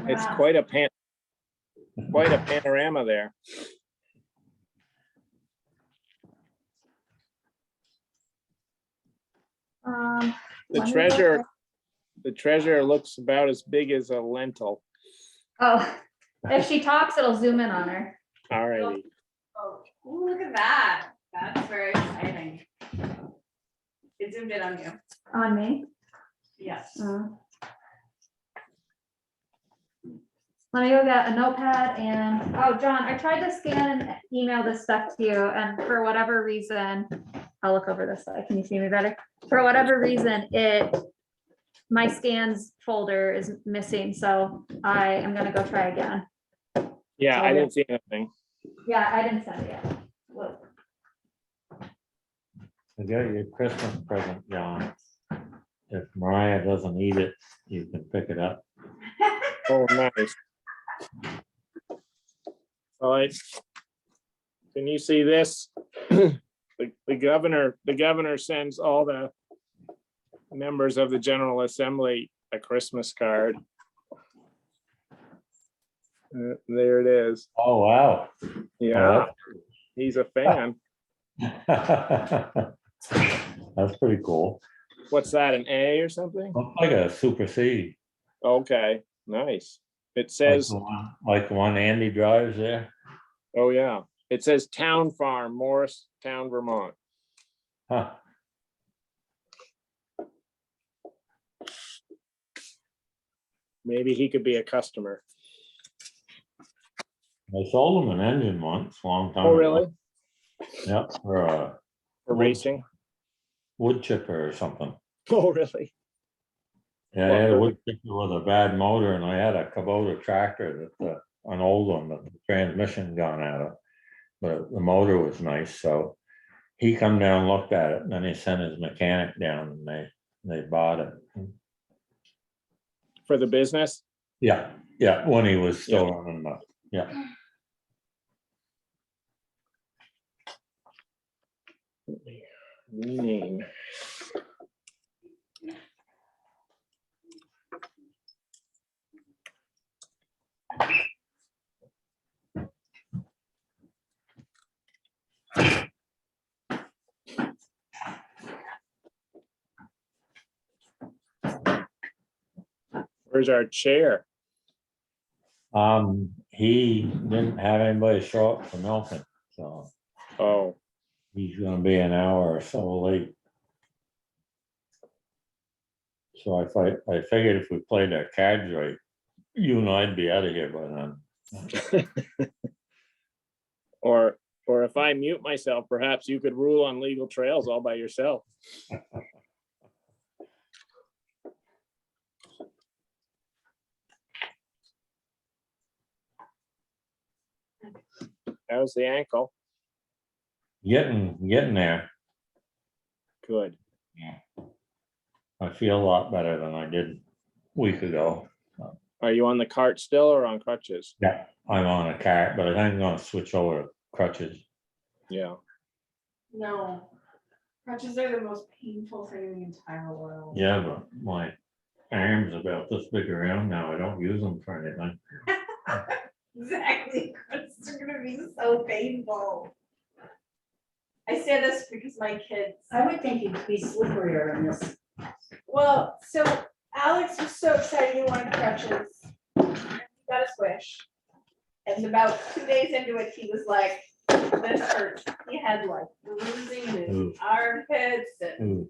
It's Wow. quite a panorama there. The Let me look the treasurer looks about as big as a lentil. Oh, if she talks, it'll zoom in on her. All righty. Oh, ooh, look at that. That's very exciting. It zoomed in on you. On me? Yes. Let me go get a notepad and, oh, John, I tried to scan and email this stuff to you, and for whatever reason, I'll look over this side. Can you see me better? For whatever reason, my scans folder is missing, so I am gonna go try again. Yeah, I didn't see anything. Yeah, I didn't send it yet. Look. I got your Christmas present, John. If Mariah doesn't eat it, you can pick it up. Oh, nice. All right. Can you see this? The governor sends all the members of the General Assembly a Christmas card. There it is. Oh, wow. Yeah, he's a fan. That's pretty cool. What's that, an A or something? Looks like a Super C. Okay, nice. It Like says, the one Andy drives there. oh yeah, it says Town Farm, Morristown, Vermont. Huh. Maybe he could be a customer. I sold him an engine once, a long time Oh, ago. really? Yep, for a For racing? wood chipper or something. Oh, really? Yeah, I had a wood chipper with a bad motor, and I had a Kubota tractor that an old one, but the transmission gone out of. But the motor was nice, so he come down, looked at it, and then he sent his mechanic down, and they bought it. For the business? Yeah, yeah, when he was still running the, yeah. Rename. Where's our chair? He didn't have anybody show up for milking, so Oh, he's gonna be an hour or so late. So I figured if we played our cards right, you and I'd be out of here by then. or if I mute myself, perhaps you could rule on legal trails all by yourself. How's the ankle? Getting there. Good. I feel a lot better than I did a week ago. Are you on the cart still or on crutches? Yeah, I'm on a cart, but I think I'm gonna switch over to crutches. Yeah. No. Crutches are the most painful thing in the entire world. Yeah, but my arms about this big around now. I don't use them for anything. Exactly. Crutches are gonna be so painful. I say this because my kids. I would think you'd be slipperier in this. Well, so Alex was so excited he wanted crutches. He got his wish. And about 2 days into it, he was like, this hurts. He had like bruising in his armpits and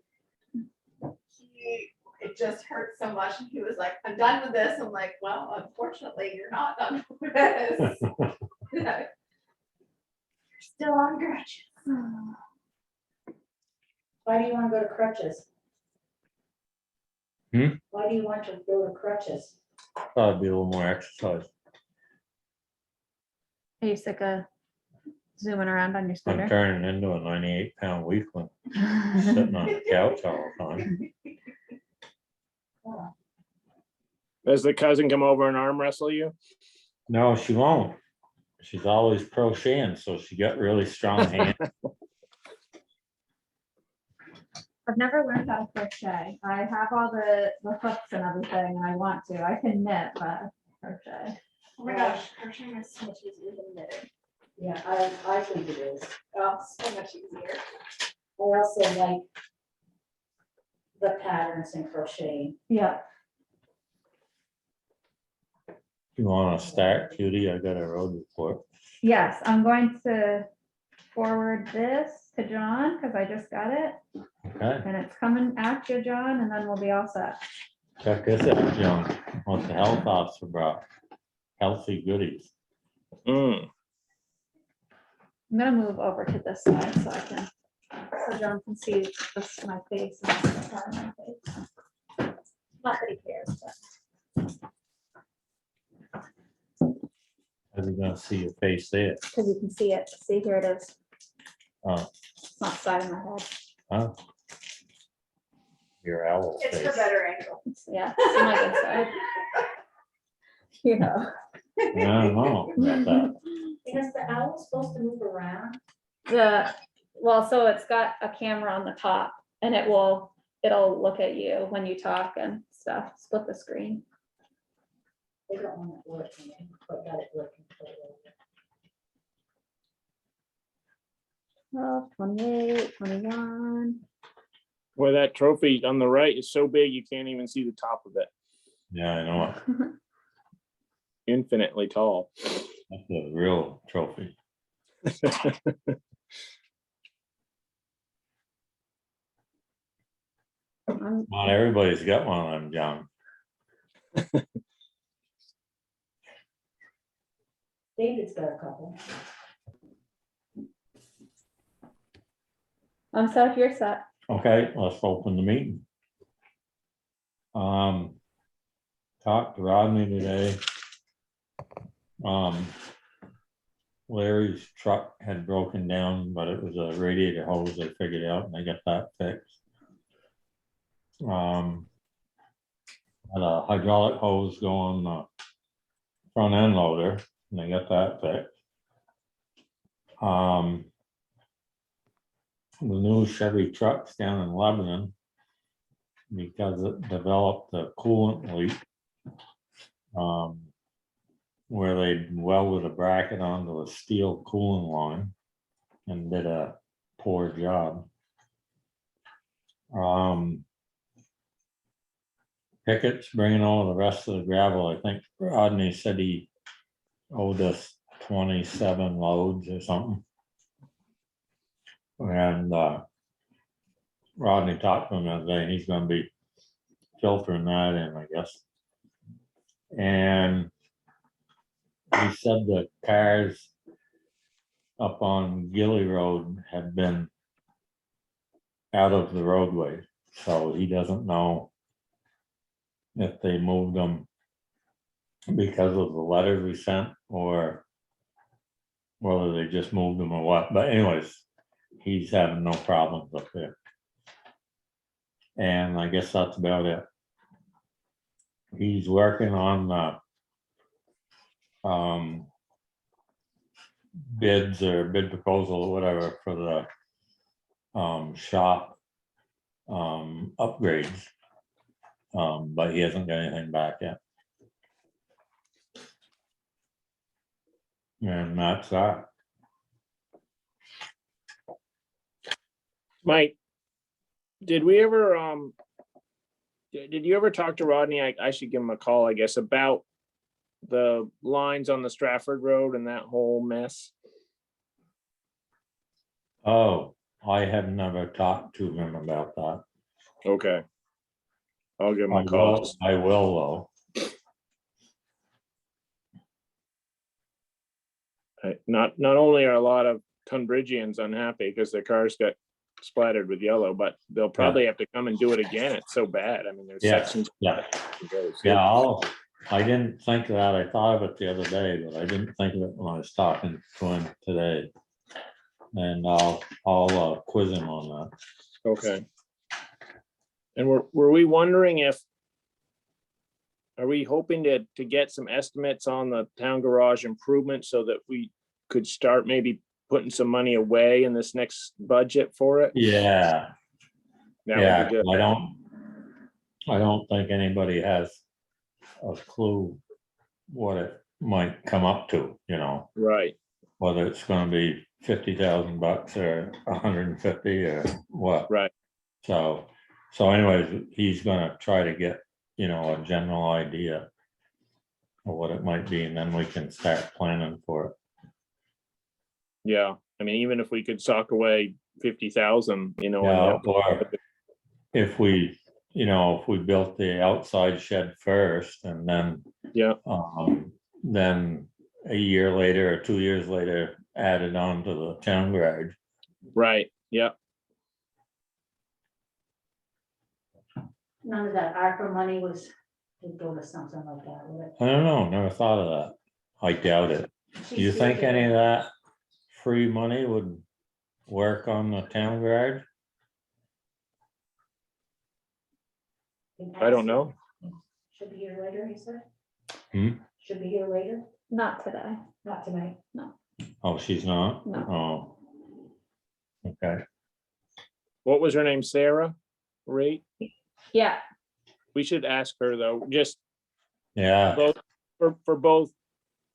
it just hurt so much. And he was like, I'm done with this. I'm like, well, unfortunately, you're not done with this. You're still on crutches. Why do you want to go to crutches? Why do you want to go to crutches? Thought it'd be a little more exercise. Are you sick of zooming around on your I'm scooter? turning into a 98-pound weakling, sitting on the couch all the time. Does the cousin come over and arm wrestle you? No, she won't. She's always crocheting, so she got really strong hands. I've never learned how to crochet. I have all the hooks and everything, and I want to. I can knit, but crochet. Oh my gosh, crocheting is so much easier than knitting. Yeah, I think it is. Oh, so much easier. I also like the patterns in crocheting. Yeah. You want to start, Judy? I got a road report. Yes, I'm going to forward this to John because I just got it Okay, and it's coming at you, John, and then we'll be all set. check this out, John. What the health officer brought. Healthy goodies. Mm, I'm gonna move over to this side so I can, so John can see this, my face. And this side of my face. Not that he cares, but Are you gonna see your face there? because you can see it. See, here it is. Oh, It's not side of my head. huh? Your owl It's face. for better angle. Yeah, it's my good side. You know. I don't know about that. Is the owl supposed to move around? Well, so it's got a camera on the top and it'll look at you when you talk and stuff, split the screen. They don't want it working, but got it working. 12, 28, 21. Boy, that trophy on the right is so big you can't even see the top of it. Yeah, I know it. Infinitely tall. That's a real trophy. I'm- Not everybody's got one of them, John. David's got a couple. I'm set if you're set. Okay, let's open the meeting. Talked to Rodney today. Larry's truck had broken down, but it was a radiator hose they figured out and they got that fixed. Had a hydraulic hose go on the front end loader and they got that fixed. The new Chevy trucks down in Lebanon, because it developed a coolant leak. Where they welded a bracket onto a steel cooling line and did a poor job. Pickett's bringing all the rest of the gravel. I think Rodney said he owed us 27 loads or something. And Rodney talked to him the other day and he's gonna be filtering that in, I guess. And he said the cars up on Gilly Road had been out of the roadway, so he doesn't know if they moved them because of the letters we sent or whether they just moved them or what. But anyways, he's having no problems up there. And I guess that's about it. He's working on bids or bid proposal or whatever for the shop upgrades. But he hasn't got anything back yet. And that's that. Mike, did we ever, did you ever talk to Rodney? I should give him a call, I guess, about the lines on the Stratford Road and that whole mess. Oh, I have never talked to him about that. Okay. I'll give him a call. I will Not only are a lot of Tunbridgians unhappy because their cars got splattered with yellow, but they'll probably have to come and do it again. It's so bad. I mean, there's Yeah, sections. yeah. Yeah, I didn't think of that. I thought of it the other day, but I didn't think of it when I was talking to him today. And I'll quiz him on that. Okay. And were we wondering if, are we hoping to get some estimates on the town garage improvement so that we could start maybe putting some money away in this next budget for it? Yeah, That would yeah, be good. I don't think anybody has a clue what it might come up to, right, whether it's gonna be $50,000 or 150 or what. right. So anyways, he's gonna try to get, a general idea of what it might be, and then we can start planning for it. Yeah, I mean, even if we could sock away 50,000, Yeah, or if we, if we built the outside shed first and then, yeah, then a year later or 2 years later, added on to the town garage. right, yeah. None of that ARPA money was, to go to something like that, would it? I don't know, never thought of that. I doubt it. Do you She's think here any of today. that free money would work on the town garage? Can I don't ask know. her. Should be here later, he said. Hmm? Should be here later, Not today. not tonight. Oh, she's not? No. Oh. Okay, What was her name? Sarah? Right? Yeah, We should ask her though, just yeah, both, for both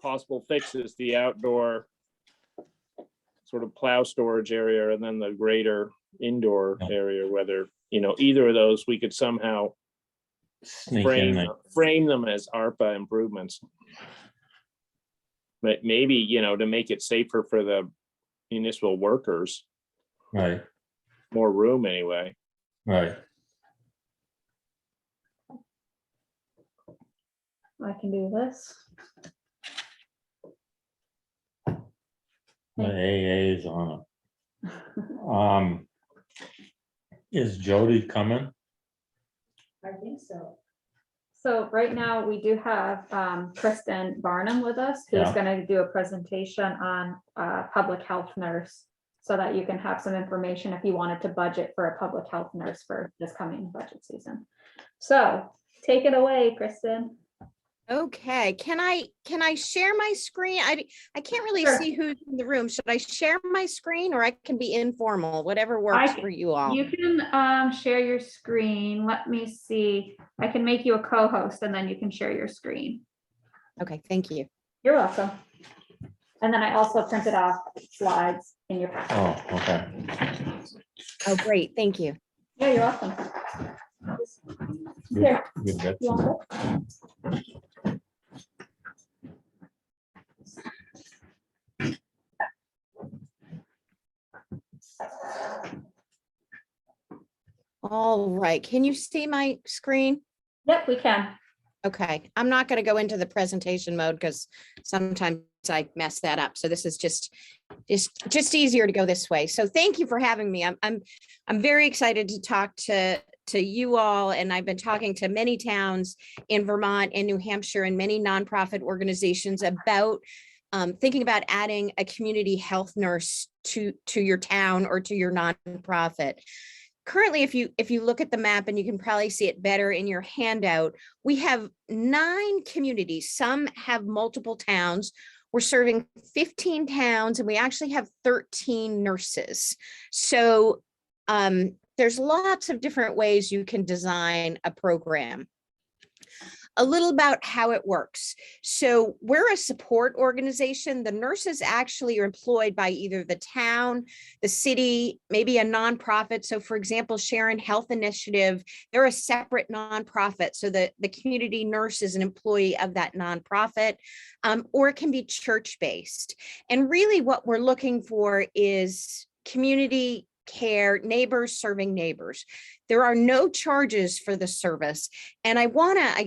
possible fixes, the outdoor sort of plow storage area and then the greater indoor Yeah. area, whether, either of those, we could somehow sneak in there. frame them as ARPA improvements. But maybe, to make it safer for the municipal workers, Right, more room anyway. right. I can do this. The AA is on it. Is Jody coming? I think so. So right now, we do have Kristen Barnum with us, who's Yeah. gonna do a presentation on public health nurse, so that you can have some information if you wanted to budget for a public health nurse for this coming budget season. So take it away, Kristen. Okay, can I share my screen? I can't really Sure. see who's in the room. Should I share my screen or I can be informal, whatever works for you all? You can share your screen. Let me see. I can make you a co-host and then you can share your screen. Okay, thank you. You're welcome. And then I also printed off slides in your packet. Oh, okay. Oh, great, thank you. Yeah, you're welcome. Good- Here. good bit. You want it? All right, can you see my screen? Yep, we can. Okay, I'm not going to go into the presentation mode because sometimes I mess that up. So this is just easier to go this way. So thank you for having me. I'm very excited to talk to you all, and I've been talking to many towns in Vermont and New Hampshire and many nonprofit organizations about thinking about adding a community health nurse to your town or to your nonprofit. Currently, if you look at the map, and you can probably see it better in your handout, we have 9 communities. Some have multiple towns. We're serving 15 towns, and we actually have 13 nurses. So there's lots of different ways you can design a program. A little about how it works. So we're a support organization. The nurses actually are employed by either the town, the city, maybe a nonprofit. So for example, Sharon Health Initiative, they're a separate nonprofit. So the community nurse is an employee of that nonprofit, or it can be church-based. And really what we're looking for is community care, neighbors serving neighbors. There are no charges for the service. And I'm glad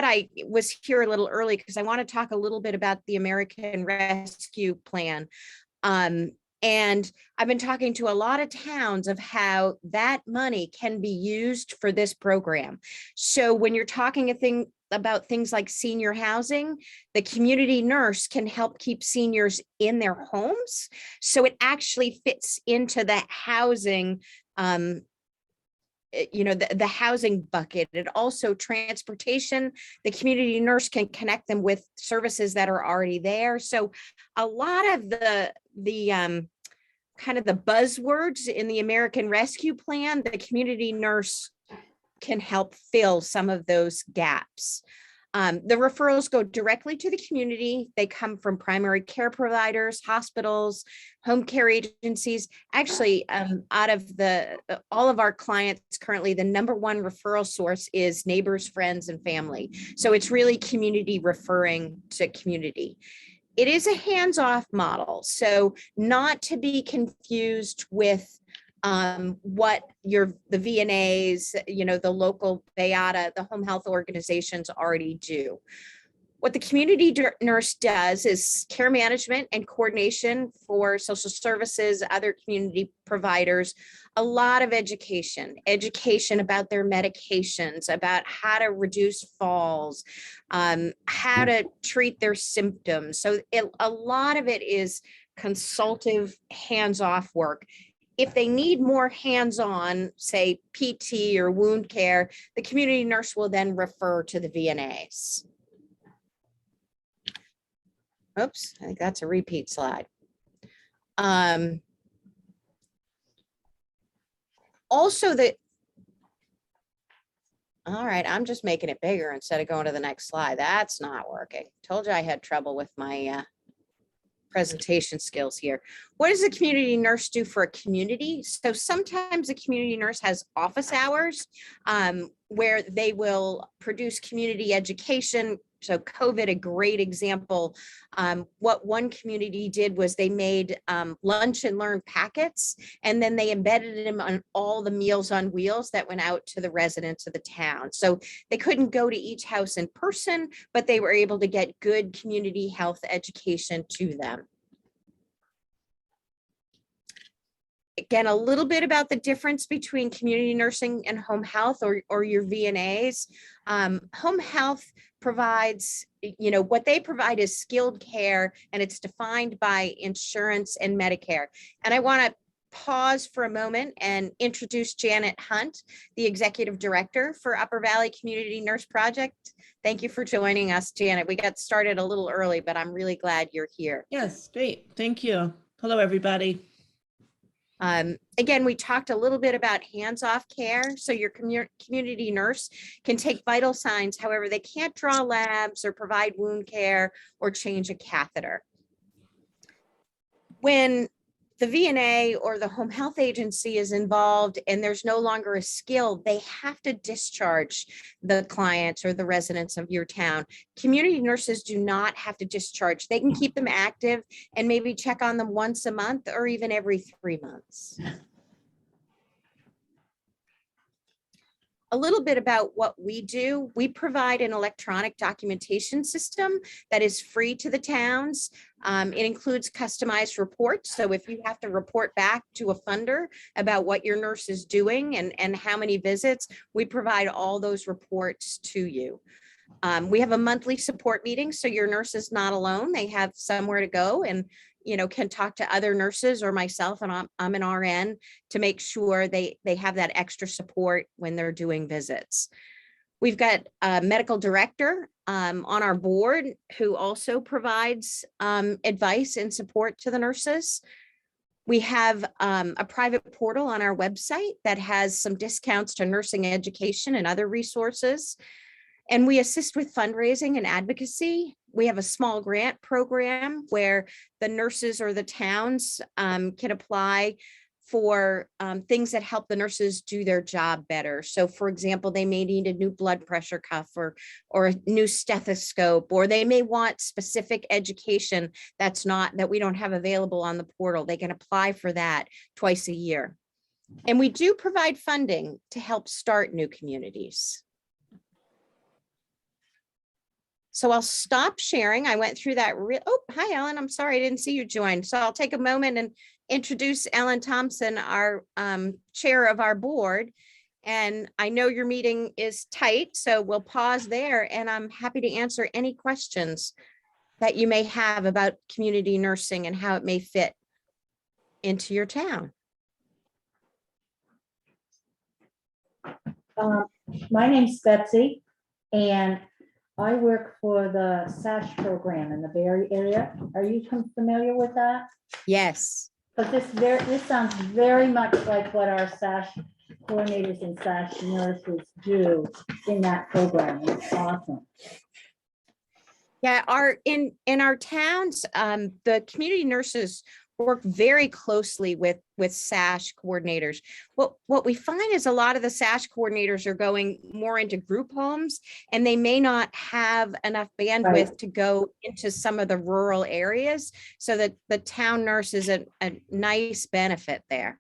I was here a little early because I want to talk a little bit about the American Rescue Plan. And I've been talking to a lot of towns of how that money can be used for this program. So when you're talking about things like senior housing, the community nurse can help keep seniors in their homes. So it actually fits into the housing, the housing bucket. And also transportation, the community nurse can connect them with services that are already there. So a lot of the kind of the buzzwords in the American Rescue Plan, the community nurse can help fill some of those gaps. The referrals go directly to the community. They come from primary care providers, hospitals, home care agencies. Actually, out of all of our clients currently, the number one referral source is neighbors, friends, and family. So it's really community referring to community. It is a hands-off model, so not to be confused with what the VNAs, the local BAYADA, the home health organizations already do. What the community nurse does is care management and coordination for social services, other community providers, a lot of education about their medications, about how to reduce falls, how to treat their symptoms. So a lot of it is consultative, hands-off work. If they need more hands-on, say PT or wound care, the community nurse will then refer to the VNAs. Oops, I think that's a repeat slide. Also all right, I'm just making it bigger instead of going to the next slide. That's not working. Told you I had trouble with my presentation skills here. What does a community nurse do for a community? So sometimes a community nurse has office hours where they will produce community education. So COVID, a great example. What one community did was they made lunch and learn packets, and then they embedded them on all the Meals on Wheels that went out to the residents of the town. So they couldn't go to each house in person, but they were able to get good community health education to them. Again, a little bit about the difference between community nursing and home health or your VNAs. Home health provides, what they provide is skilled care, and it's defined by insurance and Medicare. And I want to pause for a moment and introduce Janet Hunt, the Executive Director for Upper Valley Community Nurse Project. Thank you for joining us, Janet. We got started a little early, but I'm really glad you're here. Yes, great. Thank you. Hello, everybody. Again, we talked a little bit about hands-off care. So your community nurse can take vital signs. However, they can't draw labs or provide wound care or change a catheter. When the VNA or the home health agency is involved and there's no longer a skill, they have to discharge the clients or the residents of your town. Community nurses do not have to discharge. They can keep them active and maybe check on them once a month or even every 3 months. A little bit about what we do. We provide an electronic documentation system that is free to the towns. It includes customized reports. So if you have to report back to a funder about what your nurse is doing and how many visits, we provide all those reports to you. We have a monthly support meeting, so your nurse is not alone. They have somewhere to go and can talk to other nurses or myself, and I'm an RN, to make sure they have that extra support when they're doing visits. We've got a medical director on our board who also provides advice and support to the nurses. We have a private portal on our website that has some discounts to nursing education and other resources. And we assist with fundraising and advocacy. We have a small grant program where the nurses or the towns can apply for things that help the nurses do their job better. So for example, they may need a new blood pressure cuff or a new stethoscope, or they may want specific education that we don't have available on the portal. They can apply for that twice a year. And we do provide funding to help start new communities. So I'll stop sharing. I went through that. Oh, hi, Ellen. I'm sorry, I didn't see you join. So I'll take a moment and introduce Ellen Thompson, our chair of our board. And I know your meeting is tight, so we'll pause there, and I'm happy to answer any questions that you may have about community nursing and how it may fit into your town. My name's Betsy, and I work for the SASH program in the Barry area. Are you familiar with that? Yes. But this sounds very much like what our SASH coordinators and SASH nurses do in that program. It's awesome. Yeah, in our towns, the community nurses work very closely with SASH coordinators. What we find is a lot of the SASH coordinators are going more into group homes, and they may not have enough bandwidth to go into some of the rural areas. So that the town nurse is a nice benefit there.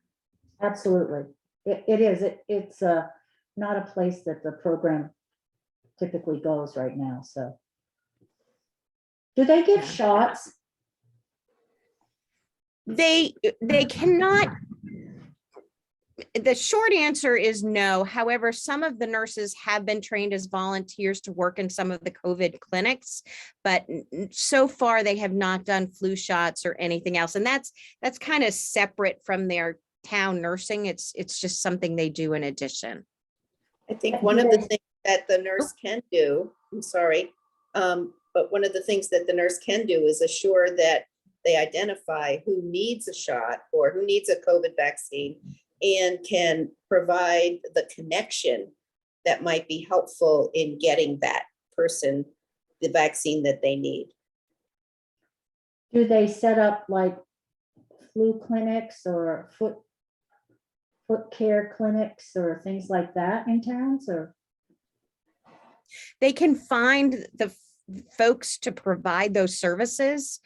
Absolutely. It is. It's not a place that the program typically goes right now, so. Do they give shots? They cannot. The short answer is no. However, some of the nurses have been trained as volunteers to work in some of the COVID clinics, but so far they have not done flu shots or anything else. And that's kind of separate from their town nursing. It's just something they do in addition. I think one of the things that the nurse can do, I'm sorry, but one of the things that the nurse can do is assure that they identify who needs a shot or who needs a COVID vaccine and can provide the connection that might be helpful in getting that person the vaccine that they need. Do they set up like flu clinics or foot care clinics or things like that in towns, or? They can find the folks to provide those services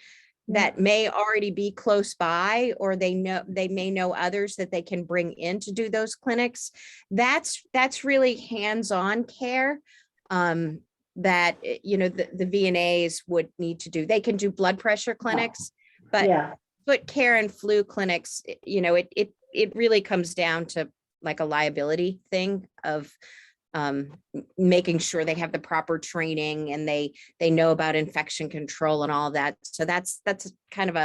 that may already be close by, or they may know others that they can bring in to do those clinics. That's really hands-on care that, you know, the VNAs would need to do. They can do blood pressure clinics, but foot care and flu clinics, you know, it really comes down to like a liability thing of making sure they have the proper training and they know about infection control and all that. So that's kind of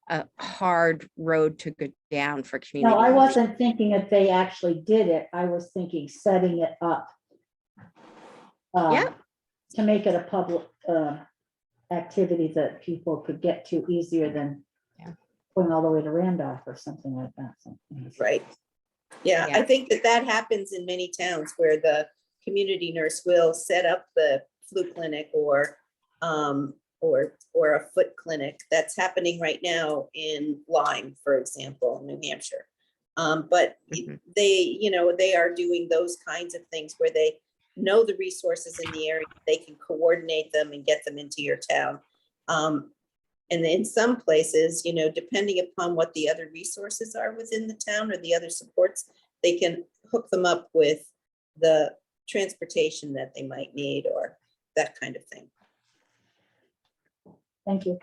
a hard road to go down for community. No, I wasn't thinking if they actually did it. I was thinking setting it up. To make it a public activity that people could get to easier than going all the way to Randolph or something like that. Right. Yeah, I think that happens in many towns where the community nurse will set up the flu clinic or a foot clinic. That's happening right now in Lyme, for example, New Hampshire. But they, you know, they are doing those kinds of things where they know the resources in the area, they can coordinate them and get them into your town. And in some places, you know, depending upon what the other resources are within the town or the other supports, they can hook them up with the transportation that they might need or that kind of thing. Thank you.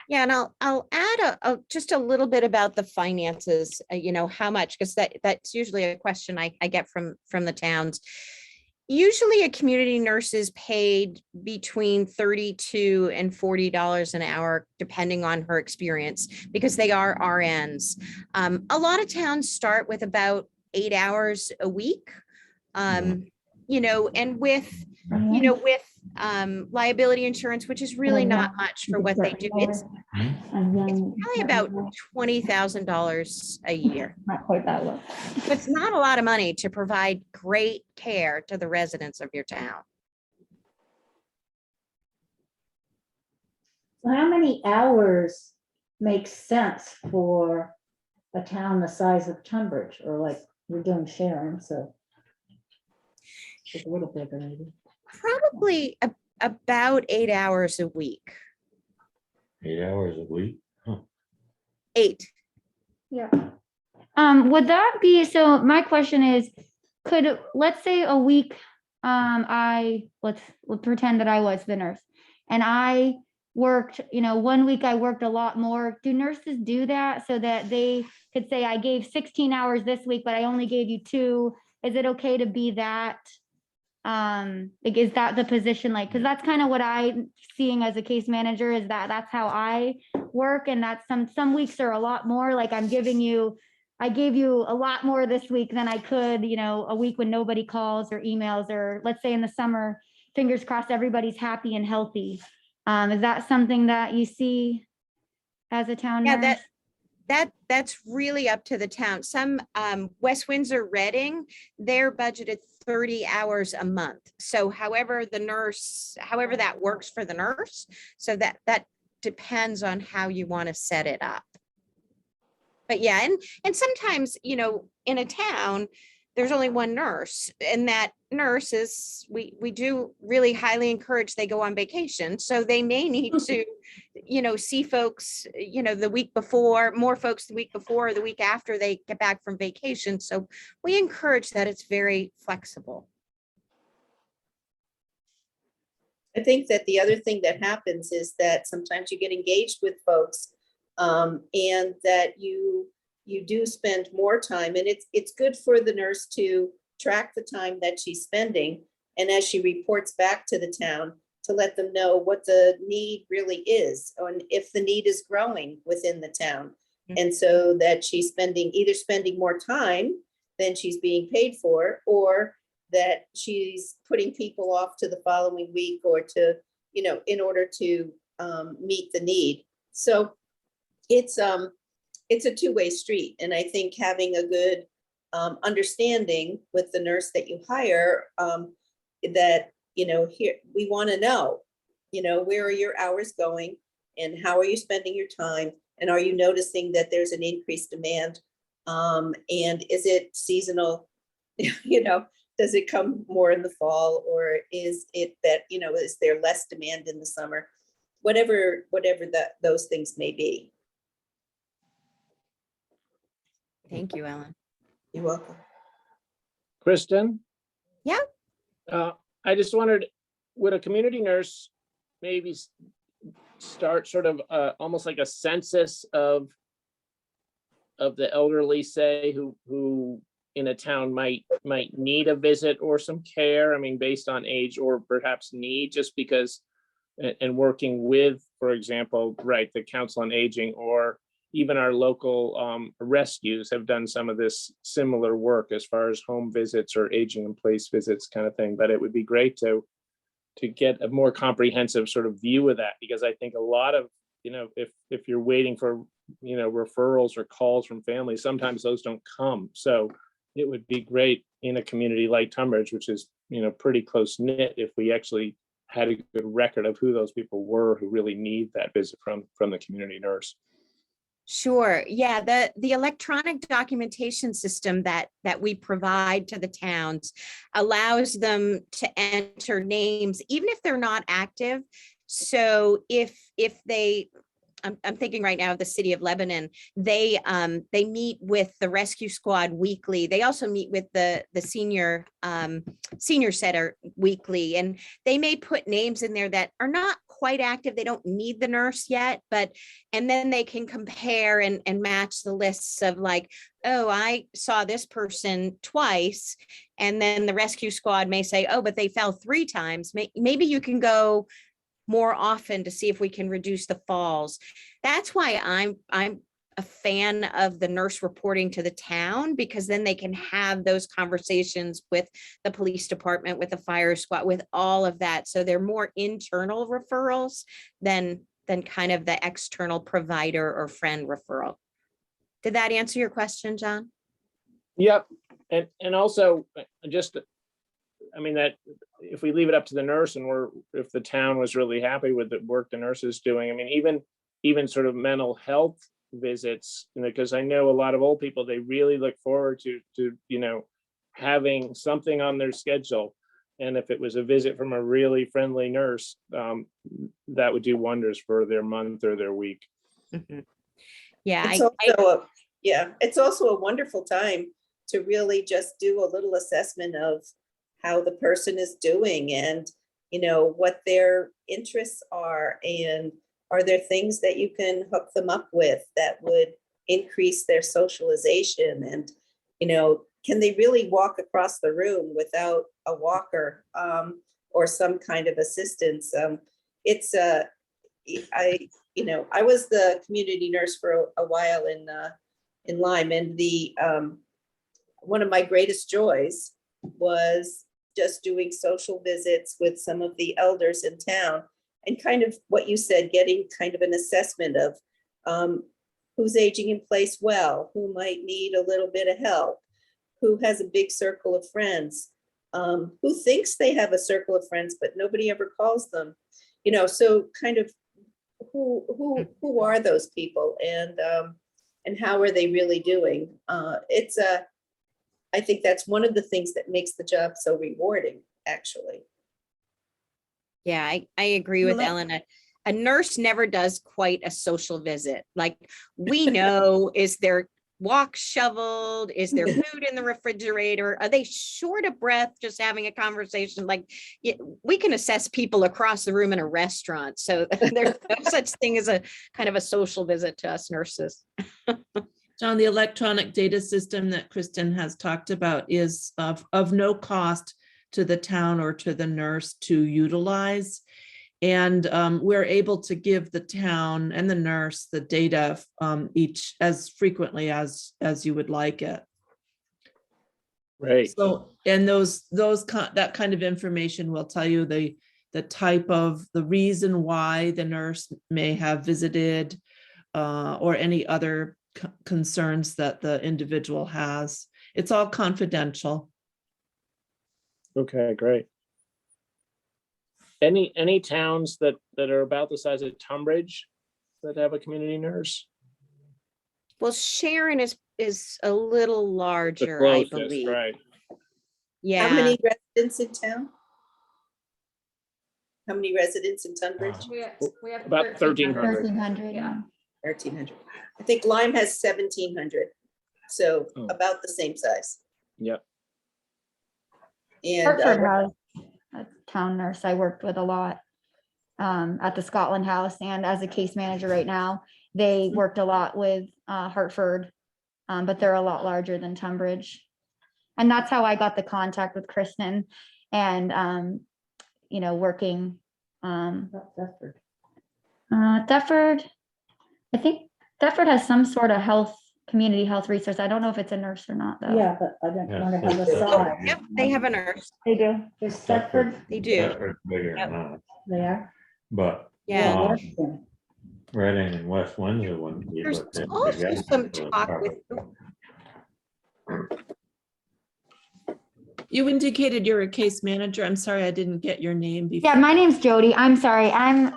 Yeah, and I'll add just a little bit about the finances, you know, how much, because that's usually a question I get from the towns. Usually a community nurse is paid between $32 and $40 an hour, depending on her experience, because they are RNs. A lot of towns start with about 8 hours a week, you know, and with liability insurance, which is really not much for what they do. It's probably about $20,000 a year. Not quite that low. It's not a lot of money to provide great care to the residents of your town. So how many hours make sense for a town the size of Tunbridge, or like we're doing Sharon, so it's a little bigger maybe. Probably about 8 hours a week. 8 hours a week? Huh. 8. Yeah. Would that be, so my question is, could, let's say a week, let's pretend that I was the nurse and I worked, you know, 1 week I worked a lot more. Do nurses do that so that they could say, I gave 16 hours this week, but I only gave you 2? Is it okay to be that? Like, is that the position? Like, because that's kind of what I'm seeing as a case manager, is that that's how I work. And that's some weeks are a lot more like I gave you a lot more this week than I could, you know, a week when nobody calls or emails, or let's say in the summer, fingers crossed, everybody's happy and healthy. Is that something that you see as a town nurse? That's really up to the town. Some, West Windsor, Reading, they're budgeted 30 hours a month. So however that works for the nurse, so that depends on how you want to set it up. But yeah, and sometimes, in a town, there's only one nurse, and that nurse is, we do really highly encourage they go on vacation. So they may need to, see folks, the week before, more folks the week before, or the week after they get back from vacation. So we encourage that. It's very flexible. I think that the other thing that happens is that sometimes you get engaged with folks, and that you do spend more time, and it's good for the nurse to track the time that she's spending, and as she reports back to the town, to let them know what the need really is, and if the need is growing within the town. And so that she's either spending more time than she's being paid for, or that she's putting people off to the following week, or to, in order to meet the need. So it's a two-way street. And I think having a good understanding with the nurse that you hire, that, here, we want to know, where are your hours going, and how are you spending your time? And are you noticing that there's an increased demand? And is it seasonal? Does it come more in the fall, or is it that, is there less demand in the summer? Whatever those things may be. Thank you, Ellen. You're welcome. Kristen? Yeah. I just wondered, would a community nurse maybe start sort of almost like a census of the elderly, say, who in a town might need a visit or some care? I mean, based on age or perhaps need, just because, and working with, for example, right, the Council on Aging, or even our local rescues have done some of this similar work as far as home visits or aging in place visits kind of thing. But it would be great to get a more comprehensive sort of view of that, because I think a lot of, if you're waiting for, referrals or calls from families, sometimes those don't come. So it would be great in a community like Tunbridge, which is, pretty close knit, if we actually had a good record of who those people were who really need that visit from the community nurse. Sure. Yeah. The electronic documentation system that we provide to the towns allows them to enter names, even if they're not active. So if they, I'm thinking right now of the city of Lebanon, they meet with the rescue squad weekly. They also meet with the senior center weekly, and they may put names in there that are not quite active. They don't need the nurse yet, and then they can compare and match the lists of, like, oh, I saw this person twice. And then the rescue squad may say, oh, but they fell 3 times. Maybe you can go more often to see if we can reduce the falls. That's why I'm a fan of the nurse reporting to the town, because then they can have those conversations with the police department, with the fire squad, with all of that. So they're more internal referrals than kind of the external provider or friend referral. Did that answer your question, John? Yep. And also just, I mean, that if we leave it up to the nurse, and if the town was really happy with the work the nurse is doing, I mean, even sort of mental health visits, because I know a lot of old people, they really look forward to having something on their schedule. And if it was a visit from a really friendly nurse, that would do wonders for their month or their week. Mm-hmm. Yeah. It's also a wonderful time to really just do a little assessment of how the person is doing, and what their interests are, and are there things that you can hook them up with that would increase their socialization, and can they really walk across the room without a walker, or some kind of assistance. I was the community nurse for a while in Lyme, and one of my greatest joys was just doing social visits with some of the elders in town, and kind of what you said, getting kind of an assessment of who's aging in place well, who might need a little bit of help, who has a big circle of friends, who thinks they have a circle of friends, but nobody ever calls them, so kind of who are those people, and how are they really doing? I think that's one of the things that makes the job so rewarding, actually. Yeah, I agree with Well, Ellen. A nurse never does quite a social visit. Like, we know, is their walk shoveled? Is there food in the refrigerator? Are they short of breath just having a conversation? Like, we can assess people across the room in a restaurant. So there's no such thing as a kind of a social visit to us nurses. John, the electronic data system that Kristen has talked about is of no cost to the town or to the nurse to utilize. And we're able to give the town and the nurse the data each as frequently as you would like it. Right. So, and that kind of information will tell you the type of, the reason why the nurse may have visited, or any other concerns that the individual has. It's all confidential. Okay, great. Any towns that are about the size of Tunbridge that have a community nurse? Well, Sharon is a little The larger, I closest, believe. right? How Yeah, many residents in town? How many residents in Tunbridge? We have About 1,300. 1,300. Yeah. 1,300. I think Lyme has 1,700, so Oh. about the same size. Yep. And Hartford has a town nurse I worked with a lot at the Scotland House, and as a case manager right now, they worked a lot with Hartford, but they're a lot larger than Tunbridge. And that's how I got the contact with Kristen and, working. Thetford. Thetford, I think Thetford has some sort of community health resource. I don't know if it's a nurse or not, though. Yeah, but I didn't Yeah, wonder how the so- size. yep, they have a nurse. They do. Is Thetford, They do. Thetford's bigger than that, they are? but Yeah. Washington. Reading and West Windsor wouldn't be. There's but they- also together some would talk probably- with, You indicated you're a case manager. I'm sorry, I didn't get your name before. Yeah, my name's Jody. I'm sorry. I'm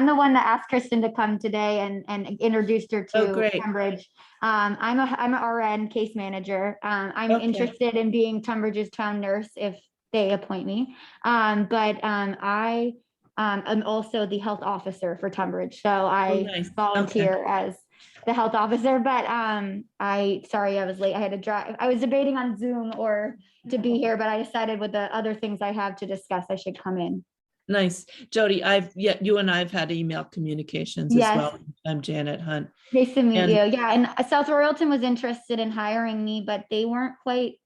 the one that asked Kristen to come today and introduced her Oh, to great. Tunbridge. I'm an RN case manager. I'm Okay. interested in being Tunbridge's town nurse if they appoint me. But I am also the health officer for Tunbridge. So I nice. volunteer as the health officer, but sorry, I was late. I had to drive. I was debating on Zoom or to be here, but I decided with the other things I have to discuss, I should come in. Nice. Jody, you and I've had email communications as Yes. well. I'm Janet Hunt. Nice to meet And- you. Yeah, and South Royalton was interested in hiring me, but they weren't quite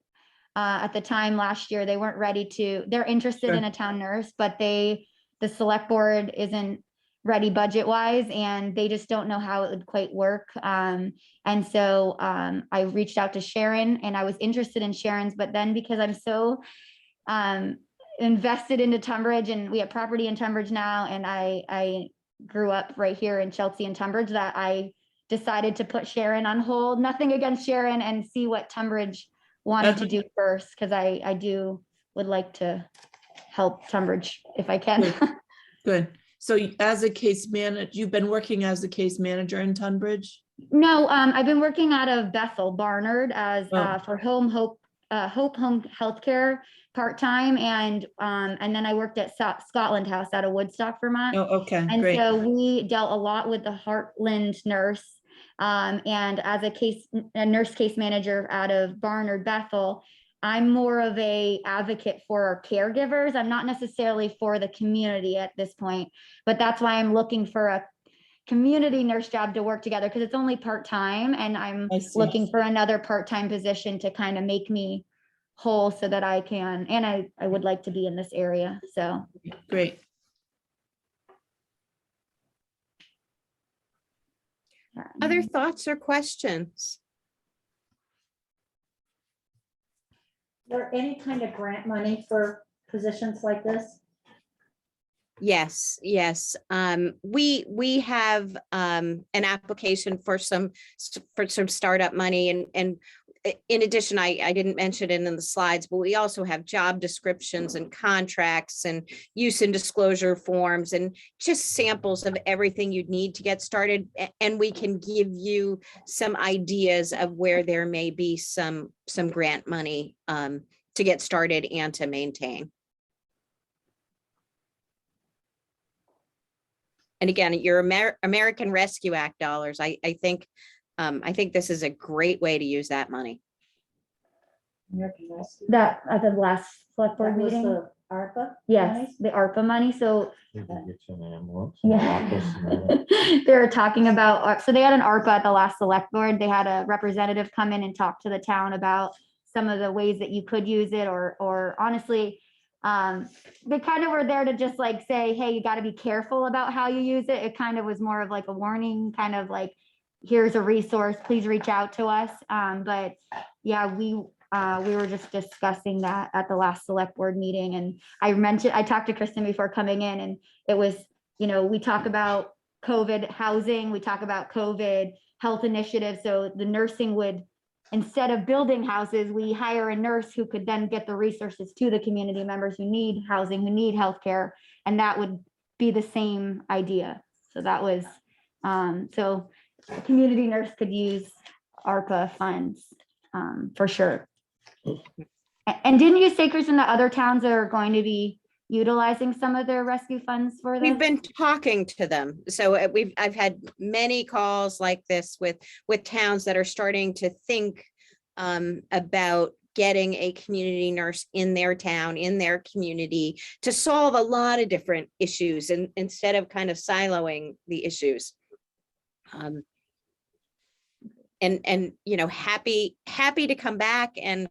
at the time last year. They weren't ready to. They're interested Sure. in a town nurse, but the select board isn't ready budget wise, and they just don't know how it would quite work. And so I reached out to Sharon, and I was interested in Sharon's, but then because I'm so invested into Tunbridge, and we have property in Tunbridge now, and I grew up right here in Chelsea and Tunbridge, that I decided to put Sharon on hold. Nothing against Sharon, and see what Tunbridge wanted to do first, because I would like to help Tunbridge if I can. Good. So as a case manager, you've been working as a case manager in Tunbridge? No, I've been working out of Bethel, Barnard, as Oh. for Hope Home Healthcare part-time, and then I worked at Scotland House out of Woodstock, Vermont. Oh, okay, And great. so we dealt a lot with the Heartland nurse. And as a nurse case manager out of Barnard, Bethel, I'm more of a advocate for our caregivers. I'm not necessarily for the community at this point, but that's why I'm looking for a community nurse job to work together, because it's only part-time, and I'm I see. looking for another part-time position to kind of make me whole so that I can, and I would like to be in this area, so. Great. other thoughts or questions? Is there any kind of grant money for positions like this? Yes, yes. We have an application for some startup money, and in addition, I didn't mention it in the slides, but we also have job descriptions and contracts and use and disclosure forms and just samples of everything you'd need to get started. And we can give you some ideas of where there may be some grant money to get started and to maintain. And again, your American Rescue Act dollars, I think this is a great way to use that money. American Rescue. That at the last select board That was meeting. the ARPA? Yes, money? the ARPA money. So You can get you an ambulance, an office, and all yeah, they were talking about, so they had an ARPA at the last select board. They had a representative come in and talk to the town about some of the ways that you could use it, or honestly, they kind of were there to just like say, hey, you got to be careful about how you use it. It kind of was more of like a warning, kind of like, here's a resource, please reach out to us. But yeah, we were just discussing that at the last select board meeting. And I talked to Kristen before coming in, and it was, we talk about COVID housing, we talk about COVID health initiatives. So the nursing would, instead of building houses, we hire a nurse who could then get the resources to the community members who need housing, who need healthcare, and that would be the same idea. So that was, so a community nurse could use ARPA funds for sure. And didn't you say, Kristen, that other towns are going to be utilizing some of their rescue funds for this? We've been talking to them. So I've had many calls like this with towns that are starting to think about getting a community nurse in their town, in their community, to solve a lot of different issues, and instead of kind of siloing the issues. And happy to come back and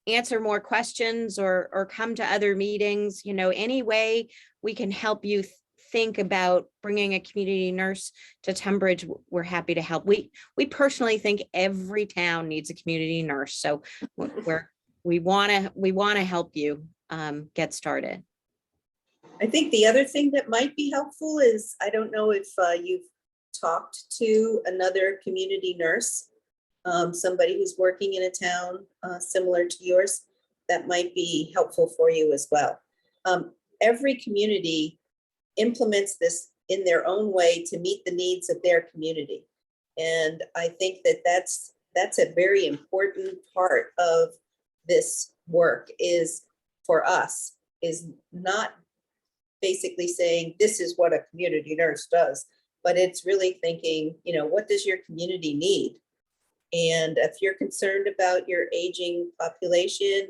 answer more questions or come to other meetings. Any way we can help you think about bringing a community nurse to Tunbridge, we're happy to help. We personally think every town needs a community nurse, so we want to help you get started. I think the other thing that might be helpful is, I don't know if you've talked to another community nurse, somebody who's working in a town similar to yours. That might be helpful for you as well. Every community implements this in their own way to meet the needs of their community. And I think that that's a very important part of this work, is for us, is not basically saying this is what a community nurse does, but it's really thinking, what does your community need? And if you're concerned about your aging population,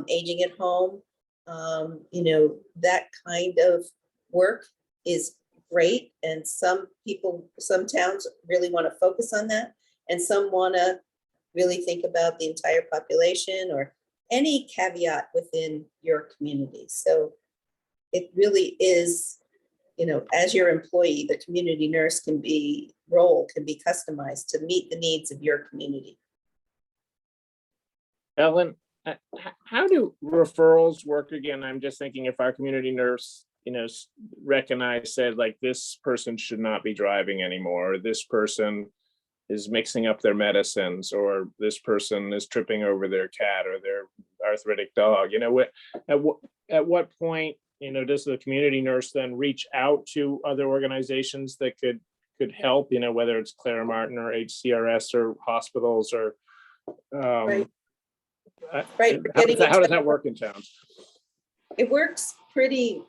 aging at home, that kind of work is great. And some towns really want to focus on that, and some want to really think about the entire population or any caveat within your community. So it really is, as your employee, the community nurse role can be customized to meet the needs of your community. Ellen, how do referrals work again? I'm just thinking if our community nurse, said like, this person should not be driving anymore, or this person is mixing up their medicines, or this person is tripping over their cat or their arthritic dog, at what point, does the community nurse then reach out to other organizations that could help, whether it's Clara Martin or HCRS or hospitals or Right. How does that work in towns? It works pretty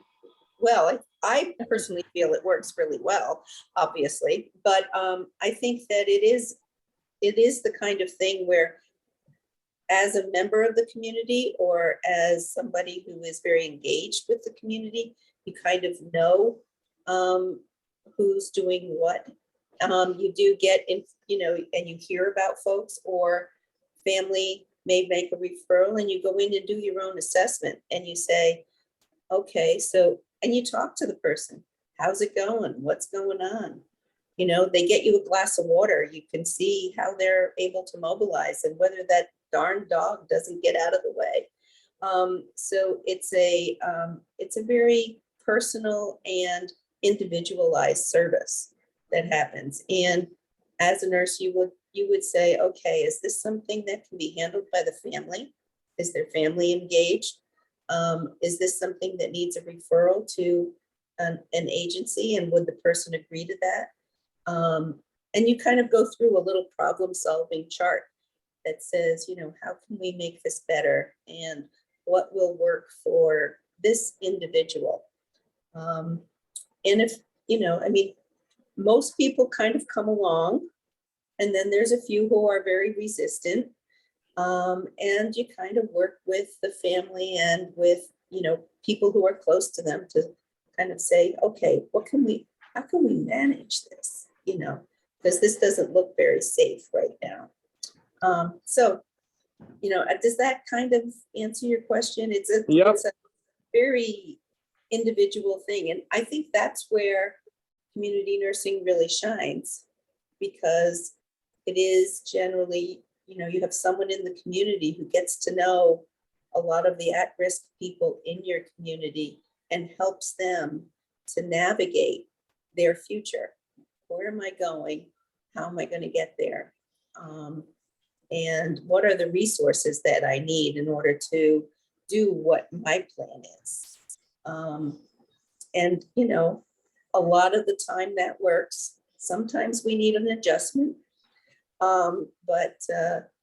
well. I personally feel it works really well, obviously, but I think that it is the kind of thing where, as a member of the community or as somebody who is very engaged with the community, you kind of know who's doing what. You do get in, and you hear about folks, or family may make a referral, and you go in and do your own assessment, and you say, okay, so, and you talk to the person, how's it going? What's going on? They get you a glass of water, you can see how they're able to mobilize and whether that darn dog doesn't get out of the way. So it's a very personal and individualized service that happens. And as a nurse, you would say, okay, is this something that can be handled by the family? Is their family engaged? Is this something that needs a referral to an agency, and would the person agree to that? And you kind of go through a little problem-solving chart that says, you know, how can we make this better, and what will work for this individual? And if, you know, I mean, most people kind of come along, and then there's a few who are very resistant. And you kind of work with the family and with, you know, people who are close to them to kind of say, okay, how can we manage this? You know, because this doesn't look very safe right now. So, you know, does that kind of answer your question? It's a very individual thing. And I think that's where community nursing really shines, because it is generally, you know, you have someone in the community who gets to know a lot of the at-risk people in your community and helps them to navigate their future. Where am I going? How am I going to get there? And what are the resources that I need in order to do what my plan is? And, you know, a lot of the time that works. Sometimes we need an adjustment. But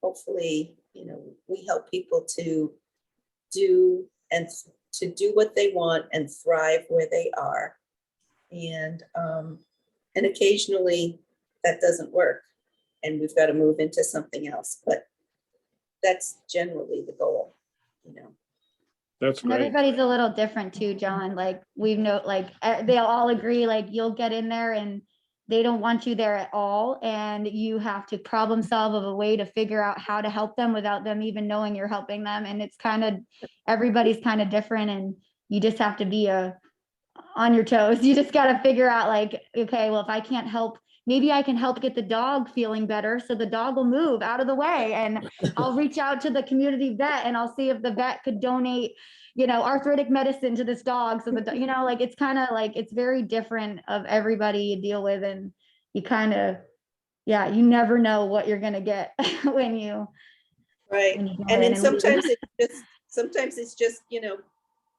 hopefully, you know, we help people to do what they want and thrive where they are. And occasionally that doesn't work, and we've got to move into something else, but that's generally the goal, you know. That's And great. everybody's a little different too, John. Like they'll all agree, like you'll get in there and they don't want you there at all. And you have to problem solve of a way to figure out how to help them without them even knowing you're helping them. And it's kind of, everybody's kind of different, and you just have to be on your toes. You just got to figure out like, okay, well, if I can't help, maybe I can help get the dog feeling better, so the dog will move out of the way, and I'll reach out to the community vet and I'll see if the vet could donate, you know, arthritic medicine to this dog. So the, you know, like, it's kind of like, it's very different of everybody you deal with. And you kind of, yeah, you never know what you're going to get when you, Right. when you go And in then sometimes it's just, you know,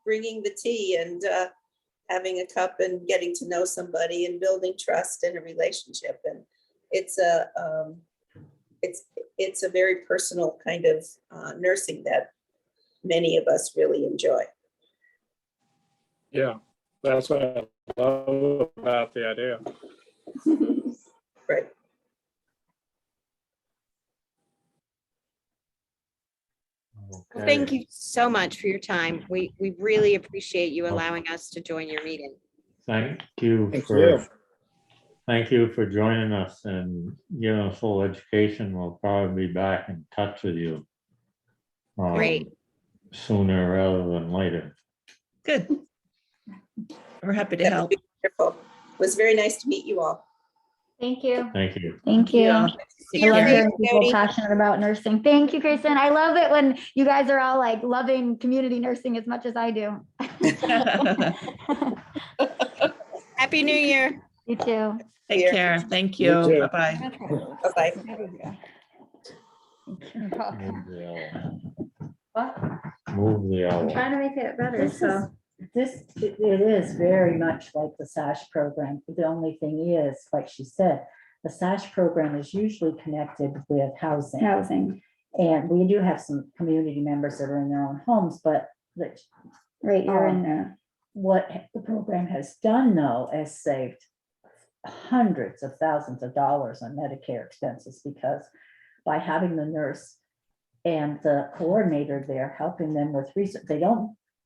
bringing the tea and having a cup and getting to know somebody and building trust in a relationship. And it's a very personal kind of nursing that many of us really enjoy. Yeah, that's what I love about the idea. Right. Well, thank you so much for your time. We really appreciate you allowing us to join your meeting. Thank you Thank for, you. thank you for joining us and giving us full education. We'll probably be back in touch with you. Great. Sooner rather than later. Good. We're happy to That help. would be wonderful. It was very nice to meet you all. thank you. Thank you. Thank you. Yeah. See I your love face, hearing people Jody. passionate about nursing. Thank you, Kristen. I love it when you guys are all like loving community nursing as much as I do. Happy New Year. You too. Take Here. care. Thank You you. too. Bye-bye. Bye-bye. Move the owl. What? Move the I'm owl. trying to make it better, so. It is very much like the SASH program. The only thing is, like she said, the SASH program is usually connected with housing. Housing, And we do have some community members that are in their own homes, but right, you're in there. what the program has done though, is saved hundreds of thousands of dollars on Medicare expenses, because by having the nurse and the coordinator there helping them with research,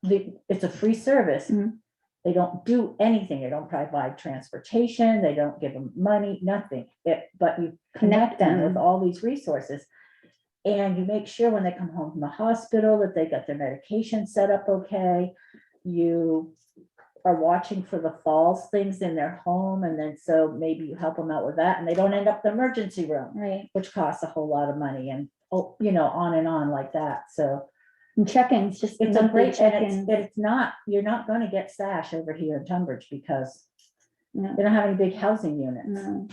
it's a free service. Mhm. They don't do anything. They don't provide transportation. They don't give them money, nothing. But you connect them with all these resources. And you make sure when they come home from the hospital that they got their medication set up okay. You are watching for the falls things in their home, and then so maybe you help them out with that, and they don't end up in the emergency room, Right. which costs a whole lot of money, and you know, on and on like that. So And check-ins, just It's a monthly great, and check-ins. it's not, you're not gonna get Sash over here in Tunbridge because No, they don't have any big housing units. no.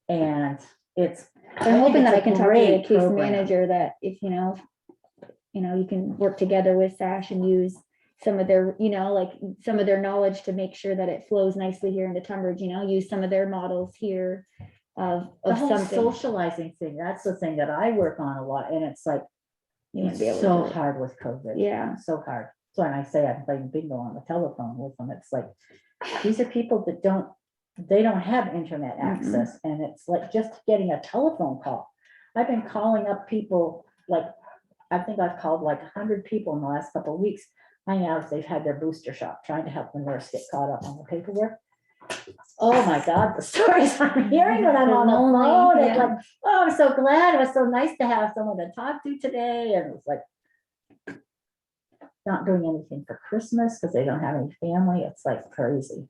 And it's. I'm hoping that I can talk to the great case program. manager that if, you can work together with Sash and use some of their, like some of their knowledge to make sure that it flows nicely here into Tunbridge, use some of their models here The of whole something. socializing thing, that's the thing that I work on a lot, and it's like, You wanna it's be able to so do it. hard with COVID. Yeah. So hard. So when I say I'm playing bingo on the telephone with them, it's like, these are people that they don't have internet access, and it's like just getting a telephone call. I've been calling up people, like, I think I've called like 100 people in the last couple of weeks, finding out if they've had their booster shot, trying to help the nurse get caught up on the paperwork. Oh my God, the stories I'm hearing when I'm on the Lonely, phone, it's yeah. like, oh, I'm so glad, it was so nice to have someone to talk to today, and it's like not doing anything for Christmas because they don't have any family, it's like crazy.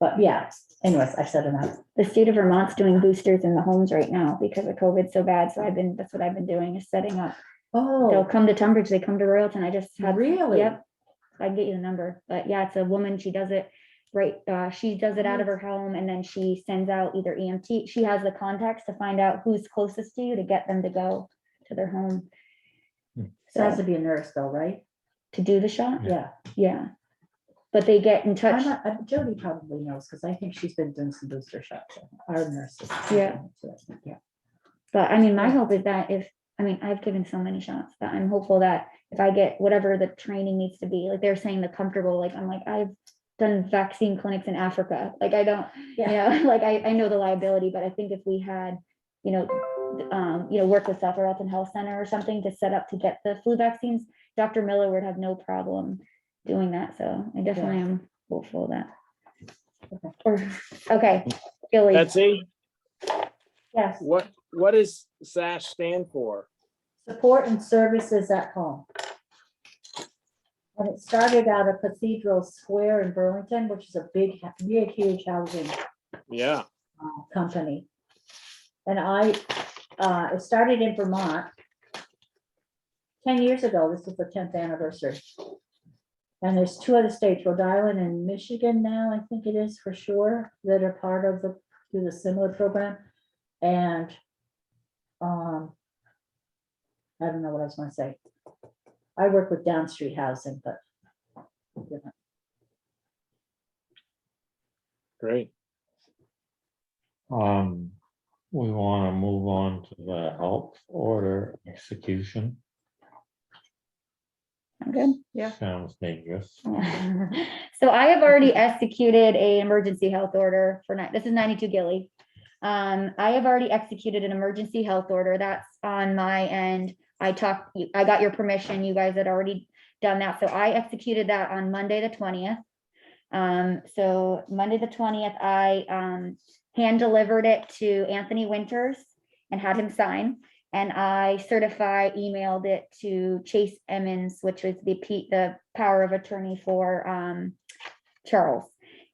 But yeah, anyways, I said enough. The state of Vermont's doing boosters in the homes right now because of COVID so bad. So that's what I've been doing is setting up. They'll Oh, come to Tunbridge, they come to Royalton. I just had. really? Yep. I can get you the number, but yeah, it's a woman. She does it right. She does it out of her home and then she sends out either EMT. She has the contacts to find out who's closest to you to get them to go to their home. So it has So to be a nurse though, right? to do the shot. Yeah. Yeah. But they get in touch. Jody probably knows, because I think she's been doing some booster shots, our nurses. Yeah. Yeah. But I mean, my Yeah. hope is that I've given so many shots that I'm hopeful that if I get whatever the training needs to be, like they're saying the comfortable, like I'm like, I've done vaccine clinics in Africa. Like I don't, like I know the liability, but I think if we had, work with South Royalton Health Center or something to set up to get the flu vaccines, Dr. Miller would have no problem doing that. So I definitely am hopeful that. Okay, Billy. Betsy, Yes, what does SASH stand for? support and services at home. And it started out of Cathedral Square in Burlington, which is a big, huge housing Yeah, company. And it started in Vermont 10 years ago. This is the 10th anniversary. And there's 2 other states, Rhode Island and Michigan now, I think it is for sure, that are part of the similar program. And I don't know what I was going to say. I work with Down Street Housing, but great. We want to move on to the health order execution. I'm good. Yeah. Sounds dangerous. So I have already executed a emergency health order for this is 92 Gilly. I have already executed an emergency health order. That's on my end. I got your permission. You guys had already done that. So I executed that on Monday, the 20th. So Monday, the 20th, I hand delivered it to Anthony Winters and had him sign. And I emailed it to Chase Emmons, which was the power of attorney for Charles.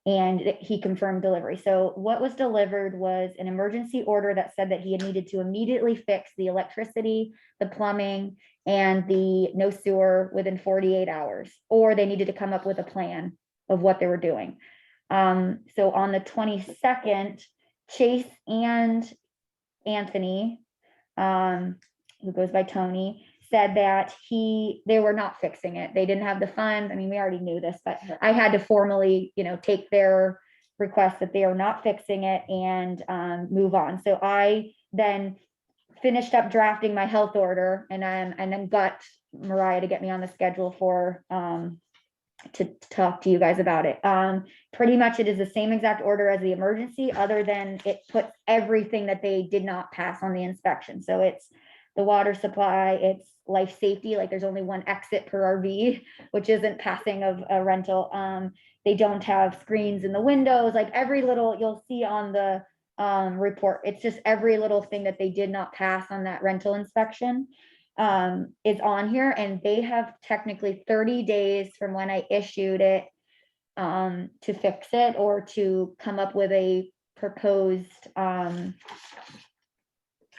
And he confirmed delivery. So what was delivered was an emergency order that said that he had needed to immediately fix the electricity, the plumbing, and the no sewer within 48 hours, or they needed to come up with a plan of what they were doing. So on the 22nd, Chase and Anthony, who goes by Tony, said that they were not fixing it. They didn't have the funds. I mean, we already knew this, but I had to formally, take their request that they are not fixing it and move on. So I then finished up drafting my health order and then got Mariah to get me on the schedule for to talk to you guys about it. Pretty much it is the same exact order as the emergency, other than it puts everything that they did not pass on the inspection. So it's the water supply, it's life safety, like there's only one exit per RV, which isn't passing of a rental. They don't have screens in the windows, like every little you'll see on the report. It's just every little thing that they did not pass on that rental inspection is on here, and they have technically 30 days from when I issued it to fix it or to come up with a proposed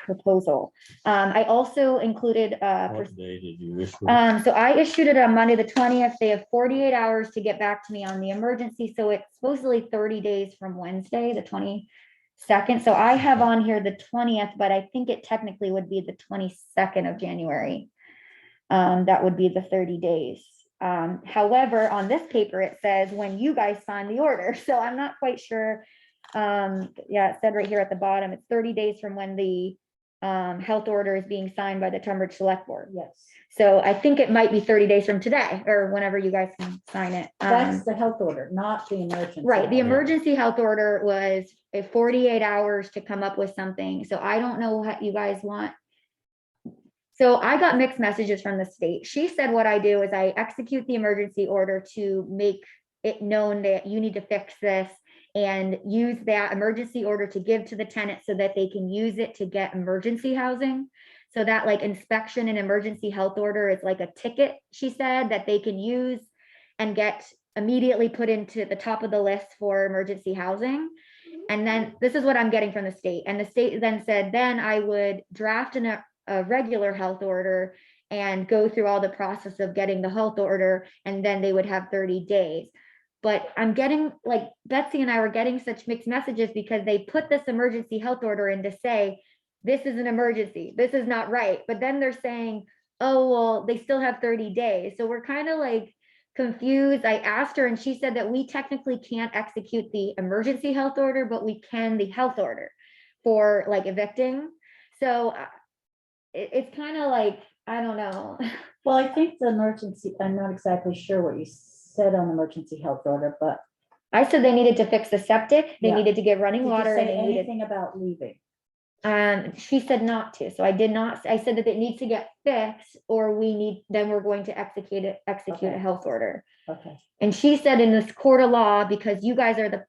proposal. I also included, What day did you issue? so I issued it on Monday, the 20th. They have 48 hours to get back to me on the emergency. So it's supposedly 30 days from Wednesday, the 22nd. So I have on here the 20th, but I think it technically would be the 22nd of January. That would be the 30 days. However, on this paper, it says when you guys sign the order. So I'm not quite sure. Yeah, it said right here at the bottom, it's 30 days from when the health order is being signed by the Tunbridge Select Board. Yes, So I think it might be 30 days from today or whenever you guys can sign it. that's the health order, not the emergency. Right, the order. emergency health order was a 48 hours to come up with something. So I don't know what you guys want. So I got mixed messages from the state. She said what I do is I execute the emergency order to make it known that you need to fix this and use that emergency order to give to the tenant so that they can use it to get emergency housing. So that like inspection and emergency health order is like a ticket, she said, that they can use and get immediately put into the top of the list for emergency housing. And then this is what I'm getting from the state. And the state then said, then I would draft a regular health order and go through all the process of getting the health order, and then they would have 30 days. But I'm getting, like, Betsy and I were getting such mixed messages because they put this emergency health order in to say, this is an emergency, this is not right. But then they're saying, oh, well, they still have 30 days. So we're kind of like confused. I asked her and she said that we technically can't execute the emergency health order, but we can the health order for like evicting. So it's kind of like, I don't know. Well, I think the emergency, I'm not exactly sure what you said on the emergency health order, but I said they needed to fix the septic, they Yeah. needed to get running did you water, and say they needed. anything about leaving? She said not to, so I did not, I said that it needs to get fixed, or then we're going to execute Okay. a health order. Okay, And she said in this court of law, because you guys are the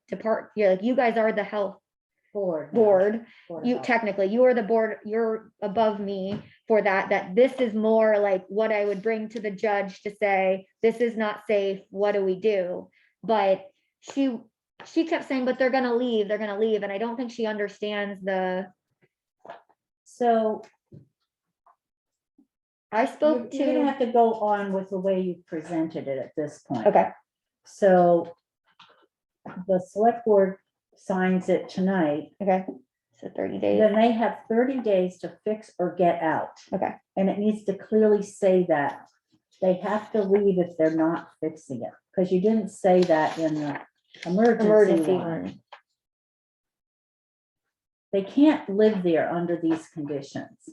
you guys are the health board. board, Board of you Health. technically, you are the board, you're above me for that this is more like what I would bring to the judge to say, this is not safe, what do we do? But she kept saying, but they're gonna leave, and I don't think she understands So I spoke you're gonna to, have to go on with the way you presented it at this point. okay, So the select board signs it tonight, okay, so 30 days, then they have 30 days to fix or get out. okay, And it needs to clearly say that they have to leave if they're not fixing it, because you didn't say that in the emergency emergency one. one. They can't live there under these conditions.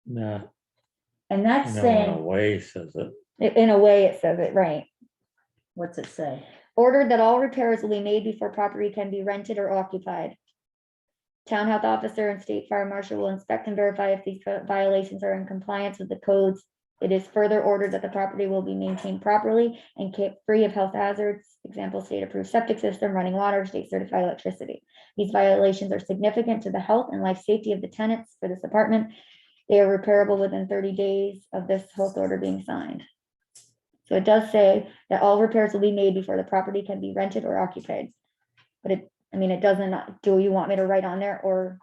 No, And that's no, in a saying, way, says it. In a way, it says it, right. what's it say? Ordered that all repairs will be made before property can be rented or occupied. Town health officer and state fire marshal will inspect and verify if these violations are in compliance with the codes. It is further ordered that the property will be maintained properly and kept free of health hazards, example, state approved septic system, running water, state certified electricity. These violations are significant to the health and life safety of the tenants for this apartment. They are repairable within 30 days of this health order being signed. So it does say that all repairs will be made before the property can be rented or occupied. But it doesn't, do you want me to write on there, or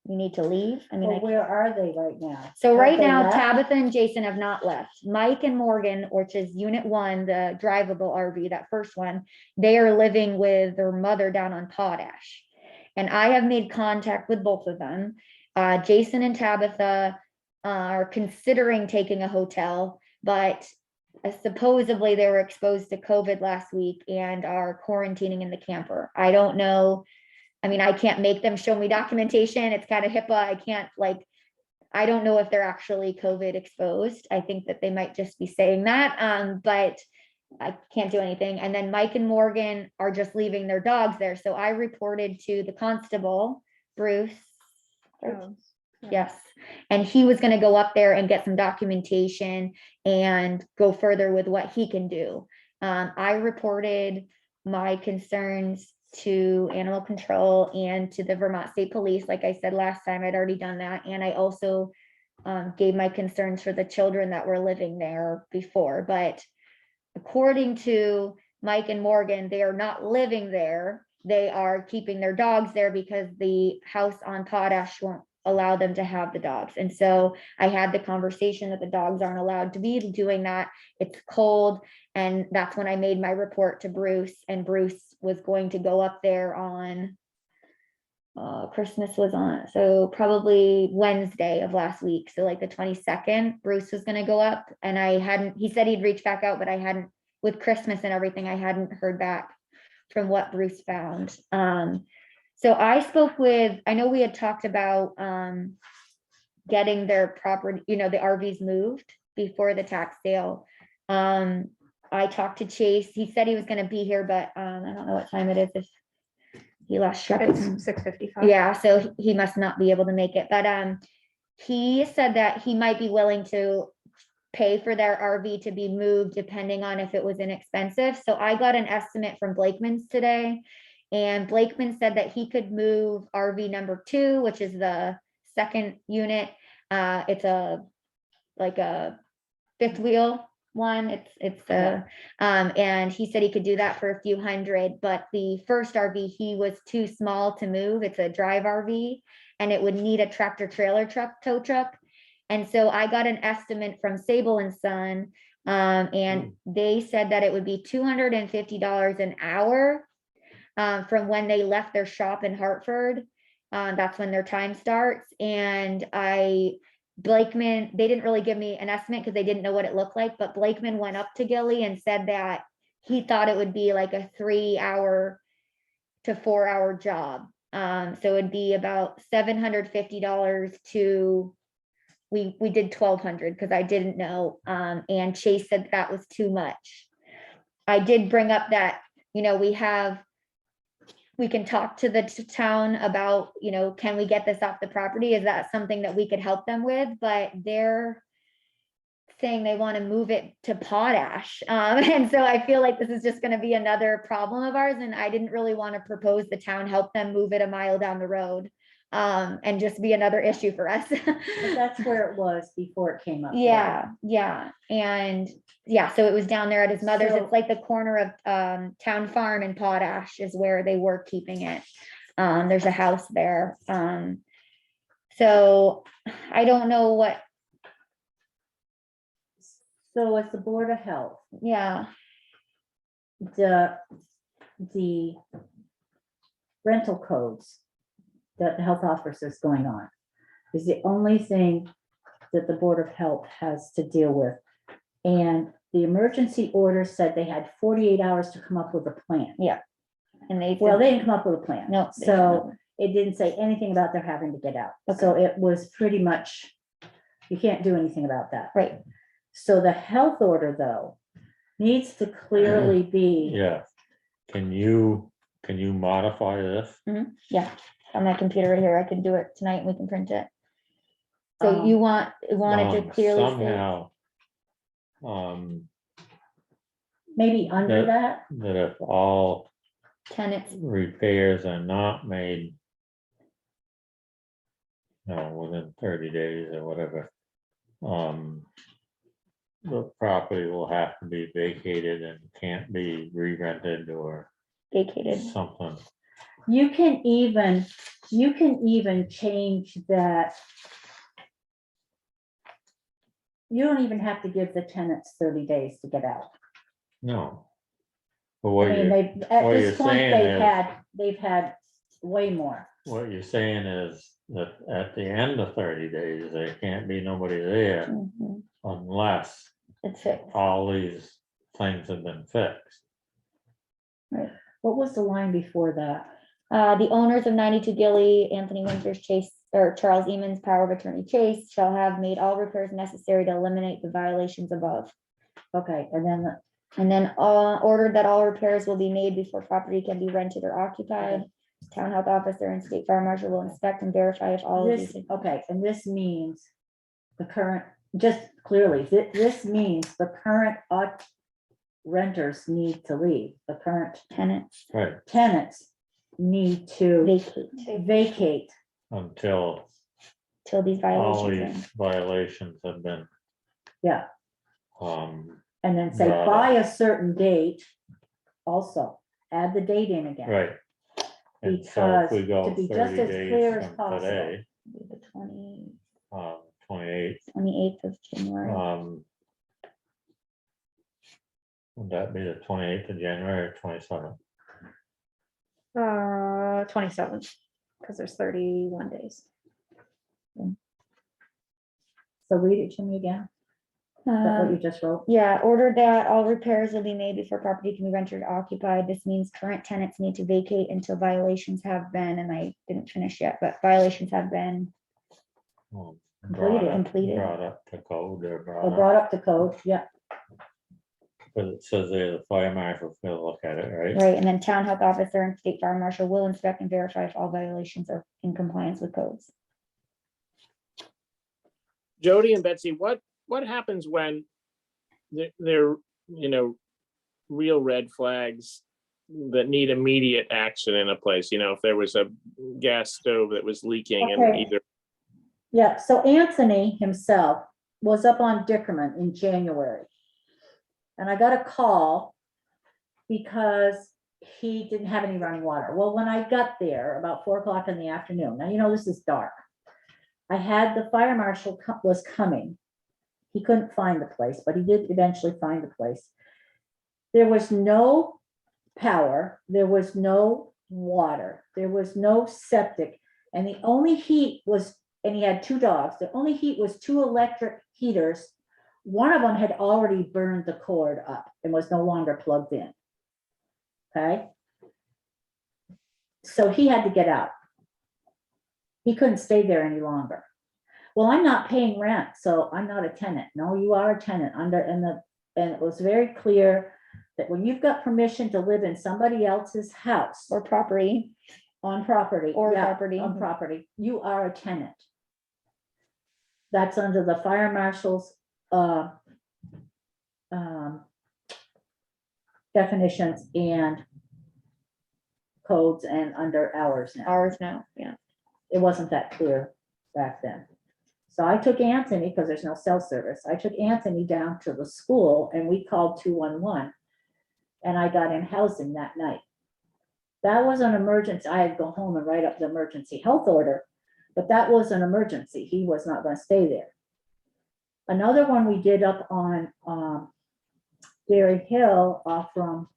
you need to leave? I mean, Well, where are they right now? so Have right they now left? Tabitha and Jason have not left. Mike and Morgan, which is unit 1, the drivable RV, that first one, they are living with their mother down on Potash. And I have made contact with both of them. Jason and Tabitha are considering taking a hotel, but supposedly they were exposed to COVID last week and are quarantining in the camper. I don't know. I mean, I can't make them show me documentation. It's kind of HIPAA. I can't I don't know if they're actually COVID exposed. I think that they might just be saying that, but I can't do anything. And then Mike and Morgan are just leaving their dogs there. So I reported to the constable, Bruce. Yes, and he was gonna go up there and get some documentation and go further with what he can do. I reported my concerns to animal control and to the Vermont State Police. Like I said last time, I'd already done that. And I also gave my concerns for the children that were living there before. But according to Mike and Morgan, they are not living there. they are keeping their dogs there because the house on Potash won't allow them to have the dogs. And so I had the conversation that the dogs aren't allowed to be doing that. It's cold. And that's when I made my report to Bruce, and Bruce was going to go up there on Christmas was on, so probably Wednesday of last week. So like the 22nd, Bruce was gonna go up, and he said he'd reach back out, but I hadn't, with Christmas and everything, I hadn't heard back from what Bruce found. So I spoke with, I know we had talked about getting their property, the RVs moved before the tax sale. I talked to Chase. He said he was gonna be here, but I don't know what time it is. If he lost track. It's 6:55. Yeah, so he must not be able to make it, but he said that he might be willing to pay for their RV to be moved depending on if it was inexpensive. So I got an estimate from Blakeman's today, and Blakeman said that he could move RV number 2, which is the second unit. It's like a 5th wheel one. And he said he could do that for a few hundred, but the first RV, he was too small to move. It's a drive RV, and it would need a tractor trailer tow truck. And so I got an estimate from Sable and Son, and they said that it would be $250 an hour from when they left their shop in Hartford. That's when their time starts. And Blakeman, they didn't really give me an estimate because they didn't know what it looked like, but Blakeman went up to Gilly and said that he thought it would be like a 3-hour to 4-hour job. So it'd be about $750 to, we did 1,200 because I didn't know. And Chase said that was too much. I did bring up that, we can talk to the town about, can we get this off the property? Is that something that we could help them with? But they're saying they want to move it to Potash. And so I feel like this is just going to be another problem of ours. And I didn't really want to propose the town help them move it a mile down the road, and just be another issue for us. But that's where it was before it came up. there. Yeah. And yeah, so it was down there at his mother's. So- It's like the corner of Town Farm and Potash is where they were keeping it. There's a house there. So I don't know what, So it's the Board of Health, yeah, the rental codes that the health officer is going on is the only thing that the Board of Health has to deal with. And the emergency order said they had 48 hours to come up with a plan. and they. Well, they didn't come up with a plan. No. they So it didn't say anything about their having to get out. So it was pretty much, you can't do anything about that. Right, So the health order, though, needs to clearly be, Yeah. Can you modify this? yeah, on my computer right here, I can do it tonight and we can print it. So you wanted to clearly say, Somehow, maybe under that. that if all tenants, repairs are not made within 30 days or whatever, the property will have to be vacated and can't be re-rented or vacated. something. You can even change that. You don't even have to give the tenants 30 days to get out. No. But I what mean, you're, they've, at what this you're point, saying they've had way more. what you're saying is that at the end of 30 days, there can't be nobody there Mhm, unless it's fixed. all these things have been fixed. What was the line before that? The owners of 92 Gilly, Anthony Winters Chase, or Charles Eamon's power of attorney Chase, shall have made all repairs necessary to eliminate the violations above. Okay, and then, And then ordered that all repairs will be made before property can be rented or occupied. Town health officer and state fire marshal will inspect and verify if all of this, these. okay, and this means the current, just clearly, this means the current renters need to leave. The current Tenants Right, tenants need to vacate vacate. until till these all violations. these violations have been, Yeah, um, and then say Right. by a certain date, also add the date in again. right, And so if Because we go to be 30 just as days clear as from possible. today, The 28th, 28th of January. would that be the 28th of January or 27th? 27th, because there's 31 days. So read it to me again. Is that what you just wrote? Yeah, ordered that all repairs will be made before property can be rented or occupied. This means current tenants need to vacate until violations have been, and I didn't finish yet, but violations have been Oh, Completed. Brought up to code or Or brought up to code, yeah. because it says there the fire marshal will look at it, right? right, and then town health officer and state fire marshal will inspect and verify if all violations are in compliance with codes. Jody and Betsy, what happens when there, real red flags that need immediate action in a place? If there was a gas stove that was leaking and Okay. either, Yeah, so Anthony himself was up on Dickerman in January. And I got a call because he didn't have any running water. Well, when I got there about 4 o'clock in the afternoon, now this is dark. I had the fire marshal was coming. He couldn't find the place, but he did eventually find the place. There was no power, there was no water, there was no septic, and the only heat was, and he had 2 dogs, the only heat was 2 electric heaters. One of them had already burned the cord up and was no longer plugged in. Okay. So he had to get out. He couldn't stay there any longer. Well, I'm not paying rent, so I'm not a tenant. No, you are a tenant and it was very clear that when you've got permission to live in somebody else's house Or property, on property. Or yeah, property. On property, you are a tenant. That's under the fire marshal's definitions and codes and under ours now. ours now, yeah. It wasn't that clear back then. So I took Anthony, because there's no cell service, I took Anthony down to the school and we called 211. And I got in housing that night. That was an emergency. I had to go home and write up the emergency health order, but that was an emergency. He was not going to stay there. Another one we did up on Dairy Hill off from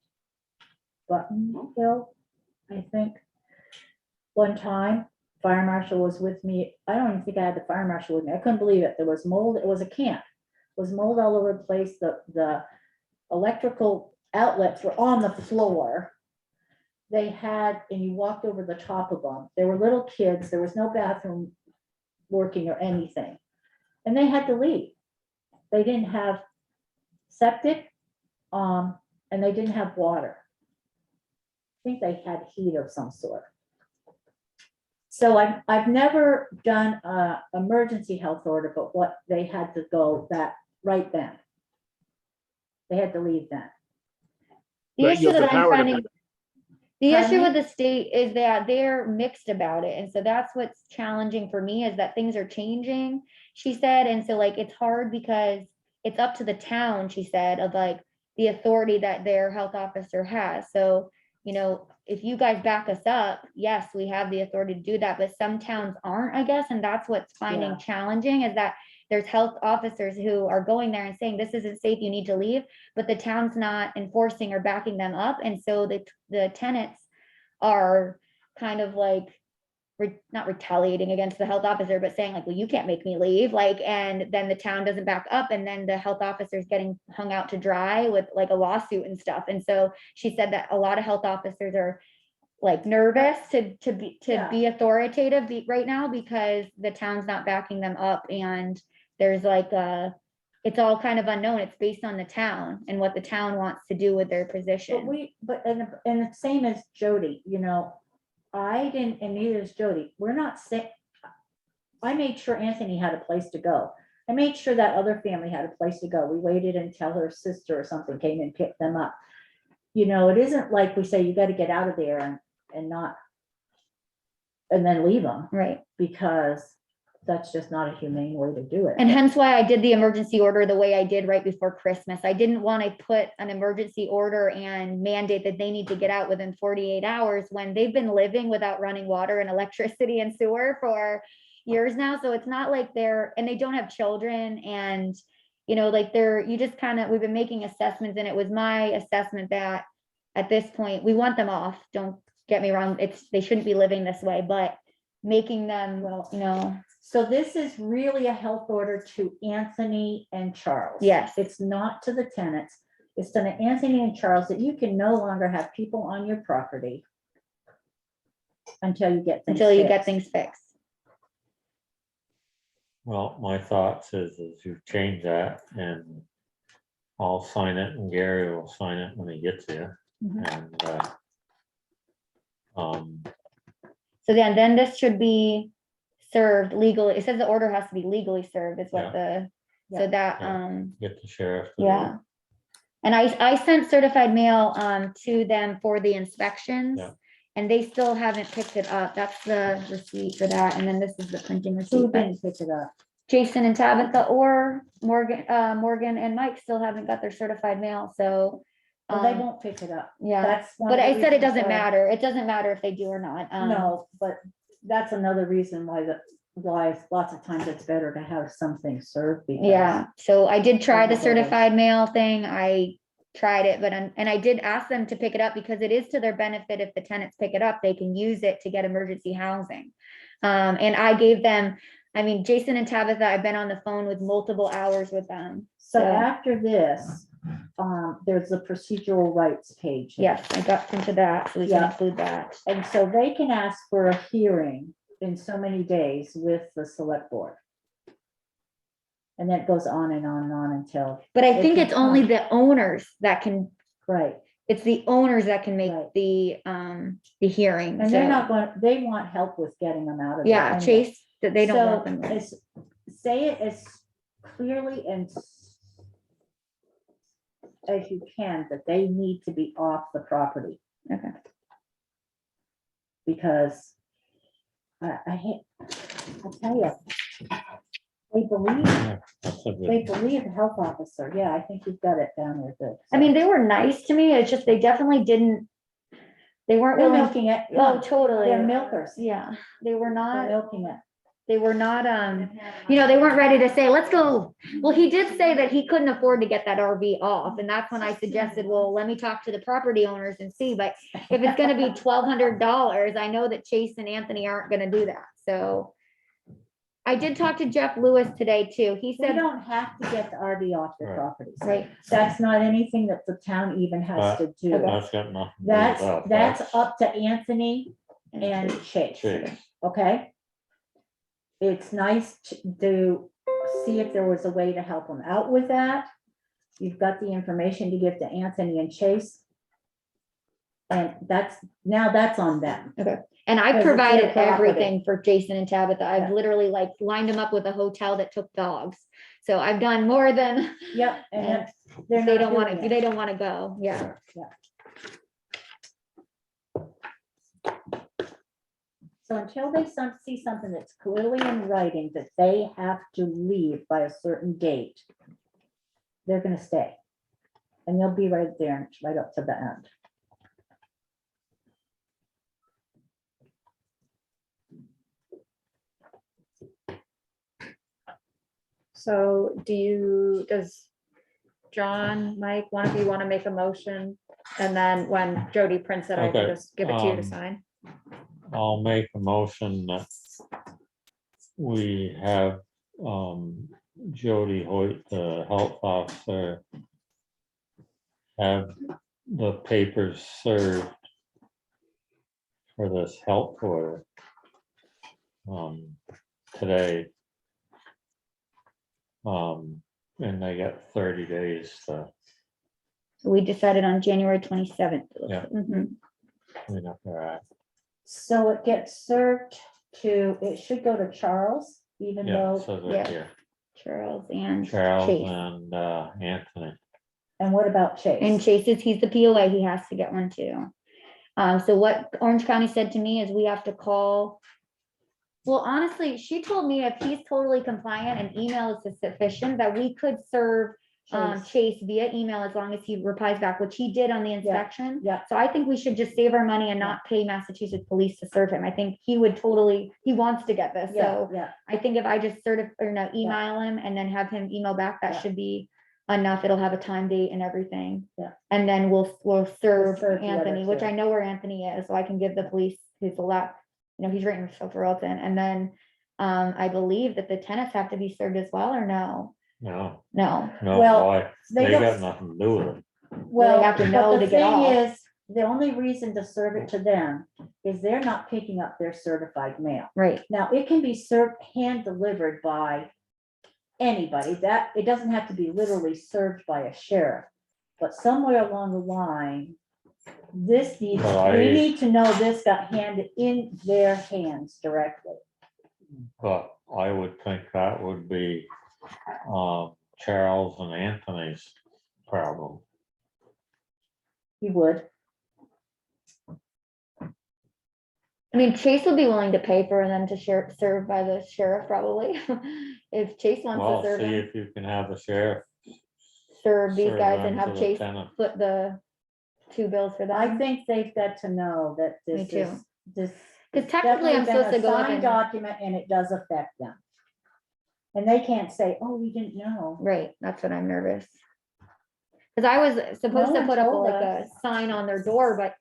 Button Hill, I think. One time, fire marshal was with me. I don't even think I had the fire marshal with me. I couldn't believe it. There was mold. It was a camp. It was mold all over the place. The electrical outlets were on the floor. They had, and you walked over the top of them. There were little kids. There was no bathroom working or anything. And they had to leave. They didn't have septic, and they didn't have water. I think they had heat of some sort. So I've never done a emergency health order, but what they had to go that right then. They had to leave then. The But you issue have the that I'm power to- finding, the Pardon issue me? with the state is that they're mixed about it. And so that's what's challenging for me, is that things are changing, she said. And so like, it's hard because it's up to the town, she said, of like the authority that their health officer has. So, if you guys back us up, yes, we have the authority to do that, but some towns aren't, I guess. And that's what's finding Yeah. challenging, is that there's health officers who are going there and saying, this isn't safe, you need to leave, but the town's not enforcing or backing them up. And so the tenants are kind of like, not retaliating against the health officer, but saying like, well, you can't make me leave. Like, and then the town doesn't back up, and then the health officer is getting hung out to dry with like a lawsuit and stuff. And so she said that a lot of health officers are like nervous to be authoritative right now, because the town's not backing them up, and there's like it's all kind of unknown. It's based on the town and what the town wants to do with their position. And the same as Jody, I didn't, and neither is Jody. We're not sick. I made sure Anthony had a place to go. I made sure that other family had a place to go. We waited until her sister or something came and picked them up. It isn't like we say you got to get out of there and not, and then leave them, Right. because that's just not a humane way to do it. And hence why I did the emergency order the way I did right before Christmas. I didn't want to put an emergency order and mandate that they need to get out within 48 hours when they've been living without running water and electricity and sewer for years now. So it's not like and they don't have children, and, you know, like you just kind of, we've been making assessments, and it was my assessment that at this point, we want them off. Don't get me wrong. They shouldn't be living this way, but making them, well, you know. So this is really a health order to Anthony and Charles. Yes. It's not to the tenants. It's to Anthony and Charles that you can no longer have people on your property until you get things Until you get fixed. things fixed. Well, my thoughts is you change that and I'll sign it and Gary will sign it when he gets here. Mhm. And, So then this should be served legally. It says the order has to be legally served is what so Yeah. that, Yeah. Get the sheriff. to do yeah. it. And I sent certified mail, to them for the inspections. Yeah. And they still haven't picked it up. That's the receipt for that. And then this is the printing Who receipt. but didn't pick it up? Jason and Tabitha or Morgan and Mike still haven't got their certified mail, so. Well, they um, won't pick it up. Yeah, That's one but of the I said it reasons doesn't why- matter. It doesn't matter if they do or not. No, but that's another reason why lots of times it's better to have something served. because- Yeah, so I did try the Okay. certified mail thing. I tried it, but, and I did ask them to pick it up because it is to their benefit. If the tenants pick it up, they can use it to get emergency housing. And I gave them, I mean, Jason and Tabitha, I've been on the phone with multiple hours with them. So So, after this, there's the procedural rights page. yes, I got into that, so we can Yeah. include that. And so they can ask for a hearing in so many days with the select board. And then it goes on and on and on until, But I They think can it's only come. the owners that can, right, it's the owners that can make Right. the hearing. and they're so- not going, they want help with getting them out of there. Yeah, anyway. Chase, that they don't So want them. say it as clearly and as you can, that they need to be off the property. Okay. Because I hate, I tell you, they believe, Yeah, that's a good- they believe the health officer. Yeah, I think you've got it down there good. I mean, they were nice to me. It's just they definitely didn't, they weren't They're willing. milking it. Oh, totally. They're milkers. Yeah, they were They're not, milking it. they weren't ready to say, let's go. Well, he did say that he couldn't afford to get that RV off. And that's when I suggested, well, let me talk to the property owners and see, but if it's gonna be $1,200, I know that Chase and Anthony aren't gonna do that. So I did talk to Jeff Lewis today too. He We said, don't have to get the RV off the Right. properties. right, That's not anything that the town even has to do. That's got nothing. to do with us. That's up to Anthony and Chase, Chase. okay? It's nice to see if there was a way to help them out with that. You've got the information to give to Anthony and Chase. And now that's on them. and I Because it's their provided property. everything for Jason and Tabitha. I've Yeah. literally like lined them up with a hotel that took dogs. So I've done more than, Yep, and And they're they not don't want doing to, it. they don't want to go. Yeah. So until they see something that's clearly in writing that they have to leave by a certain date, they're gonna stay. And they'll be right there, right up to the end. So does John, Mike, one of you want to make a motion? And then when Jody prints it, I can Okay, just give it to you to um, sign. I'll make a motion that we have Jody Hoyt, the health officer, have the papers served for this health order today. And they got 30 days to We decided on January 27th. Yeah. Mhm. clean up their act. So it gets served it should go to Charles, even Yeah, though, so yeah. they're here. Charles and Charles Chase. and Anthony. and what about Chase? And Chase's, he's the POA, he has to get one too. So what Orange County said to me is we have to call Well, honestly, she told me if he's totally compliant and email is sufficient, that we could serve Chase via email as long as he replies back, which he did on the inspection. yeah. So I think we should just save our money and not pay Massachusetts police to serve him. I think he would totally, he wants to get this, Yeah, so yeah, I think if I just email him and then have him email back, that Yeah. should be enough. It'll have a time, date and everything. Yeah. And then we'll serve serve the Anthony, others, which yeah. I know where Anthony is, so I can give the police who's a lot, he's right in for Wilton. And then I believe that the tenants have to be served as well, or no? No, No. no, Well, why? they They don't- got nothing to do with it. well, have to but know the to get thing off. is, the only reason to serve it to them is they're not picking up their certified mail. Right. Now, it can be served, hand delivered by anybody, that, it doesn't have to be literally served by a sheriff. But somewhere along the line, this needs, Well, we I- need to know this got handed in their hands directly. But I would think that would be Charles and Anthony's problem. You would, I mean, Chase would be willing to pay for them to serve by the sheriff probably. If Chase wants Well, to serve see him, if you can have the sheriff. serve these serve guys them and to have the Chase tenant. put the 2 bills for I them. think they've got to know that Me this too. is, this. Because technically I'm definitely supposed been to a go up signed and, document and it does affect them. And they can't say, oh, we didn't know. right, that's what I'm nervous. Because I was supposed to one put up told like a us. sign on their door, but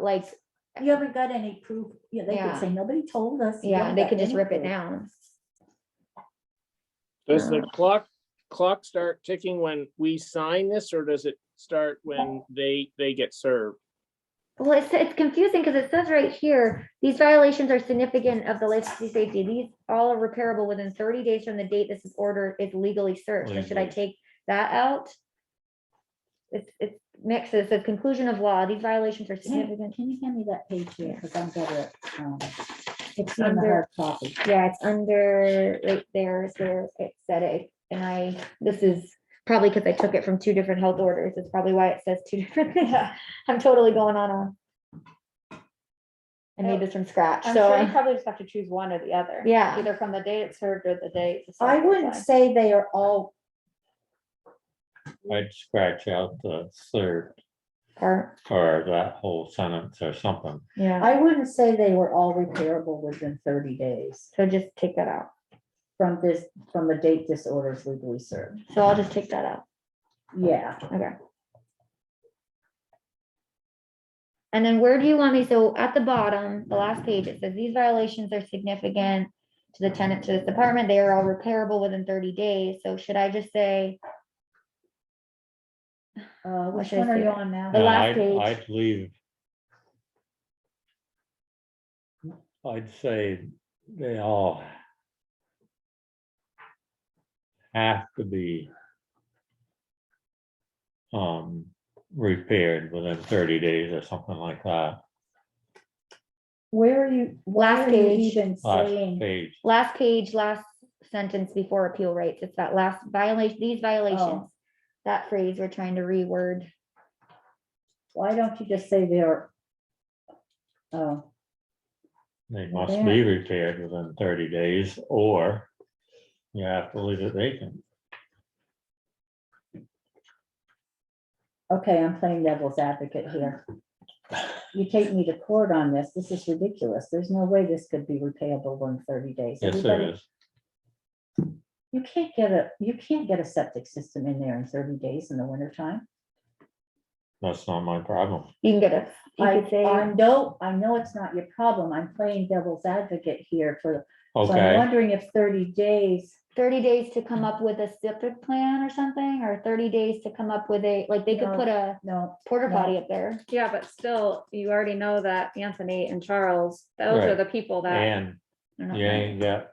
like, You haven't got any proof, yeah, they Yeah. could say, nobody told us. You yeah, haven't they got could just any rip it proof." down. Does the clock start ticking when we sign this, or does it start when they get served? Well, it's confusing because it says right here, these violations are significant of the life safety. These all are repairable within 30 days from the date this is ordered is legally served. So should I Legally. take that out? It's mixed. It says conclusion of law. These violations are significant. Can you hand me that page here, because I'm better at, it's in the Under- hard copy. Yeah, it's under right there is where it said it. And this is probably because I took it from 2 different health orders. It's probably why it says 2 different things. I'm totally going on I made this from scratch, I'm so. sure you probably just have to choose one or the other. Yeah. Either from the date it's served or the date. it's I served. wouldn't say they are all, I'd scratch out the third Part, or that whole sentence or something. yeah, I wouldn't say they were all repairable within 30 days so just take that out. from the date this order is legally served. So I'll just take that out. Yeah, Okay. And then where do you want me? So at the bottom, the last page, it says these violations are significant to the tenant, to this department. They are all repairable within 30 days. So should I just say, which should I one are say you that? on now? The No, last page. I'd leave. I'd say they all have to be repaired within 30 days or something like that. Where are you, why Last are you page. even Last saying? page. last page, last sentence before appeal rates? It's that last violation, these violations. Oh. That phrase we're trying to reword. Why don't you just say they're? Oh, They Well, must they be repaired within 30 days, or you have to leave it vacant. okay, I'm playing devil's advocate here. You take me to court on this, this is ridiculous, there's no way this could be repayable in 30 days. Yes, there Everybody- is. You can't get a septic system in there in 30 days in the wintertime. That's not my problem. You can get you I could say, know it's not your problem, I'm playing devil's advocate here so I'm Okay, wondering if 30 days. 30 days to come up with a septic plan or something, or 30 days to come up with they could No. put a No, porta No. potty up there. Yeah, but still, you already know that Anthony and Charles, those are Right. the people that. and They're not you gonna- ain't got,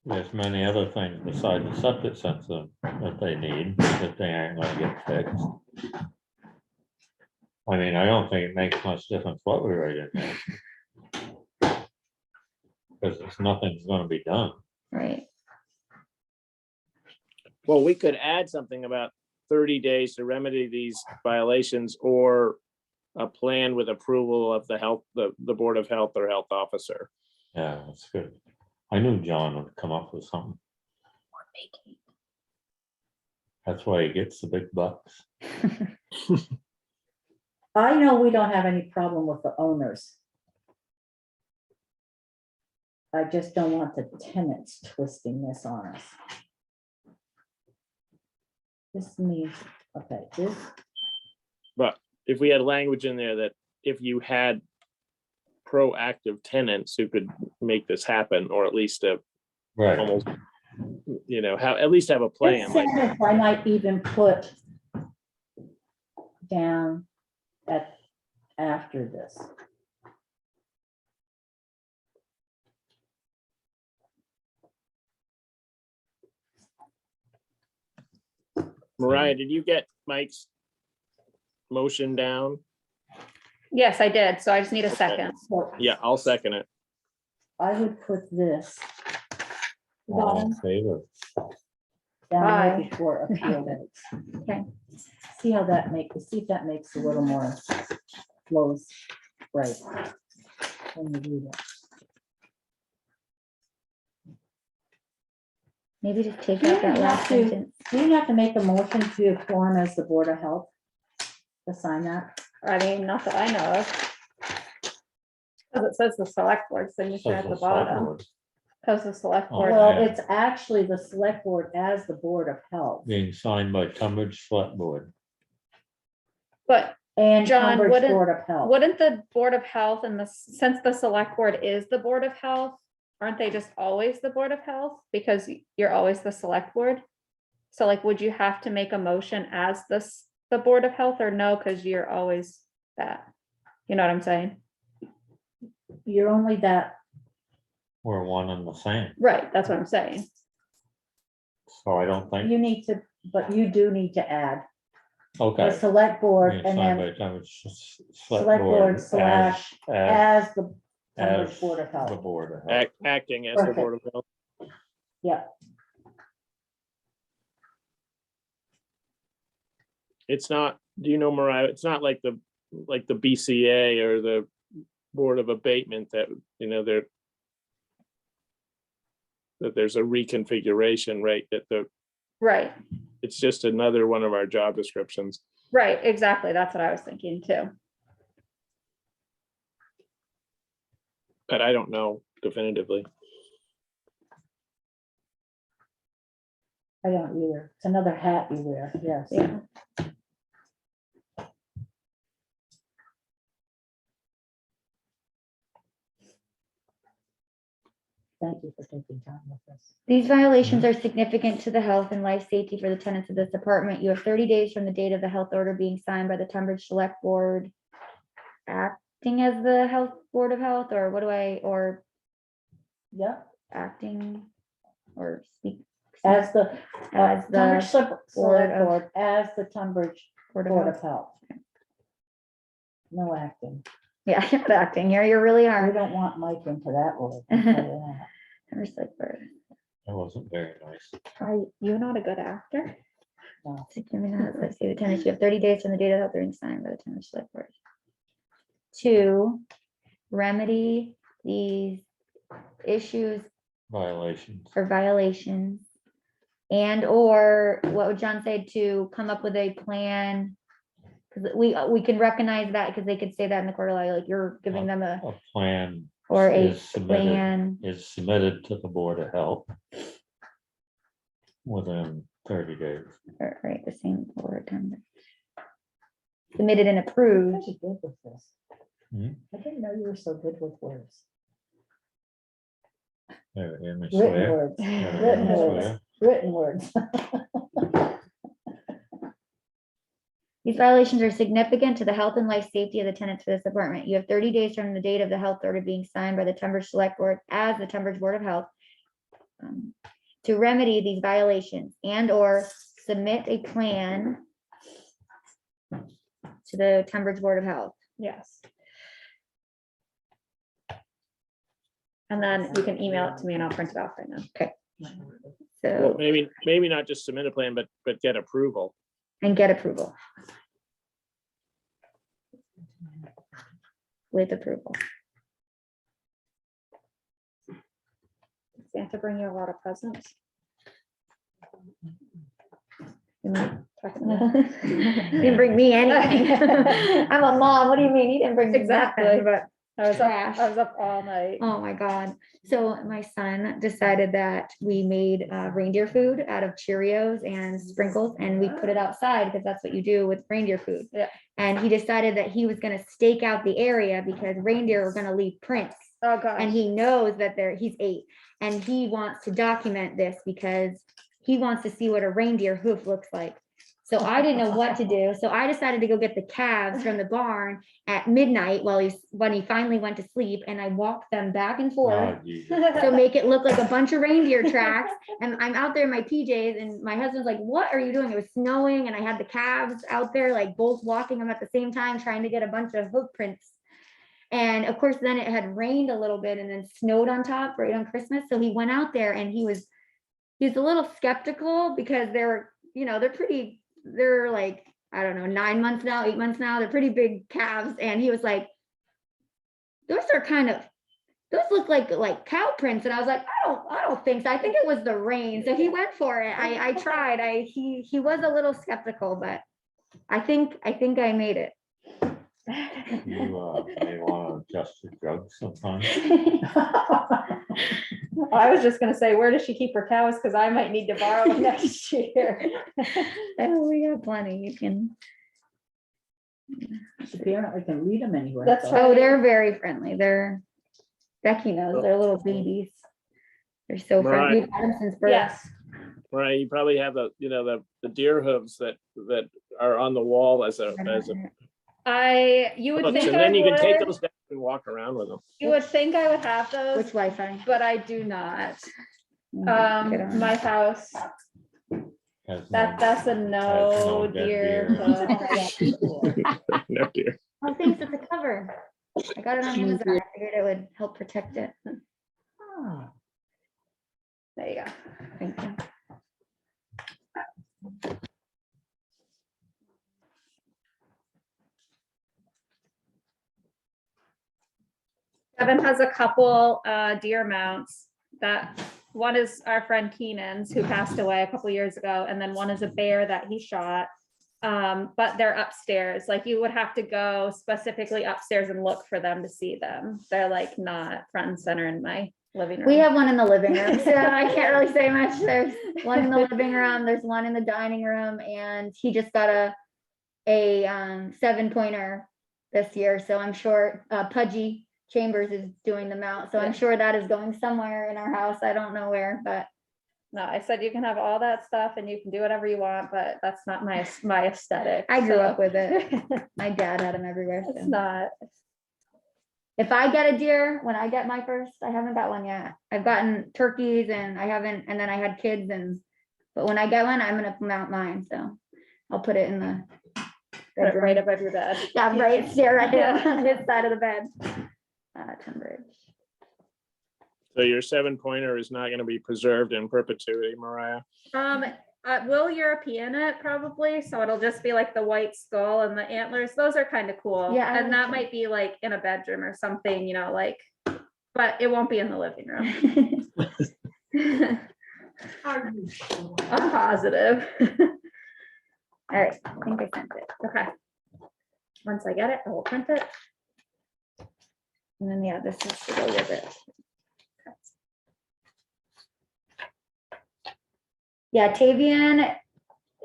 there's many other things besides the septic system that they need, that they aren't gonna get fixed. I mean, I don't think it makes much difference what we write in there. Because nothing's gonna be done. Right, Well, we could add something about 30 days to remedy these violations, or a plan with approval of the Board of Health or health officer. Yeah, that's good. I knew John would come up with something. That's why he gets the big bucks. I know we don't have any problem with the owners. I just don't want the tenants twisting this on us. This means, okay, this, But if we had language in there that if you had proactive tenants who could make this happen, or at least Right, almost, you know, at least have a this plan. Like, sentence I might even put down at, after this. Mariah, did you get Mike's motion down? Yes, I did. So I just need a second. So Yeah, I'll second it. I would put this all in favor. down Aye. there before appeal minutes. Okay. See how that makes, see if that makes a little more flows right. When you do that. Maybe just take Yeah, out that you last have to. sentence. Do you have to make a motion to form as the Board of Health? To sign that? I mean, not that I know of. Because it says the select board signature at the Says the select bottom. board Because the select Oh, board, Well, yeah. it's actually the Select Board as the Board of Health. Being signed by Tunbridge Select Board. but And John, Tunbridge wouldn't- Board of Health. wouldn't the Board of Health and since the select board is the Board of Health, aren't they just always the Board of Health? Because you're always the select board? So like, would you have to make a motion as the Board of Health or no, because you're always that? You know what I'm saying? You're only that, We're one and the same, Right, that's what I'm saying. so I don't think, you need to, but you do need to add the okay. Select Board Being and signed then by Tunbridge Select Board slash as as the Tunbridge Board of the Health. Board of Health. Acting as the Perfect. Board of Health. Yeah, It's not, do you know, Mariah, it's not like the BCA or the Board of Abatement that, you know, that there's a reconfiguration, right? Right, It's just another one of our job descriptions. right, exactly. That's what I was thinking too. But I don't know definitively. I don't either. It's another hat you wear, yes. Yeah. Thank you for taking time with us. These violations are significant to the health and life safety for the tenants of this apartment. You have 30 days from the date of the health order being signed by the Tunbridge Select Board. Acting as the Health Board of Health, or what do I, or Yep, acting, or speak. as the As Tunbridge the Select Board of- Board, as the Tunbridge Board Board of of Health. Health. No acting. Yeah, you're not acting here, you really We are. don't want Mike into that role. I can tell you that. Tunbridge Select Board. That wasn't very nice. Are you not a good actor? No. Let's see, the tenants, you have 30 days from the date of the health order being signed by the Tunbridge Select Board. To remedy these issues Violations. or violations. And or what would John say, to come up with a plan? Because we can recognize that, because they could say that in the quarterly, like you're giving them a, A plan or a is submitted, plan. is submitted to the Board of Health within 30 days. Or, right, the same board time. Submitted and You're approved. pretty good with this. Hmm? I didn't know you were so good with words. There, hear me Written swear. words, There, hear written me words, swear. written words. These violations are significant to the health and life safety of the tenants for this apartment. You have 30 days from the date of the health order being signed by the Tunbridge Select Board as the Tunbridge Board of Health to remedy these violations and or submit a plan to the Tunbridge Board of Health. Yes. And then you can email it to me and I'll print it off right now. Well, So, maybe not just submit a plan, but get approval. and get approval. With approval. Santa bring you a lot of presents? Didn't bring me anything. I'm a mom. What do you mean? He didn't bring me Exactly, nothing. but I was Trash. up all night. Oh my God. So my son decided that we made reindeer food out of Cheerios and sprinkles and we put it outside because that's what you do with reindeer food. Yeah. And he decided that he was gonna stake out the area because reindeer were gonna leave prints. Oh, gosh. And he knows that he's 8 and he wants to document this because he wants to see what a reindeer hoof looks like. So I didn't know what to do. So I decided to go get the calves from the barn at midnight when he finally went to sleep and I walked them back and forth Oh, Jesus. to make it look like a bunch of reindeer tracks. And I'm out there in my PJs and my husband's like, what are you doing? It was snowing and I had the calves out there, like both walking them at the same time, trying to get a bunch of hoof prints. And of course, then it had rained a little bit and then snowed on top right on Christmas. So he went out there and he was a little skeptical because they're like, I don't know, 9 months now, 8 months now. They're pretty big calves. And he was like, those look like cow prints. And I was like, I don't think so. I think it was the rain. So he went for it. I tried. He was a little skeptical, but I think I made it. You may want to adjust your drugs sometimes. I was just gonna say, where does she keep her cows? Because I might need to borrow them next year. Oh, we got plenty. You can. Apparently can lead them anywhere. That's so- right. Oh, they're very friendly. Becky knows, they're little babies. They're so friendly. Right. We've had them since birth. Yes. Right, you probably have the deer hooves that are on the wall as a You would hooks, think and then you can take would. those down and walk around with them. You would think I would have Which those, Wi-Fi? but I do not. Get on. My house, Has no- that's a no dead deer. deer. No deer. Oh, thanks, it's a cover. I got it on Amazon. I figured it would help protect it. Ah, There you go. Thank you. Kevin has a couple deer mounts. That one is our friend Keenan's, who passed away a couple years ago, and then one is a bear that he shot. But they're upstairs. Like you would have to go specifically upstairs and look for them to see them. They're like not front and center in my living room. We have one in the living room, so I can't really say much. There's one in the living room, there's one in the dining room, and he just got a 7-pointer this year, so I'm sure Pudgy Chambers is doing the mount, so I'm Yeah. sure that is going somewhere in our house. I don't know where, but No, I said you can have all that stuff and you can do whatever you want, but that's not my aesthetic. I grew so. up with it. My dad had them everywhere. It's So. not. If I get a deer, when I get my first, I haven't got one yet. I've gotten turkeys and and then I had kids but when I get one, I'm gonna mount mine, so I'll put it in the Put it bedroom. right above your bed. Yeah, right, stare right here on this side of the bed. Tunbridge. So your 7-pointer is not going to be preserved in perpetuity, Mariah. We'll European it probably, so it'll just be like the white skull and the antlers. Those are kind of cool. Yeah, I And like that might be like in a bedroom or something, like, but it won't be in the living room. I'm positive. All right, I think I sent it. Okay. Once I get it, I will print it. And then, yeah, this is to go with it. Yeah, Tavian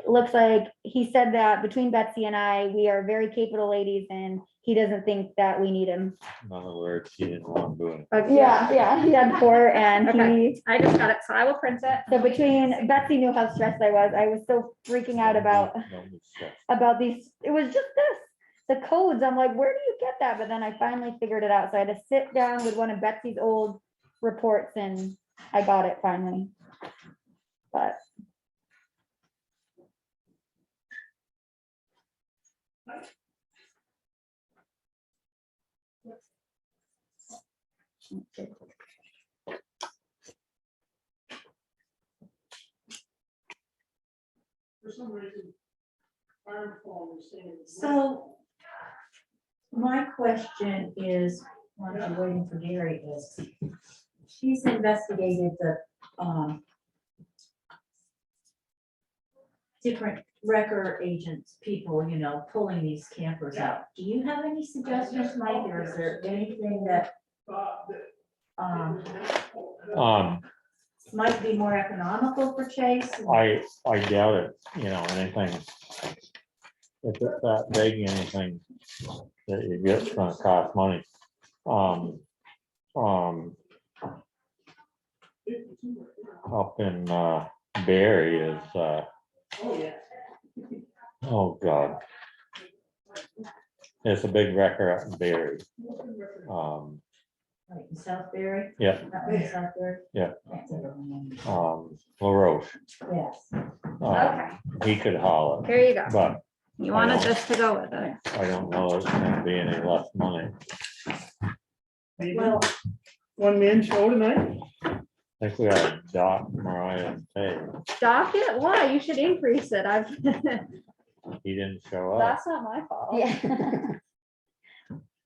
looks like he said that between Betsy and I, we are very capable ladies and he doesn't think that we need him. In other words, he didn't want to do it. Yeah, he had 4 and Okay. he, I just got it, so I will print it. so between, Betsy knew how stressed I was so freaking out about these, it was just this, the codes. I'm like, where do you get that? But then I finally figured it out. So I had to sit down with one of Betsy's old reports and I got it finally. But. Okay. So my question is, while I'm waiting for Gary, is she's investigated the, different record agents, people, you know, pulling these campers out. Do you have any suggestions, Mike, or is there anything that, might be more economical for Chase? I doubt it, you know, anything. If it's that big, anything that you get's gonna cost money. Up in Barry is, oh God. It's a big wrecker up in Barry. Right, in Southbury? Yeah, That one in Southbury? Yeah. Can't think of the name. LaRoche. Yes. Okay, He could haul it, here you go. but You wanted know. this to go with it. I don't know if it's gonna be any less money. Well, One man show tonight? I think we got Doc, Mariah, and Tay. Dock it? Why? You should increase it. I've, He didn't show up. that's not my fault. Yeah.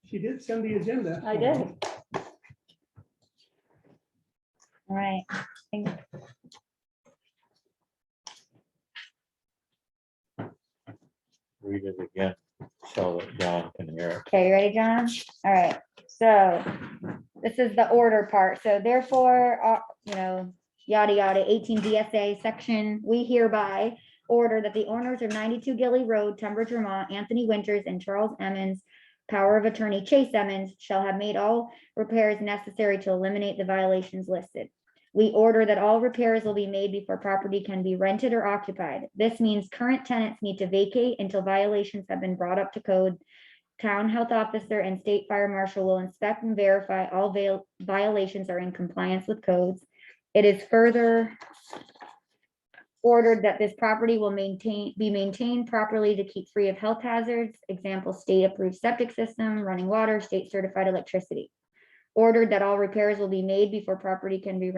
She did send the agenda. I did. All right. Read it again so that John can hear it. Okay, you ready, John? All right, so this is the order part. So therefore, you know, yada, yada, 18 DSA section, we hereby order that the owners of 92 Gilly Road, Tunbridge, Vermont, Anthony Winters and Charles Emmons, power of attorney Chase Emmons, shall have made all repairs necessary to eliminate the violations listed. We order that all repairs will be made before property can be rented or occupied. This means current tenants need to vacate until violations have been brought up to code. Town health officer and state fire marshal will inspect and verify all violations are in compliance with codes. It is further ordered that this property will be maintained properly to keep free of health hazards. Example, state approved septic system, running water, state certified electricity. Ordered that all repairs will be made before property can be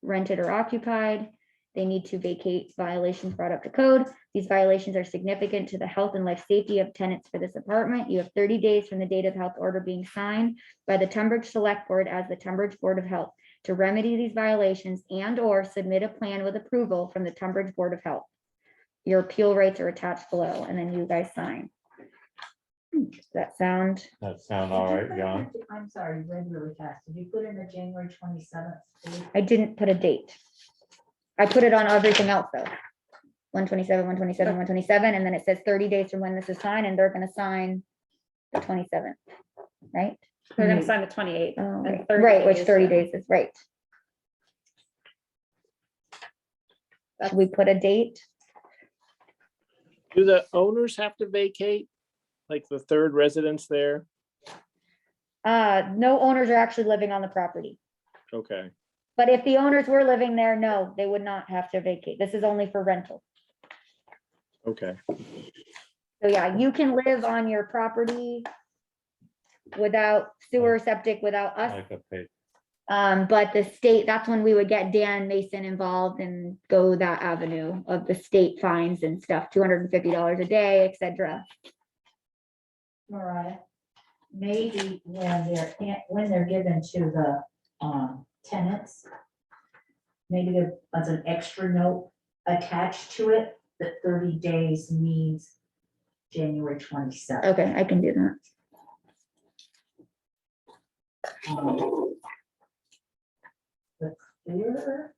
rented or occupied. They need to vacate violations brought up to code. These violations are significant to the health and life safety of tenants for this apartment. You have 30 days from the date of health order being signed by the Tunbridge Selectboard as the Tunbridge Board of Health to remedy these violations and or submit a plan with approval from the Tunbridge Board of Health. Your appeal rights are attached below, and then you guys sign. Does that sound? That sound all right, John? I'm sorry, you read really fast. Did you put in the January 27th? I didn't put a date. I put it on everything else though. 127, 127, 127, and then it says 30 days from when this is signed, and they're gonna sign the 27th, right? They're gonna sign the 28th. Oh, and right, 30 right, which days 30 then. days is right. Should we put a date? Do the owners have to vacate? Like the third residence there? No owners are actually living on the property. Okay, But if the owners were living there, no, they would not have to vacate. This is only for rental. okay. So yeah, you can live on your property without sewer, septic, without us. Like a pay. But the state, that's when we would get Dan Mason involved and go that avenue of the state fines and stuff, $250 a day, etc. Mariah, maybe when they're given to the tenants, maybe there's an extra note attached to it that 30 days means January 27th. Okay, I can do that. The clearer.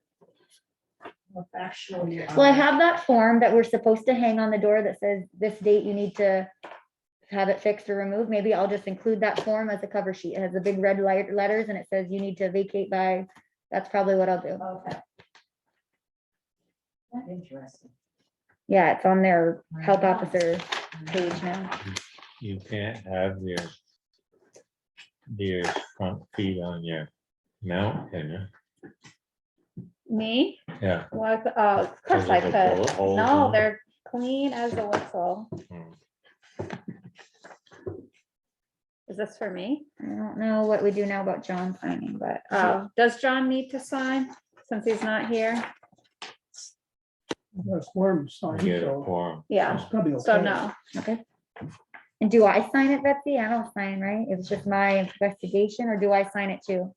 Well, actually. Well, I have that form that we're supposed to hang on the door that says this date you need to have it fixed or removed. Maybe I'll just include that form as a cover sheet. It has the big red letters and it says you need to vacate by, that's probably what I'll do. Okay. That's interesting. Yeah, it's on their health officer page now. You can't have your front feet on your mount, can you? Me? Yeah. What? Oh, of course I Because of the bullet could. holes No, in they're clean as a whistle. Hmm. Is this for me? I don't know what we do now about John signing, but Oh, does John need to sign since he's not here? That's form signed, Get a so form. Yeah, it's probably so okay. no. okay. And do I sign it, Betsy? I don't sign, right? It's just my investigation, or do I sign it too?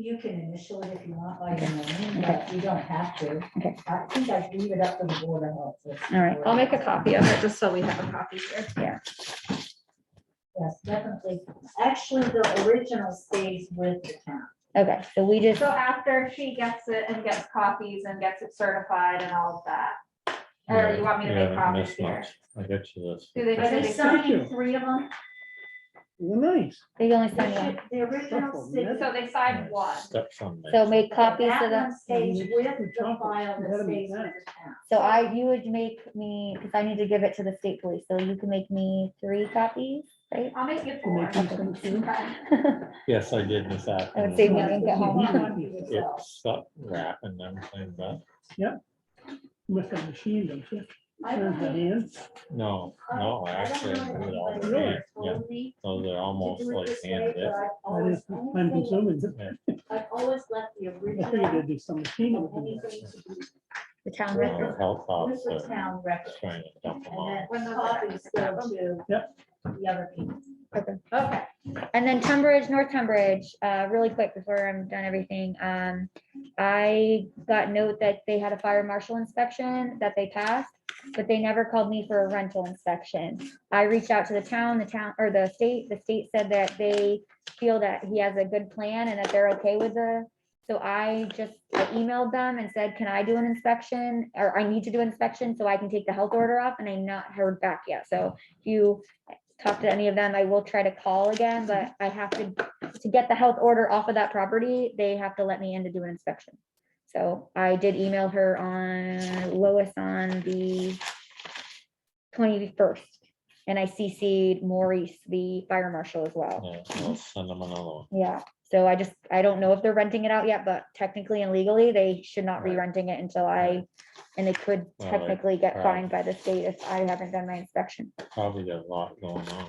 You can initial it if you want by your name, but you don't have to. Okay. I think I leave it up to the board of health. All right, I'll make a copy of it just so we have a copy here. Yes, definitely. Actually, the original stays with the town. okay, so we just, So after she gets it and gets copies and gets it certified and all of that, or you want me to Yeah, make copies this here? much. I get you this. Do they Are just they make signing 3 of them? Well, nice. they only They sign one. should- The original stays. So they signed one. Stepson. So make Okay, copies that of one that. stays with the Chocolate. file You that gotta stays make with that. the town. So you would make me, because I need to give it to the state police, so you can make me 3 copies, right? I'll make it To make four. these things too. Okay. Yes, I did this That would save me afternoon. ink at home. It's wrap and everything, but With the machine, don't you? I Turns the don't hand. no, no, I don't actually, know I do it all if the anybody time. Yeah, told me those are to almost do it like this way, hand but dip. I've That always- is time anything- consuming. I've always left the I figured original there'd be some machine. and that would do anything that. to be The town with record. The health with the officer town record. trying to dump them And on. then When when those the are copies go to Yep. the other people. Okay. And then Tunbridge, North Tunbridge, really quick before I'm done everything. I got note that they had a fire marshal inspection that they passed, but they never called me for a rental inspection. I reached out to the town or the state said that they feel that he has a good plan and that they're okay with so I emailed them and said, can I do an inspection? Or I need to do an inspection so I can take the health order off, and I not heard back yet. So if you talk to any of them, I will try to call again, but I have to get the health order off of that property, they have to let me in to do an inspection. So I did email her on Lois on the 21st, and I CC'd Maurice, the fire marshal, as well. Yeah, I'll send them another one. Yeah, so I don't know if they're renting it out yet, but technically and legally, they should not be Right. renting it until Right. and they could Well, they technically get probably- fined by the state if I haven't done my inspection. Probably got a lot going on.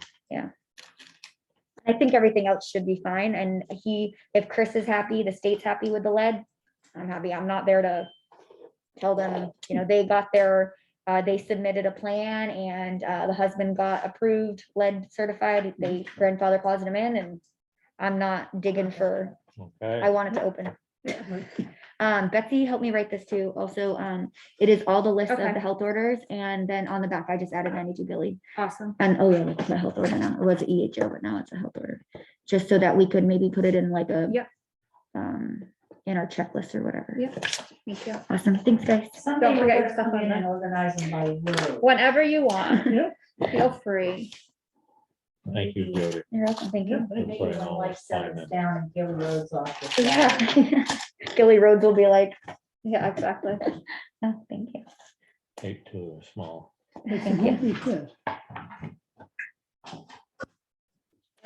I think everything else should be fine, and if Chris is happy, the state's happy with the lead, I'm happy. I'm not there to tell them, they got they submitted a plan, and the husband got approved lead certified, they grandfather closet him in, and I'm not digging for, I Okay, want it to open. Betsy helped me write this too. Also, it is all the list of Okay. the health orders, and then on the back, I just added 92 Billy. Awesome. And oh yeah, it's a health order now. It was an EHO, but now it's a health order. Just so that we could maybe put it in like a Yep. in our checklist or whatever. Yep. Thank you. Awesome. Thanks, guys. Someday Don't we're forget gonna your stuff come on in there. and organize them by word. Whenever you want, Yep. feel free. thank you, Jody. You're welcome. Thank you. Maybe putting when all life this time settles in. down and Gilly Road's off. the Yeah. Gilly Roads will be like, Yeah, exactly. oh, thank you. 8-2 are small. Thank you. Yes.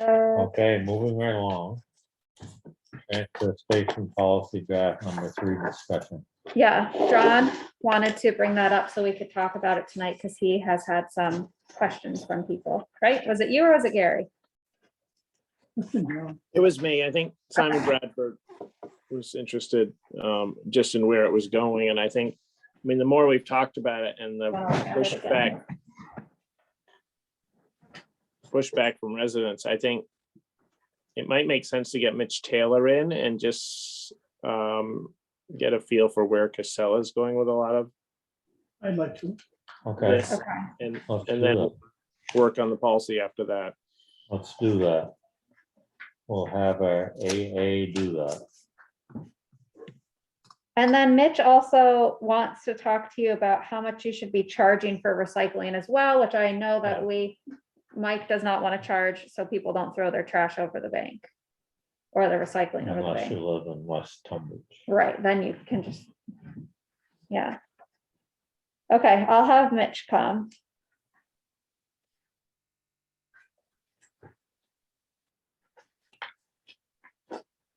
Okay, moving right along. Transfer station policy draft number 3 discussion. Yeah, John wanted to bring that up so we could talk about it tonight because he has had some questions from people, right? Was it you or was it Gary? It was me. I think Simon Bradford was interested just in where it was going. And I think, the more we've talked about it and the pushback from residents, I think it might make sense to get Mitch Taylor in and just get a feel for where Casella is going with a lot of I'd like to. Okay, this, Okay. and let's do and then that. work on the policy after that. Let's do that. We'll have our AA do that. And then Mitch also wants to talk to you about how much you should be charging for recycling as well, which I know that Mike does not want to charge, so people don't throw their trash over the bank. Or their recycling over the Unless you bank. live in West Tunbridge. Right, then you can just, yeah. Okay, I'll have Mitch come.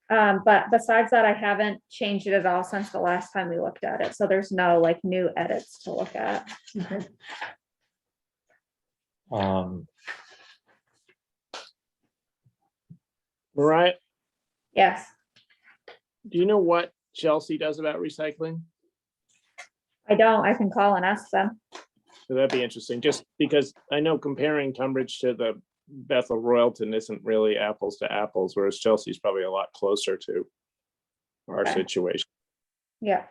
But besides that, I haven't changed it at all since the last time we looked at it, so there's no like new edits to look at. Mariah, Yes, do you know what Chelsea does about recycling? I don't, I can call and ask them. So that'd be interesting, just because I know comparing Tunbridge to the Bethel Royalton isn't really apples to apples, whereas Chelsea's probably a lot closer to. our Okay. situation. Yeah.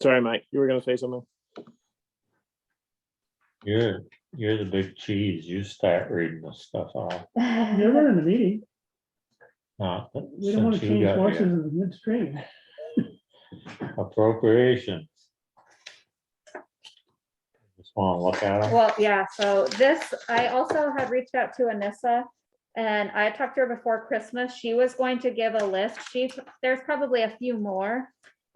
Sorry, Mike, you were gonna say something? You're the big cheese. You start reading this stuff off. You're running the meeting. Not We don't want to since you change got horses here. in the midstream. Appropriations. Just want to look at them. Well, yeah, so this, I also had reached out to Anissa and I talked to her before Christmas. She was going to give a list. There's probably a few more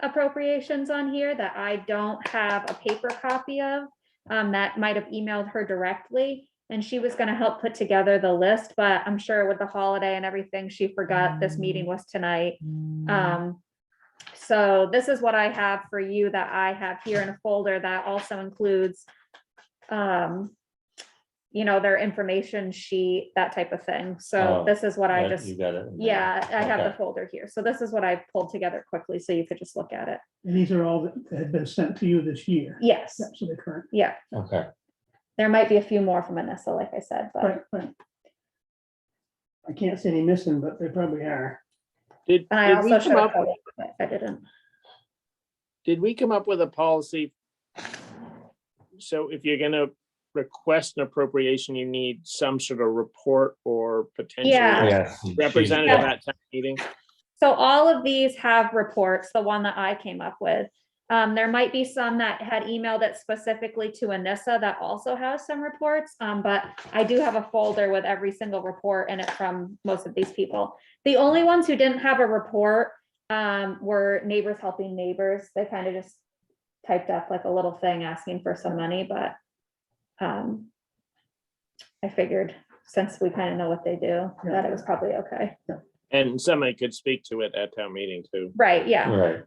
appropriations on here that I don't have a paper copy of. That might have emailed her directly and she was gonna help put together the list, but I'm sure with the holiday and everything, she forgot this meeting was tonight. So this is what I have for you that I have here in a folder that also includes you know, their information sheet, that type of thing. So Oh, this is what I Yeah, just, You got it. in there. yeah, I have the Okay. folder here. So this is what I pulled together quickly, so you could just look at it. And these are all that had been sent to you this year. Yes, That's the current. yeah, Okay. there might be a few more from Anissa, like I said, but, Right, right. I can't see any missing, but they probably are. Did and I did we also come should up? have, but I didn't. Did we come up with a policy? So if you're gonna request an appropriation, you need some sort of report or potentially Yeah. Yes. representative at town meeting. So all of these have reports, the one that I came up with. There might be some that had emailed it specifically to Anissa that also has some reports, but I do have a folder with every single report in it from most of these people. The only ones who didn't have a report were Neighbors Helping Neighbors. They kind of just typed up like a little thing asking for some money, but I figured since we kind of know what they do, that it was probably okay. And somebody could speak to it at town meeting too. Right, yeah. Right.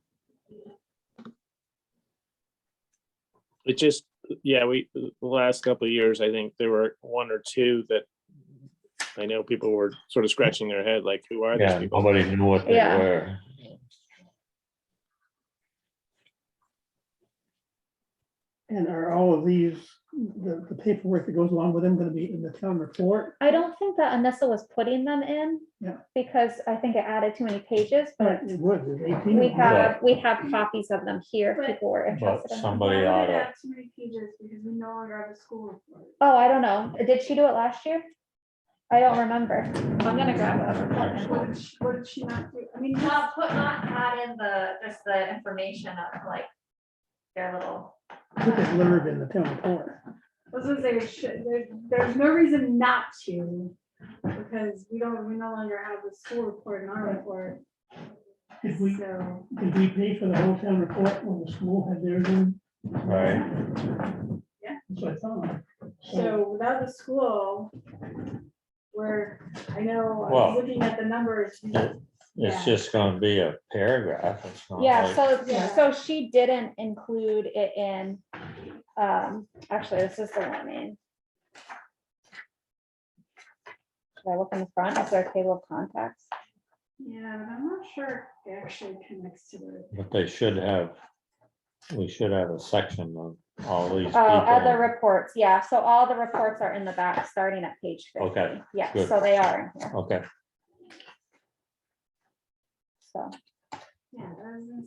It just, yeah, the last couple of years, I think there were one or two that I know people were sort of scratching their head, like, who are these Yeah, people? nobody knew what they Yeah. were. And are all of these, the paperwork that goes along with them gonna be in the town report? I don't think that Anissa was putting them in. Yeah. Because I think it added too many pages, but It would, there's 18 we of them. have copies of them here if But- people were But interested in them. somebody Why would ought it to, have too many pages? Because we no longer have a school report. Oh, I don't know. Did she do it last year? I don't remember. I'm gonna grab it. What did she not do? I mean, Not add in just the information of like their little. Put the blurb in the town report. I was gonna say, there's no reason not to, because we no longer have the school report in our report. Did we, So, did we pay for the whole town report when the school had theirs in? right, Yeah. That's what I thought. so without the school, I know, I Well, was looking at the numbers. it's Yeah. just gonna be a paragraph. It's not Yeah, like- so she didn't include it in, actually, this is the one in. Should I look in the front? Is there a table of contacts? Yeah, but I'm not sure if it actually connects to the. But we should have a section on all these Oh, other people. reports, yeah, so all the reports are in the back, starting at page 50. Okay, Yeah, good. so they are in here, Okay, so, Yeah, I was gonna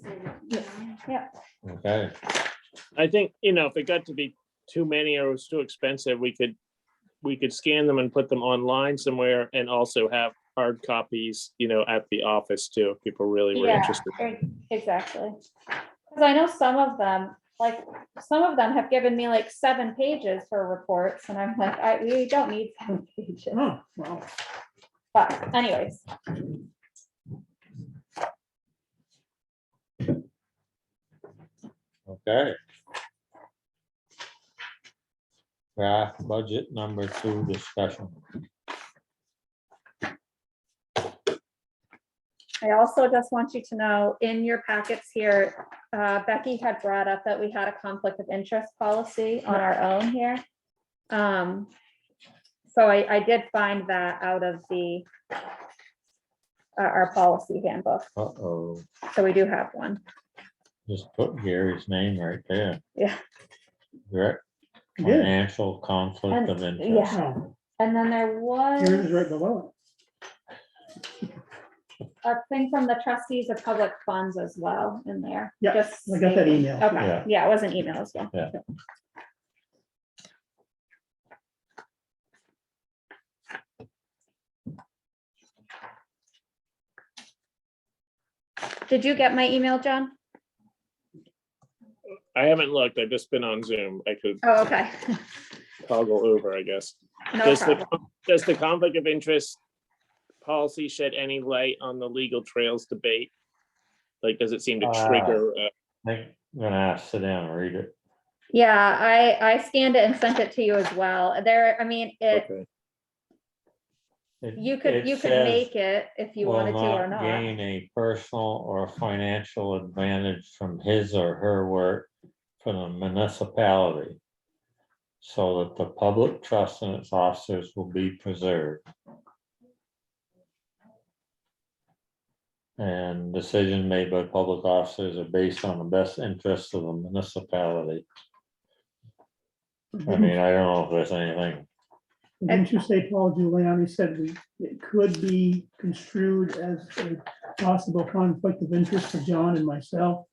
say. yeah. okay, I think, if it got to be too many or it was too expensive, we could scan them and put them online somewhere and also have hard copies, at the office too, if people really were Yeah, interested. exactly. Because I know some of them have given me like 7 pages for reports, and I'm like, we don't need 7 pages, Oh, well, but anyways. okay. Draft budget number 2 discussion. I also just want you to know, in your packets here, Becky had brought up that we had a conflict of interest policy on our own here. So I did find that out of our policy handbook, Uh-oh, so we do have one. just put Gary's name right there. Yeah. Direct you did. financial conflict of And- interest. Oh, And then there was. yours is right below a thing from the trustees of public funds as well in there. Yeah, Just I got that stating. email. Okay, Yeah. yeah, it was an email as well. Yeah. Did you get my email, John? I haven't looked. I've just been on Zoom. I could Oh, okay. toggle over, I guess. No Does problem. does the conflict of interest policy shed any light on the legal trails debate? Like, does it seem to trigger? I'm gonna ask, sit down and read it. Yeah, I scanned it and sent it to you as well. There, I mean, Okay. you could make it if you wanted to or not. Gain a personal or financial advantage from his or her work for the municipality, so that the public trust in its officers will be preserved. And decisions made by public officers are based on the best interests of the municipality. I mean, I don't know if there's anything. Didn't you say, Paul Giuliani said it could be construed as a possible conflict of interest for John and myself?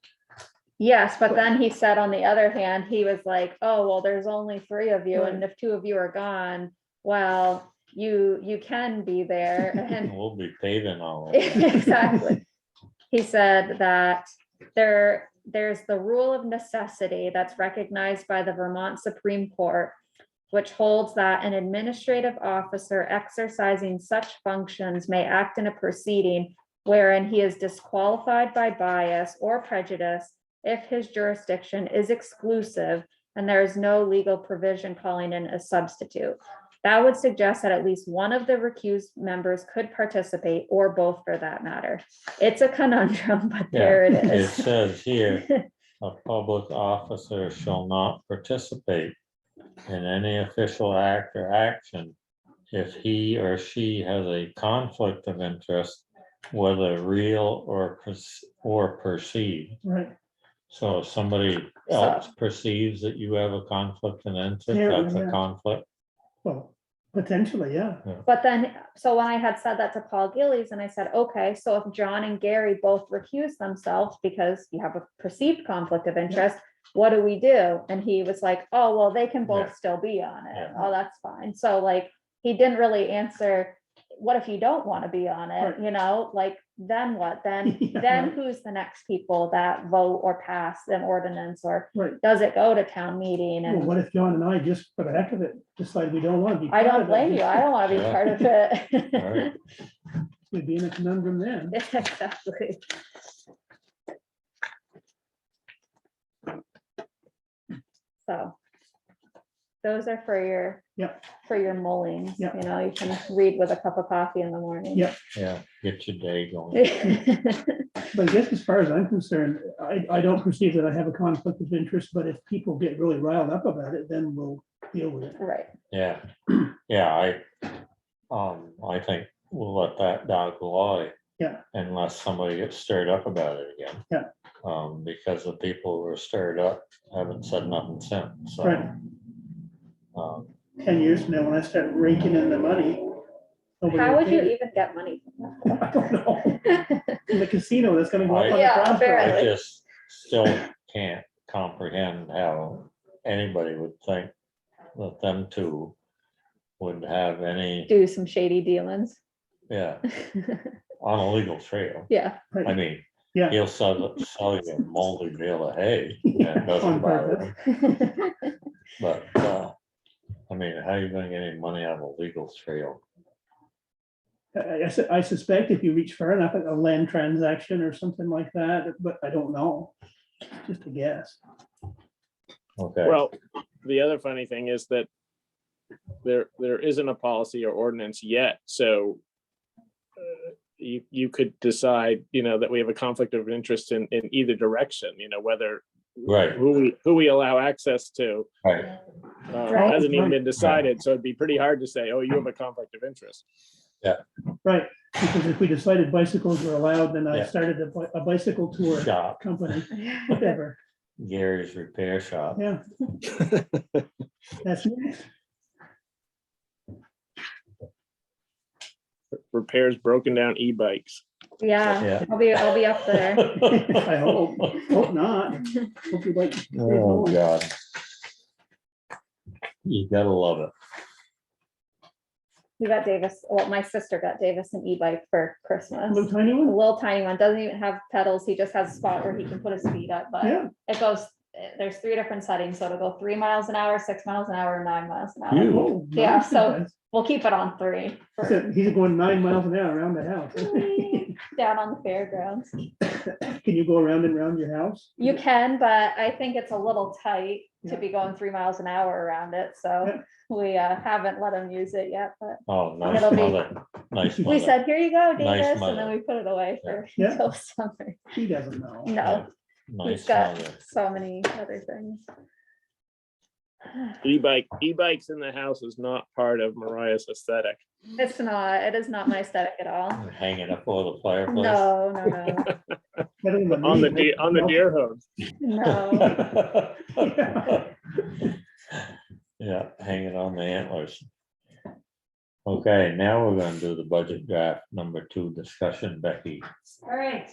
Yes, but then he said, on the other hand, he was like, oh, well, there's only 3 of you, and if 2 of you are gone, well, you can be there. And We'll be paving all of it. exactly. He said that there's the rule of necessity that's recognized by the Vermont Supreme Court, which holds that an administrative officer exercising such functions may act in a proceeding wherein he is disqualified by bias or prejudice if his jurisdiction is exclusive and there is no legal provision calling in a substitute. That would suggest that at least one of the recused members could participate, or both for that matter. It's a conundrum, but there it It is. says here, a public officer shall not participate in any official act or action if he or she has a conflict of interest, whether real or perceived. Right. So if somebody else perceives that you have a conflict of interest, Yeah, that's a yeah. conflict. Well, potentially, yeah. But then, so when I had said that to Paul Gillies, and I said, okay, so if John and Gary both recuse themselves because you have a perceived conflict of interest, what do we do? And he was like, oh, well, they can both Yeah. still be on it. Yeah. Oh, that's fine. So like, he didn't really answer, what if you don't want to be on it? Right. You know, like, then what? Then, Yeah, then right. who's the next people that vote or pass an ordinance, or Right. does it go to town meeting? Well, And what if John and I, just for the heck of it, decide we don't want to be? I part don't of it? blame you. I don't want to be Yeah. part of it. Right. We'd be in a conundrum then. Exactly. So those are for your, Yep. for your mullings, Yep. you know, you can read with a cup of coffee in the morning. Yep. Yeah, get your day going. But I guess as far as I'm concerned, I don't perceive that I have a conflict of interest, but if people get really riled up about it, then we'll deal with it. Right. Yeah, yeah, I think we'll let that dog lie. Yeah. Unless somebody gets stirred up about it again. Yeah. Because the people who were stirred up haven't said nothing since, so. Right. 10 years from now, when I start raking in the money. nobody How will would you care. even get money from that? I don't know. In the casino, that's gonna go up on the Yeah, cross. apparently. I just still can't comprehend how anybody would think that them two would have any, Do some shady dealings. yeah, on a legal trail. Yeah. I mean, Yeah. he'll sell you a moldy bale of hay, and it On doesn't bother purpose. him, but, I mean, how are you gonna get any money out of a legal trail? I suspect if you reach far enough, a land transaction or something like that, but I don't know. Just a guess. Okay, Well, the other funny thing is that there isn't a policy or ordinance yet, so you could decide, that we have a conflict of interest in either direction, whether right, who we allow access to right, Right. hasn't even been decided, so it'd be pretty hard to say, oh, you have a conflict of interest. Right, because if we decided bicycles were allowed, then I Yeah. started a bicycle tour shop, company, whatever. Gary's Repair Shop. Yeah. That's neat. Repairs broken down e-bikes. Yeah, Yeah. I'll be up there. I hope not. Hope you like. Oh, God. You gotta love it. We got Davis, well, my sister got Davis an e-bike for Christmas. Little tiny A one? little tiny one, doesn't even have pedals. He just has a spot where he can put his feet up, but Yeah. it goes, there's 3 different settings, so it'll go 3 miles an hour, 6 miles an hour, 9 miles an hour. Phew. Oh, Yeah, nice. so we'll keep it on 3 for He's going 9 miles an hour around the house. down on the fairgrounds. Can you go around and around your house? You can, but I think it's a little tight to Yeah. be going 3 miles an hour around it, so Yeah. we haven't let him use it yet, but Oh, nice It'll be- mother. Nice we mother. said, here you go, Nice Davis, and then mother. we put it away for Yeah. until summer. He doesn't know. No, Nice he's got mother. so many other things. E-bikes in the house is not part of Mariah's aesthetic. It's not, it is not my aesthetic at all. Hanging up over the fireplace. No, no, no, Better than On me. the deer hooves. no. Yeah, hanging on the antlers. Okay, now we're gonna do the budget draft number 2 discussion, Becky. All right,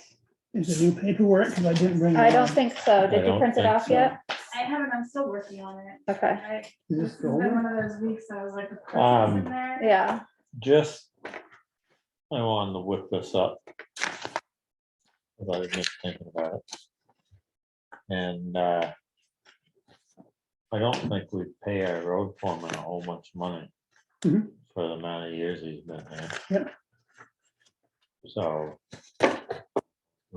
Is the new paperwork, because I didn't bring. I it don't on. think so. Did you don't print it think off so. yet? I haven't, I'm still working on it. Okay, I- Is This this has the been old one of those weeks, I was like, the Um, in there. yeah, Just, I wanted to whip this up. Because I was just thinking about it. And I don't think we pay our road foreman a whole bunch of money Mhm. for the amount of years he's been there. Yep. So, you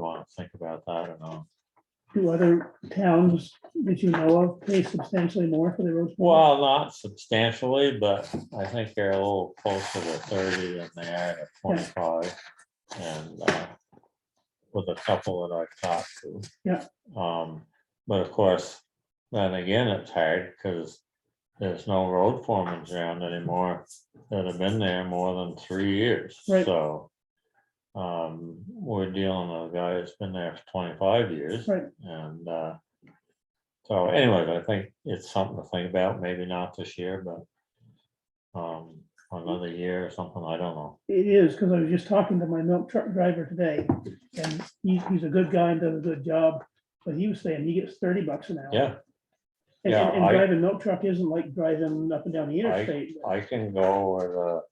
want to think about that or not? Do other towns that you know of pay substantially more for their roads? Well, not substantially, but I think they're a little closer to 30 than they are to 25. And with a couple that I've talked to. Yeah. But of course, then again, it's hard because there's no road foremen around anymore that have been there more than 3 years. Right. So we're dealing with a guy that's been there for 25 years. Right. And so anyways, I think it's something to think about, maybe not this year, but another year or something, I don't know. It is, because I was just talking to my milk truck driver today, and he's a good guy and does a good job, but he was saying he gets $30 an hour. Yeah, And, yeah, and I- driving milk truck isn't like driving up and down the interstate. I can go with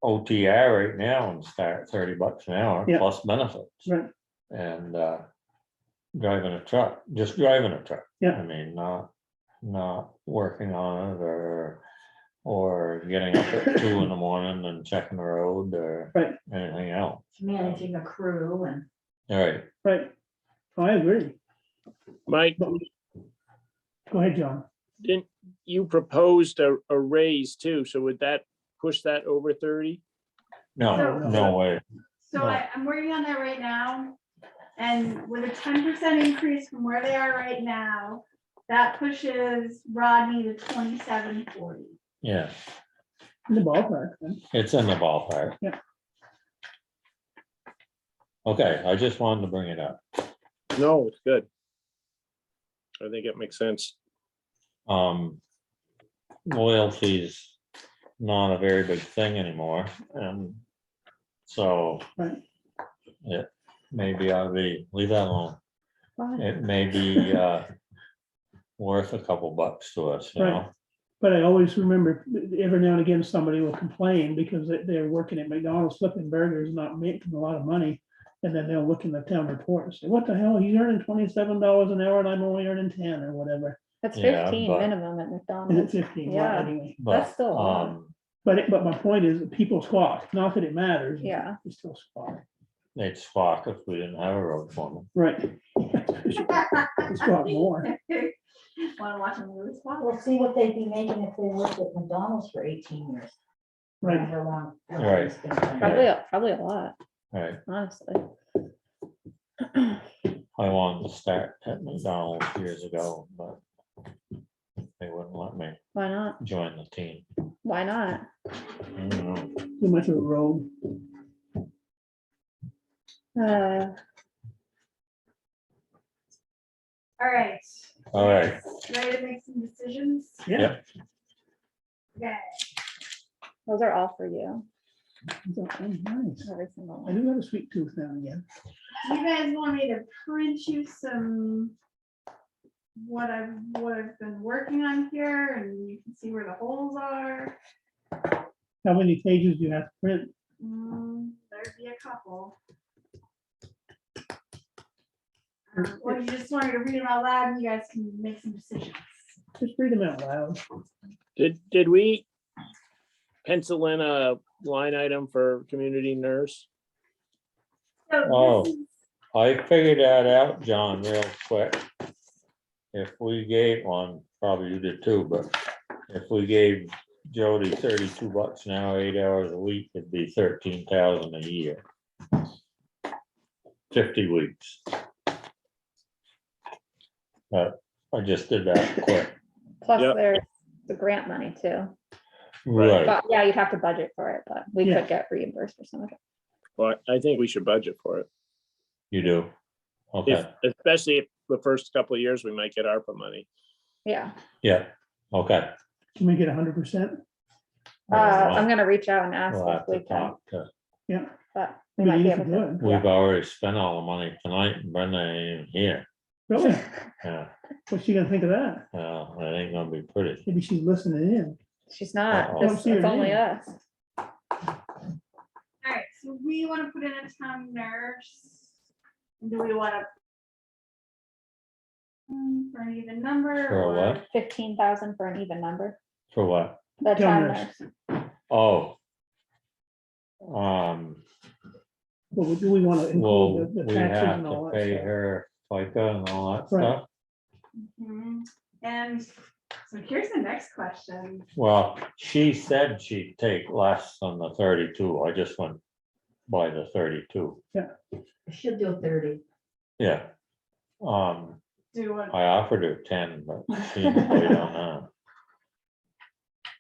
OTR right now and start $30 an hour Yeah. plus benefits. Right. And driving a truck, just driving a truck. Yeah. I mean, not working on it or getting up at 2 in the morning and checking the road or Right. anything else. Managing a crew and. All right, Right. I agree. Mike, But go ahead, John. didn't you proposed a raise too? So would that push that over 30? no, no way. So I'm working on that right now. And with a 10% increase from where they are right now, that pushes Rodney to 2740. Yeah, In the ballpark. Then. it's in the ballpark. Yeah. Okay, I just wanted to bring it up. No, it's good. I think it makes sense. Loyalty's not a very big thing anymore, and so Right. it maybe I'll leave that alone. Why? It may be worth a couple bucks to us, you Right. know? But I always remember every now and again, somebody will complain because they're working at McDonald's flipping burgers, not making a lot of money. And then they'll look in the town report and say, what the hell, he's earning $27 an hour and I'm only earning 10 or whatever. It's Yeah, 15 but- minimum at And it's McDonald's. 15, well, Yeah. anyway. That's But, still a lot. But my point is that people squawk, not that it matters. but Yeah. They still squawk. they'd squawk if we didn't have a road foreman. Right. They squawk more. Want to watch a movie? We'll see what they'd be making if they worked at McDonald's for 18 years. Right. However long Right. it's been done. Probably a lot, Right, honestly. I wanted to start at McDonald's years ago, but they wouldn't let me Why not? join the team. Why not? I don't know. Too much of a road. All right. All right, Ready to make some decisions? Yeah. Okay. Those are all for you. Nice. Every single I one. do have a sweet tooth now and again. Do you guys want me to print you some what I've been working on here, and you can see where the holes are? How many pages do you have to print? There'd be a couple. Or you just want me to read them out loud and you guys can make some decisions? Just read them out loud. Did we pencil in a line item for community nurse? So Oh. this is, I figured that out, John, real quick. If we gave one, probably you did too, but if we gave Jody $32 an hour, 8 hours a week, it'd be 13,000 a year. 50 weeks. But I just did that quick. Plus Yep. there's the grant money too. Right, But yeah, you'd have to budget for it, but we Yeah. could get reimbursed for some of it. Well, I think we should budget for it. you do. If, Okay, especially if the first couple of years, we might get ARPA money. Yeah, yeah, okay. Can we get 100%? I'm gonna reach out and ask We'll if have we to can, talk to, Yeah. but we But might be if able you to. could. we've already spent all the money tonight and Brenda ain't even here. Really? Yeah, What's she gonna think of that? well, that ain't gonna be pretty. Maybe she's listening in. She's not, Uh-oh. Don't it's see her it's only name. us. all right, so we want to put in a town nurse. Do we want to? For an even number? For a or- what? 15,000 for an even number, For what? the Town town nurse. nurse. Oh. Well, do we want to Well, include the we taxes have and all to that pay stuff? her FICA and all that Right. stuff. Mhm. And so here's the next question. Well, she said she'd take less than the 32. I just went by the 32. She'll do 30. Yeah. Do you want, I offered her 10, but she didn't wait on that.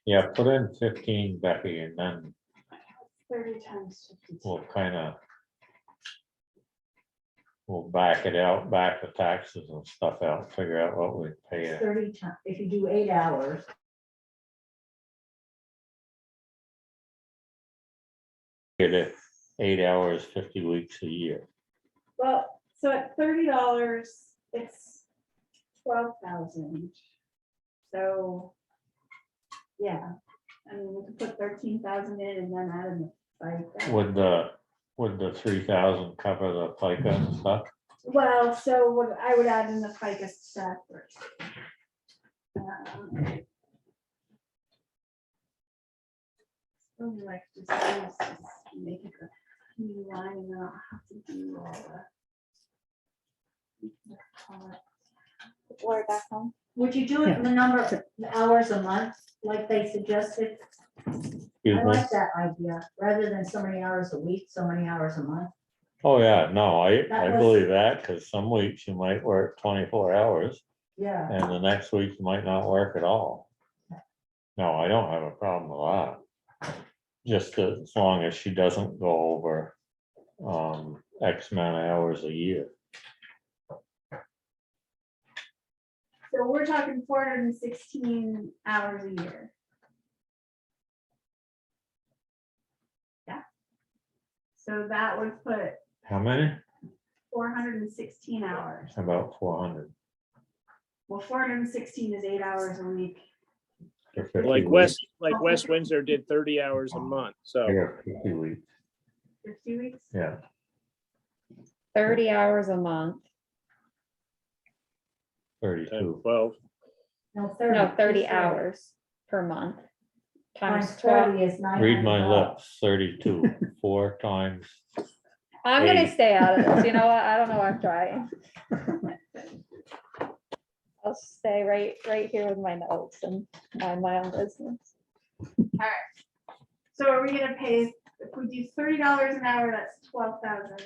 Yeah, put in 15, Becky, and then 30 times 52? we'll we'll back it out, back the taxes and stuff out, figure out what we pay her. 30 times, if you do 8 hours, Get it 8 hours, 50 weeks a year. Well, so at $30, it's 12,000. So, yeah, I mean, we could put 13,000 in and then add in the FICA. Would the 3,000 cover the FICA and stuff? Well, so what I would add in the FICA stuff first. Really like just use this, make it a new line and then I'll have to do all the. Or back home. would you do it in the number of hours a month, like they suggested? Excuse I me? like that idea, rather than so many hours a week, so many hours a month. Oh, yeah, no, I That was- believe that, because some weeks you might work 24 hours Yeah, and the next week you might not work at all. No, I don't have a problem with that. Just as long as she doesn't go over X amount of hours a year. So we're talking 416 hours a year. Yeah. So that would put How many? 416 hours. About 400. Well, 416 is 8 hours a week. for 50 Like weeks. West Windsor did 30 hours a month, I so. got 50 weeks, 50 weeks. yeah. 30 hours a month, 32. 12. no, 30. no, 30 just hours per month. Times Times 12. 30 is 900. Read my lips, 32, 4 times. I'm gonna 8. stay out of this, you know what, I don't know, I'm trying. I'll stay right here with my notes and mind my own business. All right. So are we gonna pay, if we do $30 an hour, that's 12,000.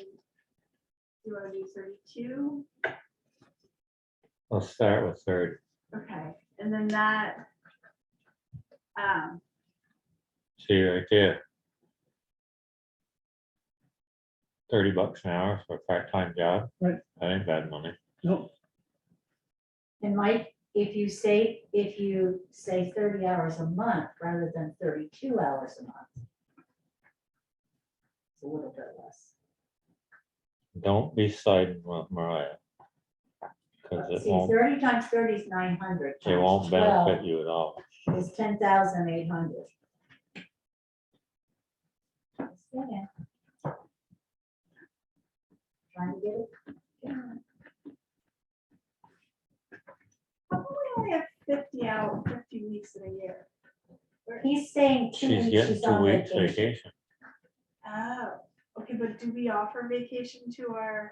You wanna do 32? Let's start with 30. Okay, and then that. See right there. $30 an hour for a part-time job. Right. That ain't bad money. No, And Mike, if you say 30 hours a month rather than 32 hours a month, It's a little bit less. Don't be siding with Mariah. Cause it See, won't, 30 times 30 is 900. it won't benefit you at all. Is 10,800. Trying to get it. How come we only have 50 weeks in a year? He's saying 2 She's weeks, getting she's 2 on weeks vacation. vacation. Oh, okay, but do we offer vacation to our?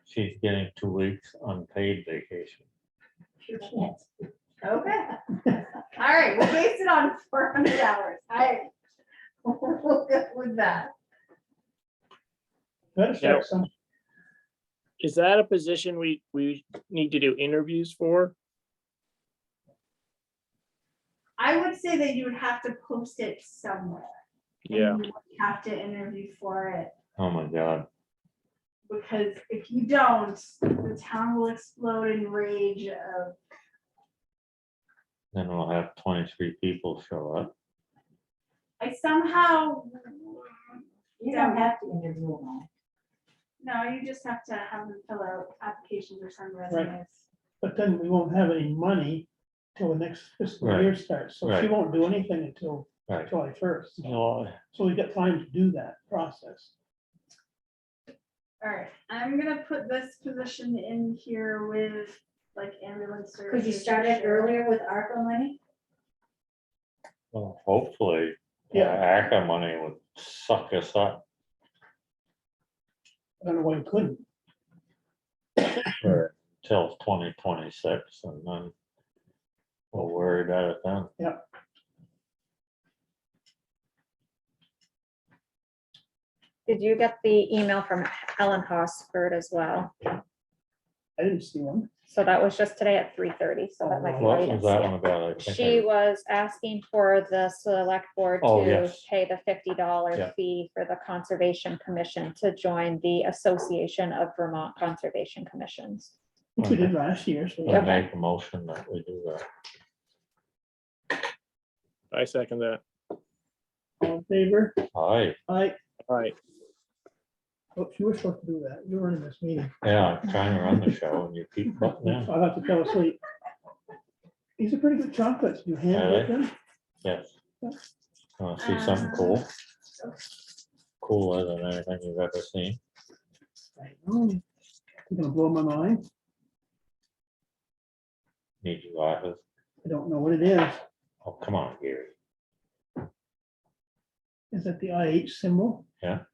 She's getting 2 weeks unpaid vacation. She can't. Okay. All right, we'll base it on 400 hours. All right. We'll go with that. Better start some, Is that a position we need to do interviews for? I would say that you would have to post it somewhere. and Yeah, you would have to interview for it, Oh my God. because if you don't, the town will explode in rage of, Then we'll have 23 people show up. I somehow. You don't have to interview them all. No, you just have to have them fill out applications or send resumes. but then we won't have any money till the next fiscal Right. year starts, so she Right. won't do anything until Right. July 1st. July. So we got time to do that process. All right, I'm gonna put this position in here with like ambulance. Could you services start for it sure. earlier with ARPA money? Well, hopefully, Yeah. ACA money would suck us up I don't know why we couldn't. for till 2026 and then we'll worry about it then. Did you get the email from Ellen Hosford as well? I didn't see one. So that was just today at 3:30, so that might be why What you was didn't see that it. one about? I think She I- was asking for the select board Oh, to yes. pay the $50 Yeah. fee for the Conservation Commission to join the Association of Vermont Conservation Commissions. Which we did last year, so. I make a motion that we do that. I second that. All in favor? Aye, I, All right, oops, you were supposed to do that. You were in this meeting. yeah, I'm trying to run the show and you keep butting in. I'll have to fall asleep. These are pretty good chocolates. You hand Are make them? Yes. Want to see something cool? Cooler than anything you've ever seen. I know. You're gonna blow my mind. Need your glasses. I don't know what it is. Oh, come on, Gary. Is that the IH symbol? Yeah.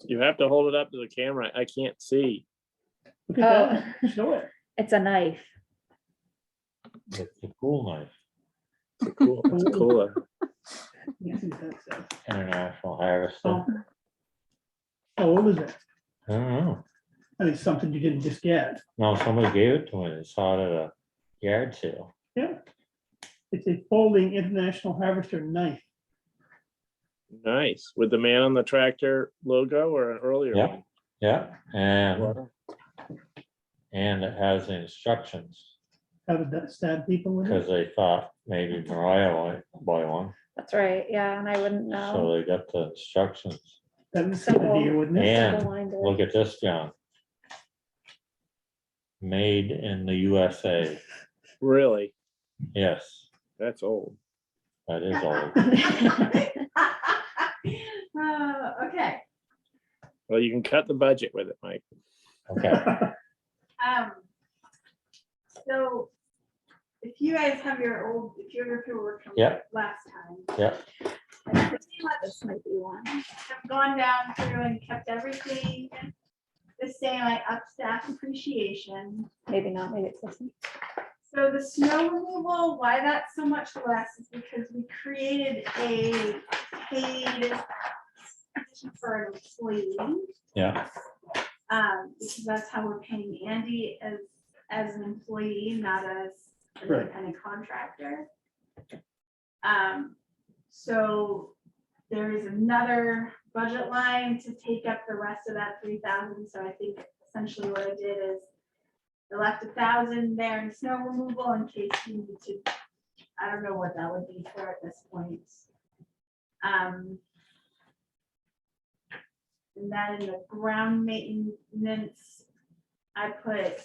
you have to hold it up to the camera. I can't see. Look at that. Show it. It's a knife. It's a cool knife. It's cool. It's cooler. Let's see what that says. International Harvester. Oh. How old is it? I don't know. I mean, something you didn't just get. No, somebody gave it to me. They saw it at a yard sale. Yeah. It's a folding international harvester knife. Nice. With the man on the tractor logo or an earlier Yeah. one? Yeah, and, Wow. and it has the instructions, How did that stab people with it? because they thought maybe Mariah might buy one, That's right, yeah, and I wouldn't so know. they got the instructions. That would fit a deer, wouldn't it? And Blind it. look at this, John. Made in the USA. Really? Yes, That's old. that is old. Okay, Well, you can cut the budget with it, Mike. Okay, so if you guys have your old, if you ever paperwork from Yeah. last time. yeah, I pretty much This might be one. have gone down through and kept everything the same, like up staff appreciation. Maybe not, maybe it's this one. So the snow removal, why that's so much less is because we created a paid position for an employee. yeah, Because that's how we're paying Andy as an employee, not as an Right. independent contractor. So there is another budget line to take up the rest of that 3,000. So I think essentially what I did is I left 1,000 there in snow removal in case you need to I don't know what that would be for at this point. And then in the ground maintenance, I put,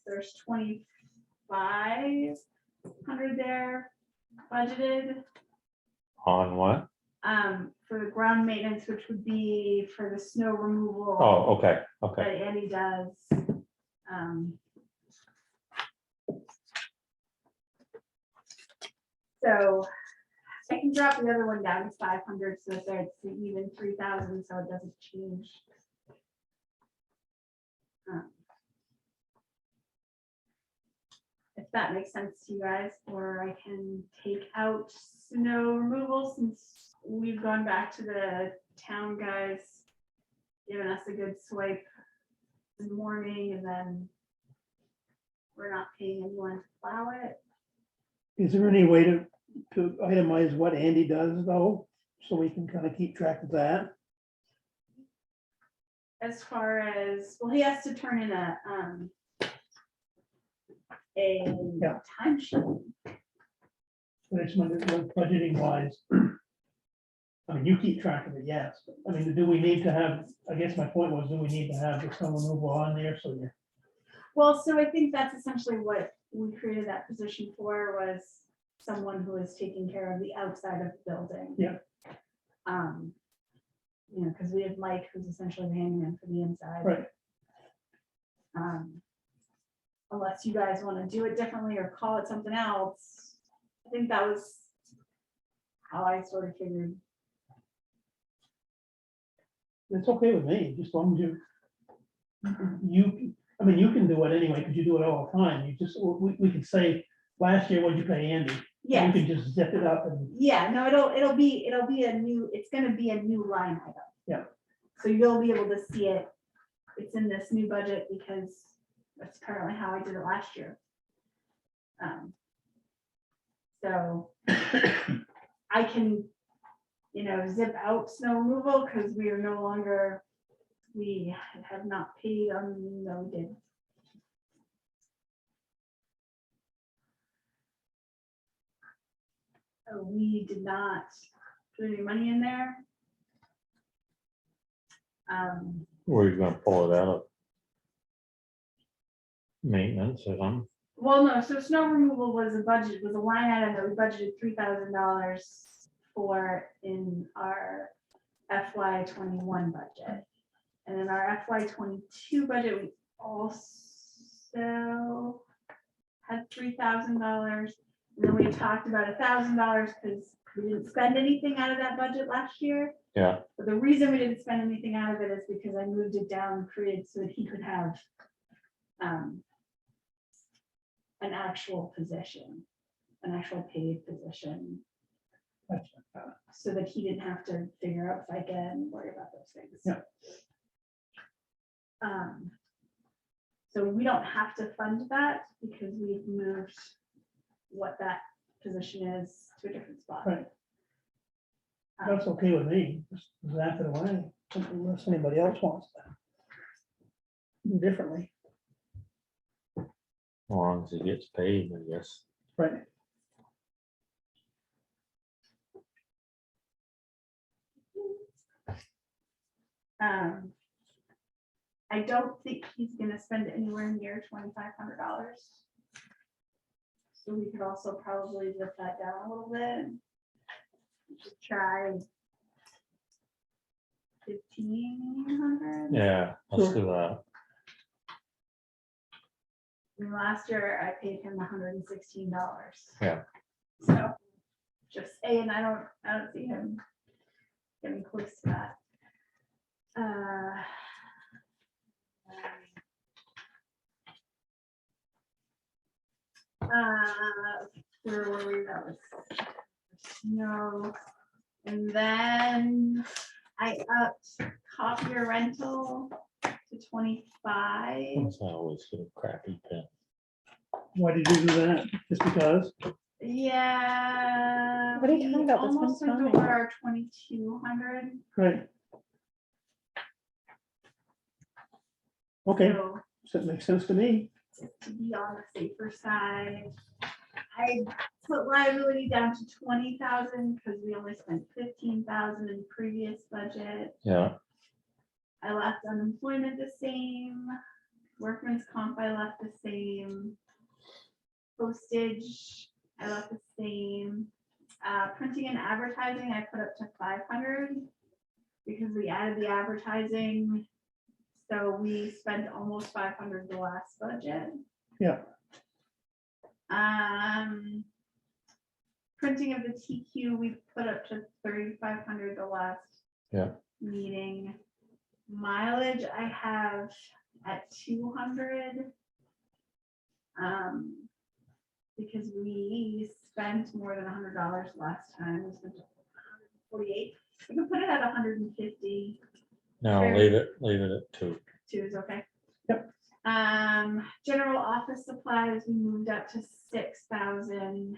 there's 2,500 there budgeted. On what? For the ground maintenance, which would be for the snow removal. Oh, okay, That okay. Andy does. So I can drop the other one down to 500, so that it's even 3,000, so it doesn't change. If that makes sense to you guys, or I can take out snow removal since we've gone back to the town guys giving us a good swipe in the morning, and then we're not paying anyone to plow it. Is there any way to itemize what Andy does though, so we can kind of keep track of that? As far as, well, he has to turn in a Yeah. timesheet. But it's when budgeting wise. I mean, you keep track of it, yes. I mean, do we need to have, I guess my point was, do we need to have the snow removal on there so you're. Well, so I think that's essentially what we created that position for, was someone who is taking care of the outside of the building. Yeah. You know, because we have Mike, who's essentially the handyman for the inside. Right. Unless you guys want to do it differently or call it something else. I think that was how I sort of figured. It's okay with me, just as long as I mean, you can do it anyway, because you do it all the time. You just, we can say, last year, what'd you pay Andy? Yeah. You can just zip it up and, Yeah, no, it'll be a new, it's gonna be a new line item. Yeah. So you'll be able to see it. It's in this new budget because that's currently how I did it last year. So I can, you know, zip out snow removal because we are no longer, we have not paid on, no, we did. We did not put any money in there. Where are you gonna pull it out of? Maintenance or something? Well, no, so snow removal was a budget, was a line item that we budgeted $3,000 for in our FY '21 budget. And in our FY '22 budget, we also had $3,000. And then we talked about $1,000 because we didn't spend anything out of that budget last year. Yeah, But the reason we didn't spend anything out of it is because I moved it down, created so that he could have an actual position, an actual paid position, so that he didn't have to figure out FICA and worry about those things. Yeah. So we don't have to fund that because we've moved what that position is to a different spot. Right. That's okay with me, just zap it away, unless anybody else wants to do differently. as long as he gets paid, I guess. Right. I don't think he's gonna spend anywhere near $2,500. So we could also probably zip that down a little bit. We should try 1,500. Yeah, let's do that. And last year I paid him $116. Yeah. So just saying, I don't see him getting close to that. Where were we? That was no. And then I upped copier rental to 25. It's always get a crappy pen. Why did you do that? Just because? Yeah. What are you talking we about? That's Almost one went time. over our 2,200. Right. Okay, So so that makes sense to me. to be on the safer side, I put liability down to 20,000 because we only spent 15,000 in previous budget. Yeah, I left unemployment the same. Workman's comp I left the same. Postage I left the same. Printing and advertising I put up to 500 because we added the advertising. So we spent almost 500 the last budget. Yeah. Printing of the TQ, we put up to 3,500 the last Yeah. meeting. Mileage I have at 200. Because we spent more than $100 last time. We spent 148. We can put it at 150. no, Sure. leave it at 2. 2 is okay. Yep. General office supplies, we moved up to 6,000.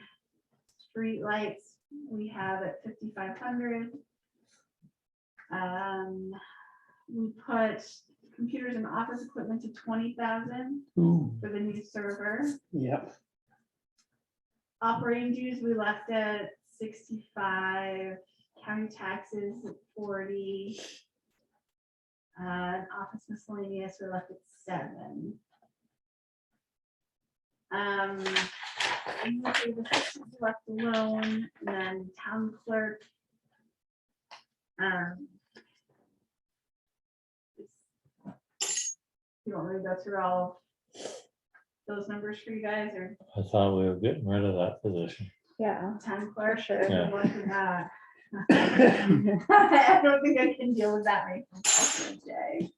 Street lights, we have at 5,500. We put computers and office equipment to 20,000 Ooh, for the new server. yep. Operating dues, we left at 65. County taxes at 40. Office miscellaneous, we left at 7. The systems left alone, and then town clerk. You want me to go through all those numbers for you guys, or I thought we were getting rid of that position. Yeah, town clerk? sure. Yeah. What we got. I don't think I can deal with that right from today.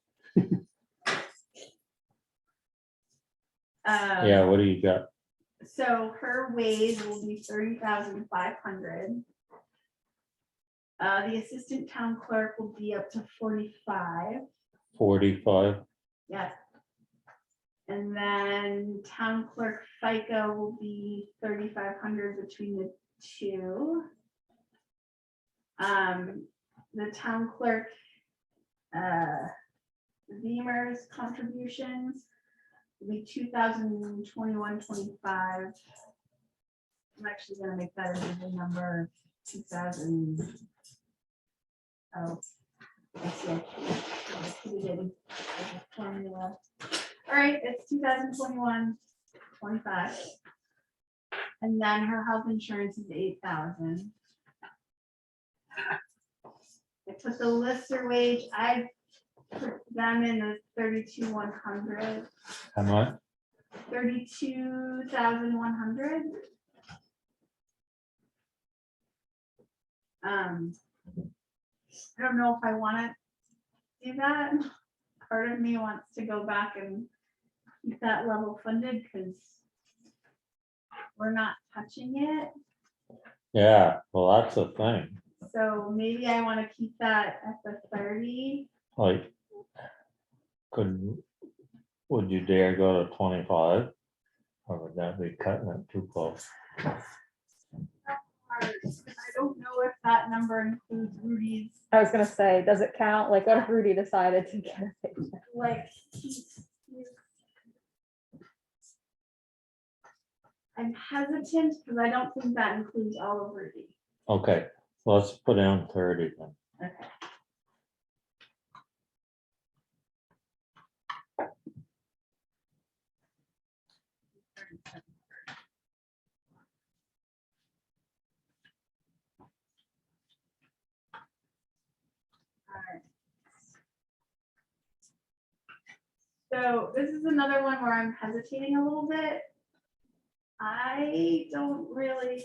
Yeah, what do you got? So her wage will be 30,500. The assistant town clerk will be up to 45. 45? Yes. And then town clerk FICA will be 3,500 between the two. The town clerk, Beamer's contributions will be 2021-25. I'm actually gonna make that a good number, 2000. Oh, I see. I put it in as a formula. All right, it's 2021-25. And then her health insurance is 8,000. I put the lister wage, I put them in as 32,100. How much? 32,100. I don't know if I want to do that. Part of me wants to go back and keep that level funded because we're not touching it. Yeah, well, that's the thing. So maybe I want to keep that at the 30. Like, would you dare go to 25? Or would that be cutting it too close? I don't know if that number includes Rudy's, I was gonna say, does it count? Like, what if Rudy decided to get a paycheck? like, I'm hesitant because I don't think that includes all of Rudy. Okay, so let's put down 30 then. Okay. So this is another one where I'm hesitating a little bit. I don't really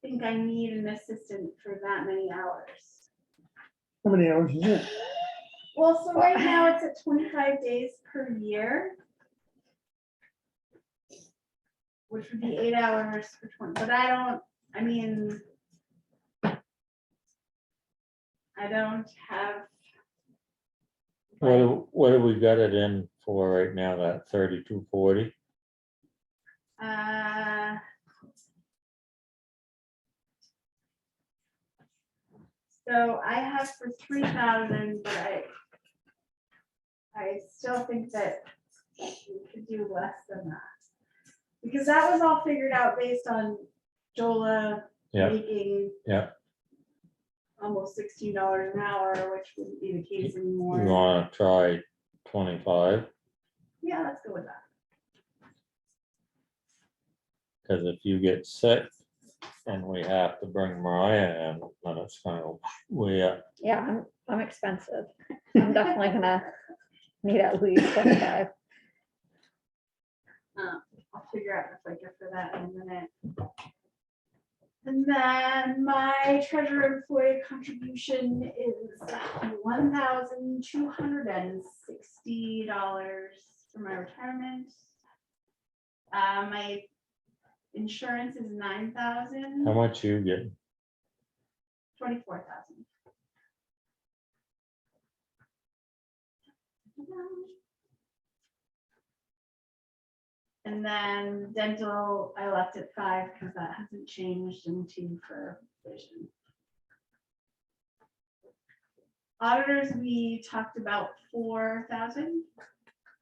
think I need an assistant for that many hours. How many hours is it? Well, so right now it's at 25 days per year, which would be 8 hours for 20, but I don't have. What do we got it in for right now, that 3240? So I have for 3,000, but I still think that we could do less than that. Because that was all figured out based on Jola Yeah, making yeah. almost $16 an hour, which wouldn't be the case You anymore. wanna try 25? Yeah, let's go with that. Cause if you get sick and we have to bring Mariah in, then it's kind of, Yeah, I'm expensive. I'm definitely gonna need at least 25. I'll figure out the figure for that in a minute. And then my treasurer employee contribution is $1,260 for my retirement. My insurance is $9,000. how much you get? 24,000. And then dental, I left at 5 because that hasn't changed, and 2 for vision. Auditors, we talked about 4,000.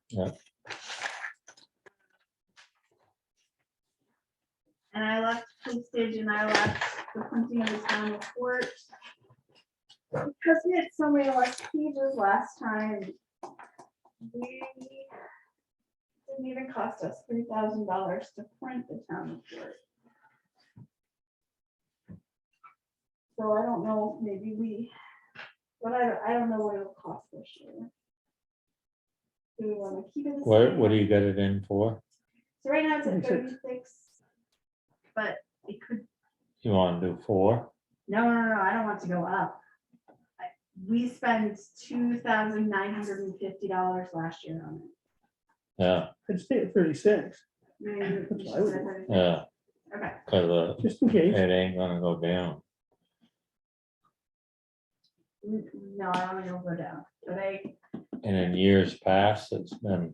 Yeah. And I left postage and I left the printing of the town report. Because we had so many less pages last time, we didn't even cost us $3,000 to print the town report. So I don't know, maybe but I don't know what it'll cost this year. Do we want to keep it the same? What do you get it in for? So right now it's at 36. 36, but it could, You wanna do 4? no, I don't want to go up. We spent $2,950 last year on it. Yeah, I'd stay at 36, Maybe That's we what I should would say do. 36. yeah, Okay, cause just in case. it ain't gonna go down. no, I don't think it'll go down, but And in years past, it's been,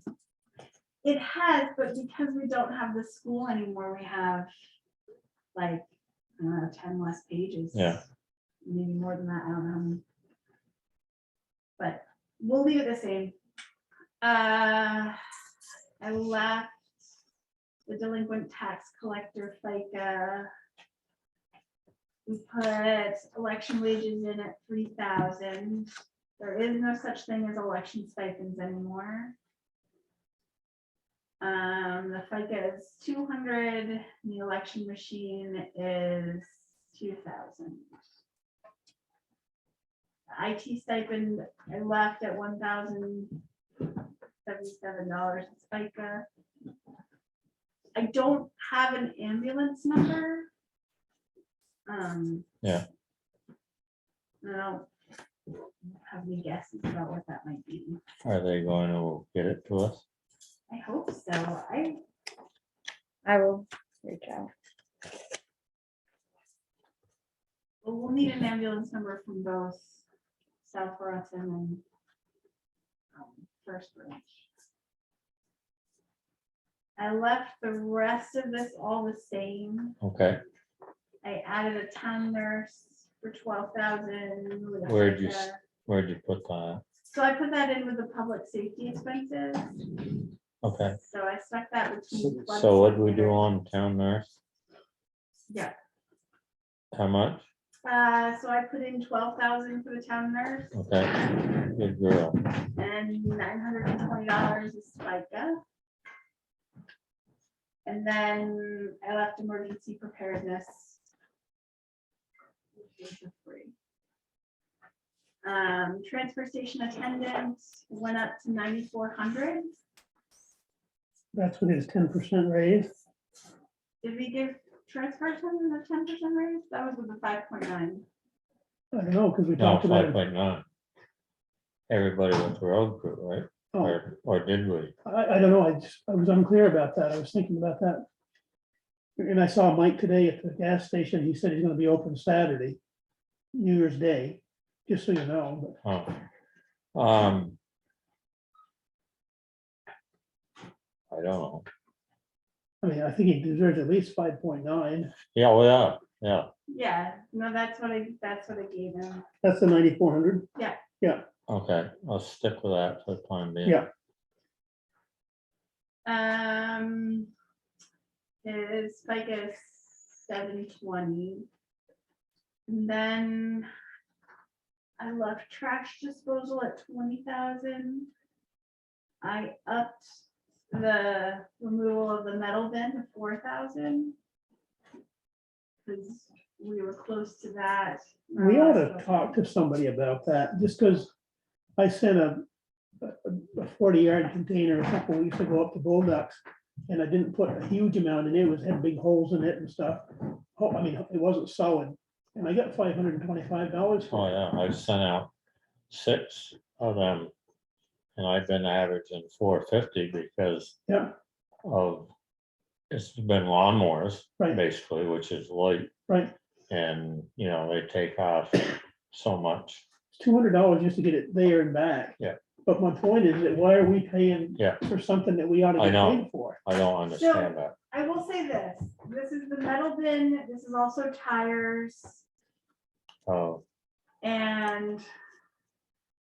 it has, but because we don't have the school anymore, we have like, 10 less pages. Yeah. Maybe more than that, I don't know. But we'll leave it the same. I left the delinquent tax collector FICA. We put election wages in at 3,000. There is no such thing as election stipends anymore. The FICA is 200, and the election machine is 2,000. IT stipend, I left at $1,077 in FICA. I don't have an ambulance number. Yeah. I don't have any guesses about what that might be. are they going to get it to us? I hope so. I will reach out. We'll need an ambulance number from both South Burlington and First Branch. I left the rest of this all the same. Okay, I added a town nurse for 12,000. where'd you put that? So I put that in with the public safety expenses. Okay, So I stuck that between. so what do we do on town nurse? Yeah, How much? so I put in 12,000 for the town nurse Okay, good girl. and $920 is FICA. And then I left emergency preparedness. which is for free. Transfer station attendant went up to 9,400. That's with his 10% raise. Did we give transfer attendant a 10% raise? That was with the 5.9. I don't know, because we No, talked about it. 5.9. Everybody with the road crew, right? Oh, Or did we? I don't know, I was unclear about that. I was thinking about that. And I saw Mike today at the gas station. He said he's gonna be open Saturday, New Year's Day, just so you know. Oh. I don't know. But I mean, I think he deserves at least 5.9. Yeah, well, yeah, Yeah, no, that's what I gave him. That's the 9,400. okay, I'll stick with that for the time being. Yeah. his FICA is 720. And then I left trash disposal at 20,000. I upped the removal of the metal bin to 4,000. Because we were close to that. We ought to talk to somebody about that, just because I sent a 40-yard container a couple weeks ago up to Bulldogs, and I didn't put a huge amount in it. It was, had big holes in it and stuff. Oh, I mean, it wasn't solid, and I got $525 Oh, for it. yeah, I sent out 6 of them. And I've been averaging 450 because Yeah, of, it's been lawnmowers, Right. basically, which is light. right. And, you know, they take off so much. It's $200 just to get it there and back. Yeah. But my point is that why are we paying Yeah. for something that we ought to I get know. paid for? I don't understand that. I will say this, this is the metal bin, this is also tires Oh, and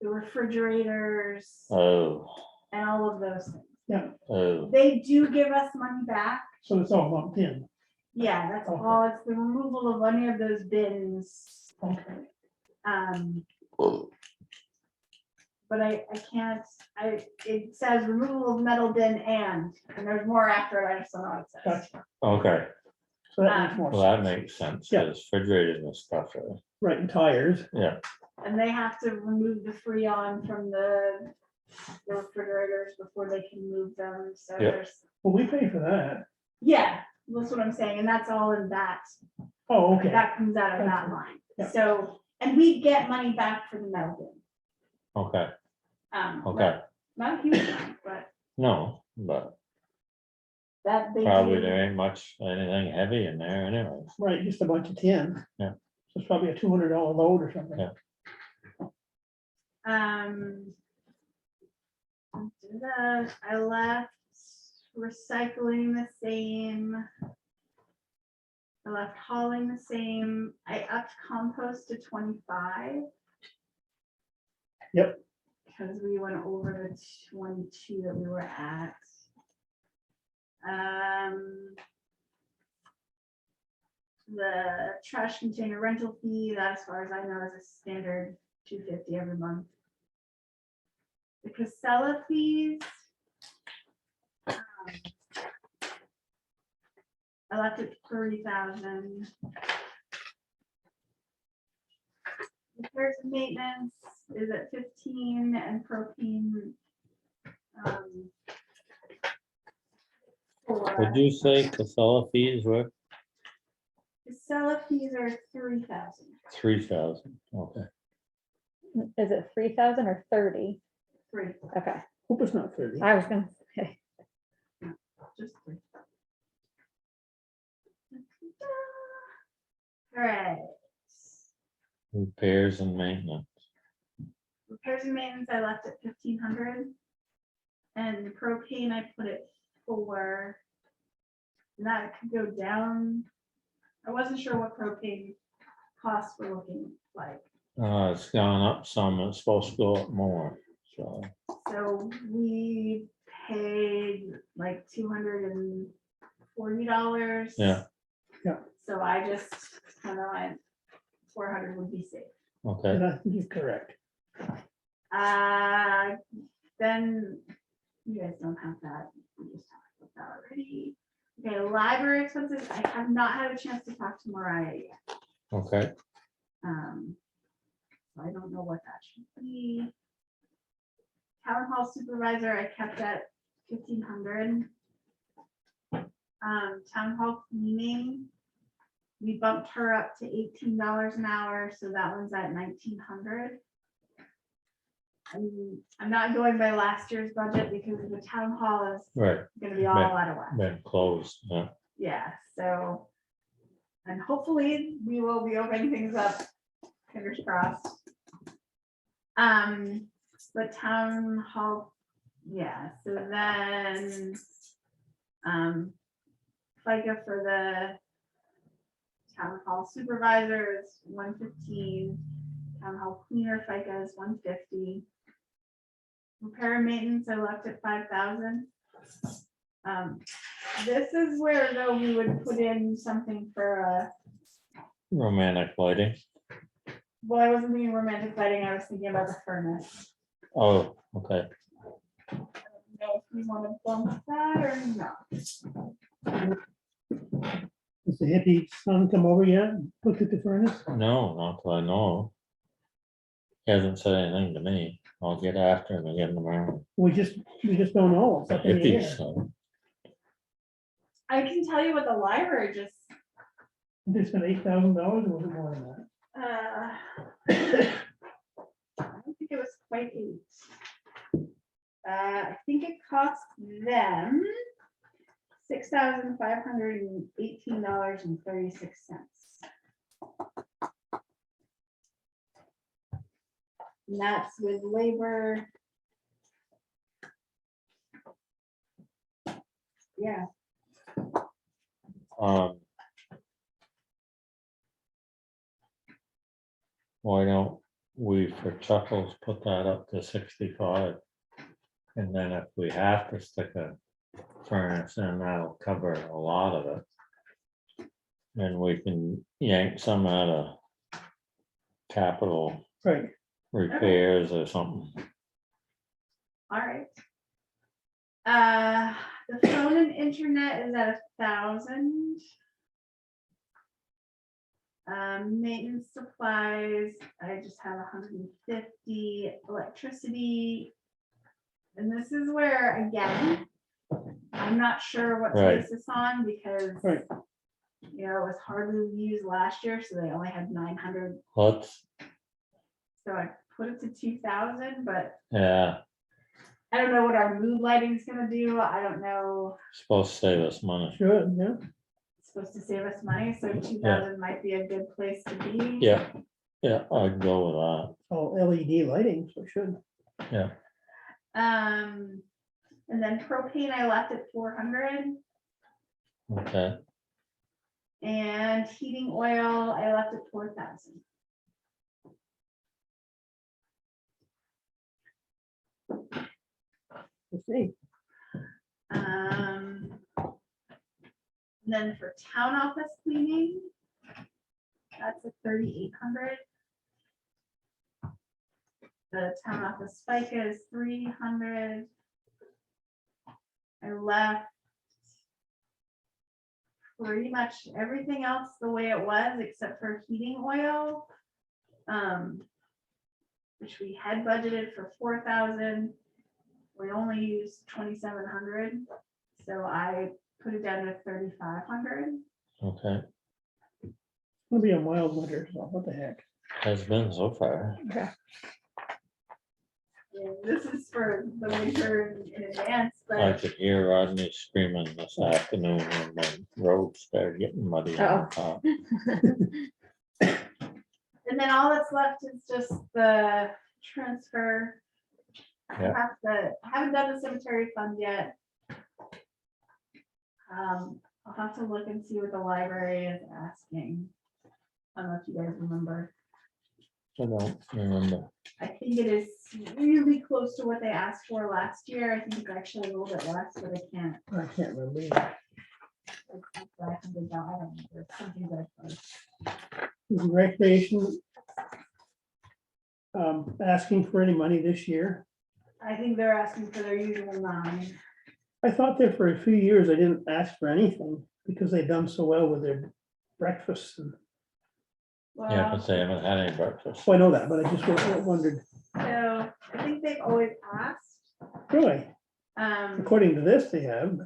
the refrigerators oh, and all of those things. oh, They do give us money back. So it's all lumped in. Yeah, that's Okay. all. It's the removal of any of those bins. Okay. But I can't, it says removal of metal bin and there's more after it. I just don't know what it says. Gotcha. okay. So that makes more Well, that sense. makes sense. Yeah. Because refrigerators and stuff. Right, and tires. Yeah, And they have to remove the freon from the refrigerators before they can move them. So Yeah. there's, Well, we pay for that. yeah, that's what I'm saying. And that's all in that. Oh, okay. That comes out of that Gotcha. line. Yeah. So, and we get money back for the metal bin. okay, But okay. not a huge amount, but No, but that they probably do. there ain't much, anything heavy in there anyways. Right, just a bunch of tin. Yeah. So it's probably a $200 load or something. Yeah. After that, I left recycling the same. I left hauling the same. I upped compost to 25. Yep. Because we went over the 22 that we were at. The trash container rental fee, that as far as I know, is a standard $250 every month. The Casella fees. I left it 30,000. Repairs and maintenance is at 15 and propane. Would you say Casella fees were Casella fees are 3,000. 3,000? Okay, Is it 3,000 or 30? 3, Okay, Hope it's not 30. I was gonna say. just 3. All right. repairs and maintenance. Repairs and maintenance, I left at 1,500. And the propane, I put it 4. And that could go down. I wasn't sure what propane costs were looking like. It's gone up some, it's supposed to go up more, so, So we paid like $240. yeah, So I just kind of went 400 would be safe. okay. And I think you're correct. Then you guys don't have that. We just talked about that already. Okay, library expenses. I have not had a chance to talk to Mariah yet. Okay, So I don't know what that should be. Town hall supervisor, I kept at 1,500. Town hall cleaning, we bumped her up to $18 an hour, so that one's at 1,900. I'm not going by last year's budget because the town hall is right, gonna be all out of whack. been closed, yeah, Yeah, so, and hopefully we will be opening things up, fingers crossed. But town hall, yeah, so then, FICA for the town hall supervisor is 115, town hall cleaner FICA is 150. Repair and maintenance, I left at 5,000. This is where though we would put in something for Romantic lighting. well, I wasn't thinking romantic lighting, I was thinking about the furnace. Oh, okay. I don't know if you want to bump that or not. Has the hippie son come over yet? and Looked at the furnace? No, not that I know. He hasn't said anything to me. I'll get after him again tomorrow. We just don't know. It's up in the Hippies, air. so. I can tell you what the library just, They spent $8,000 or was it more than that? I don't think it was quite 8. I think it cost them $6,518.36. And that's with labor. Yeah, Why don't we, for chuckles, put that up to 65? And then if we have to stick a furnace in, that'll cover a lot of it. And we can yank some out of capital Right. repairs or something. all right. The phone and internet is at 1,000. Maintenance supplies, I just have 150, electricity. And this is where, again, I'm not sure what to Right. base this on because, Right. you know, it was hardly used last year, so they only had 900. Let's, So I put it to 2,000, but yeah, I don't know what our mood lighting is gonna do. I don't know. supposed to save us money. Should, yeah. It's supposed to save us money, so 2,000 might be a good place to be. Yeah, yeah, I'd go with All LED lighting, so it should. that. Yeah, And then propane, I left at 400, okay. and heating oil, I left at 4,000. Let's see. Then for town office cleaning, that's at 3,800. The town office FICA is 300. I left pretty much everything else the way it was, except for heating oil. Which we had budgeted for 4,000. We only used 2,700, so I put it down to 3,500. Okay, It'll be a mild winter, so what the heck? has been so far. And this is for the winter in advance, I but could hear Rodney screaming this afternoon when my road started getting muddy. on the top. and then all that's left is just the transfer. Yeah. I haven't done the cemetery fund yet. I'll have to look and see what the library is asking. I don't know if you guys remember. I don't remember. I think it is really close to what they asked for last year. I think it's actually a little bit less, but I can't. I can't remember. either. I don't remember. Something like that. Recreation. Asking for any money this year. I think they're asking for their usual 9. I thought there for a few years, they didn't ask for anything because they've done so well with their breakfasts and, Yeah, Well, but they haven't had any breakfast. well, I know that, but I just wondered, so I think they've always asked. really, according to this, they have.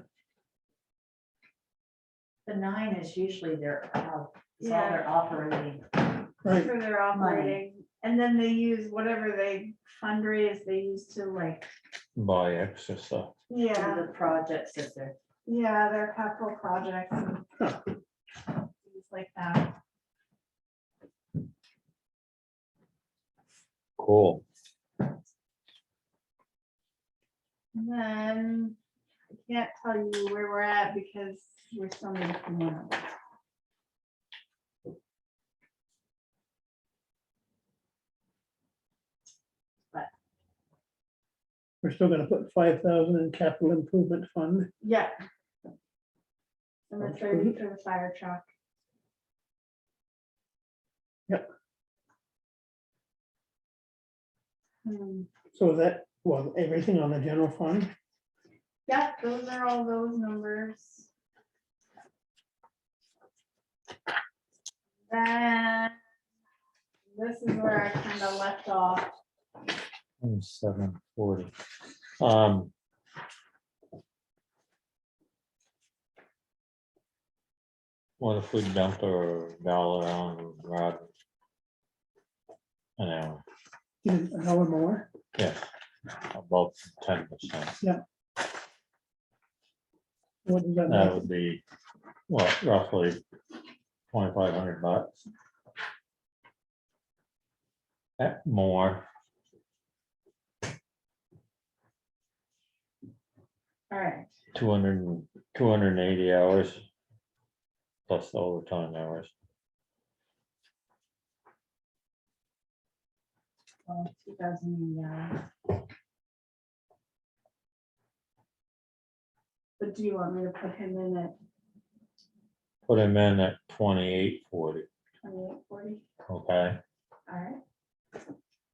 The 9 is usually their, it's all Yeah. their operating. Right, For their operating, and then they use whatever they fundraise, they use to like, Buy extra stuff. yeah, The projects that they're. yeah, their capital projects. and things like that. Cool. And then I can't tell you where we're at because we're still making one. But We're still gonna put 5,000 in capital improvement fund. Yeah. And the Sounds 30 good. for the fire truck. Yep. Hmm. So is that, well, everything on the general fund? Yeah, those are all those numbers. Then this is where I kind of left off. 740. What if we dump $1 on Rod? An hour, Even an hour more? yeah, about 10%. What does that That make? would be, what, roughly $2,500. More, All right. 280 hours. Plus the overtime hours. 2,000, yeah. But do you want me to put him in at Put him in at 2840, 2840? okay? All right.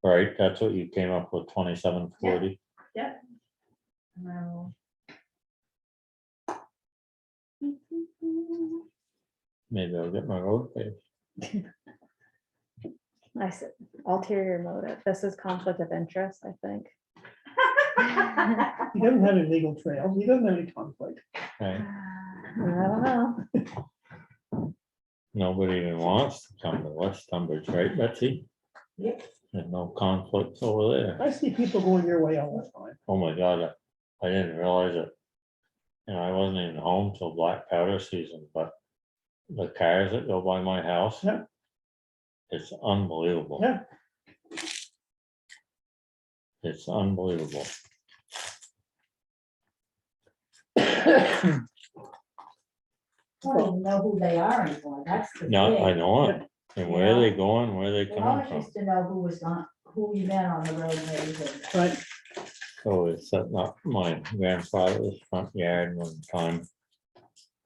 Right, that's what you came up with, 2740. Yep. And I will. Maybe I'll get my road paved. I said, ulterior motive. This is conflict of interest, I think. He doesn't have any legal trails. He doesn't have any conflict. Right? I don't know. Nobody even wants to come to West Tunbridge, right, Betsy? Yep. There's no conflicts over there. I see people going your way all the time. Oh my God, I didn't realize it. You know, I wasn't even home till black powder season, but the cars that go by my house. Yeah. It's unbelievable. Yeah. It's unbelievable. I don't even know who they are anymore, that's the No, I thing. know it. And where are they going? Where are they We coming always from? used to know who was on, who you met on the roadways and Right, So it's setting up my grandfather's front yard one time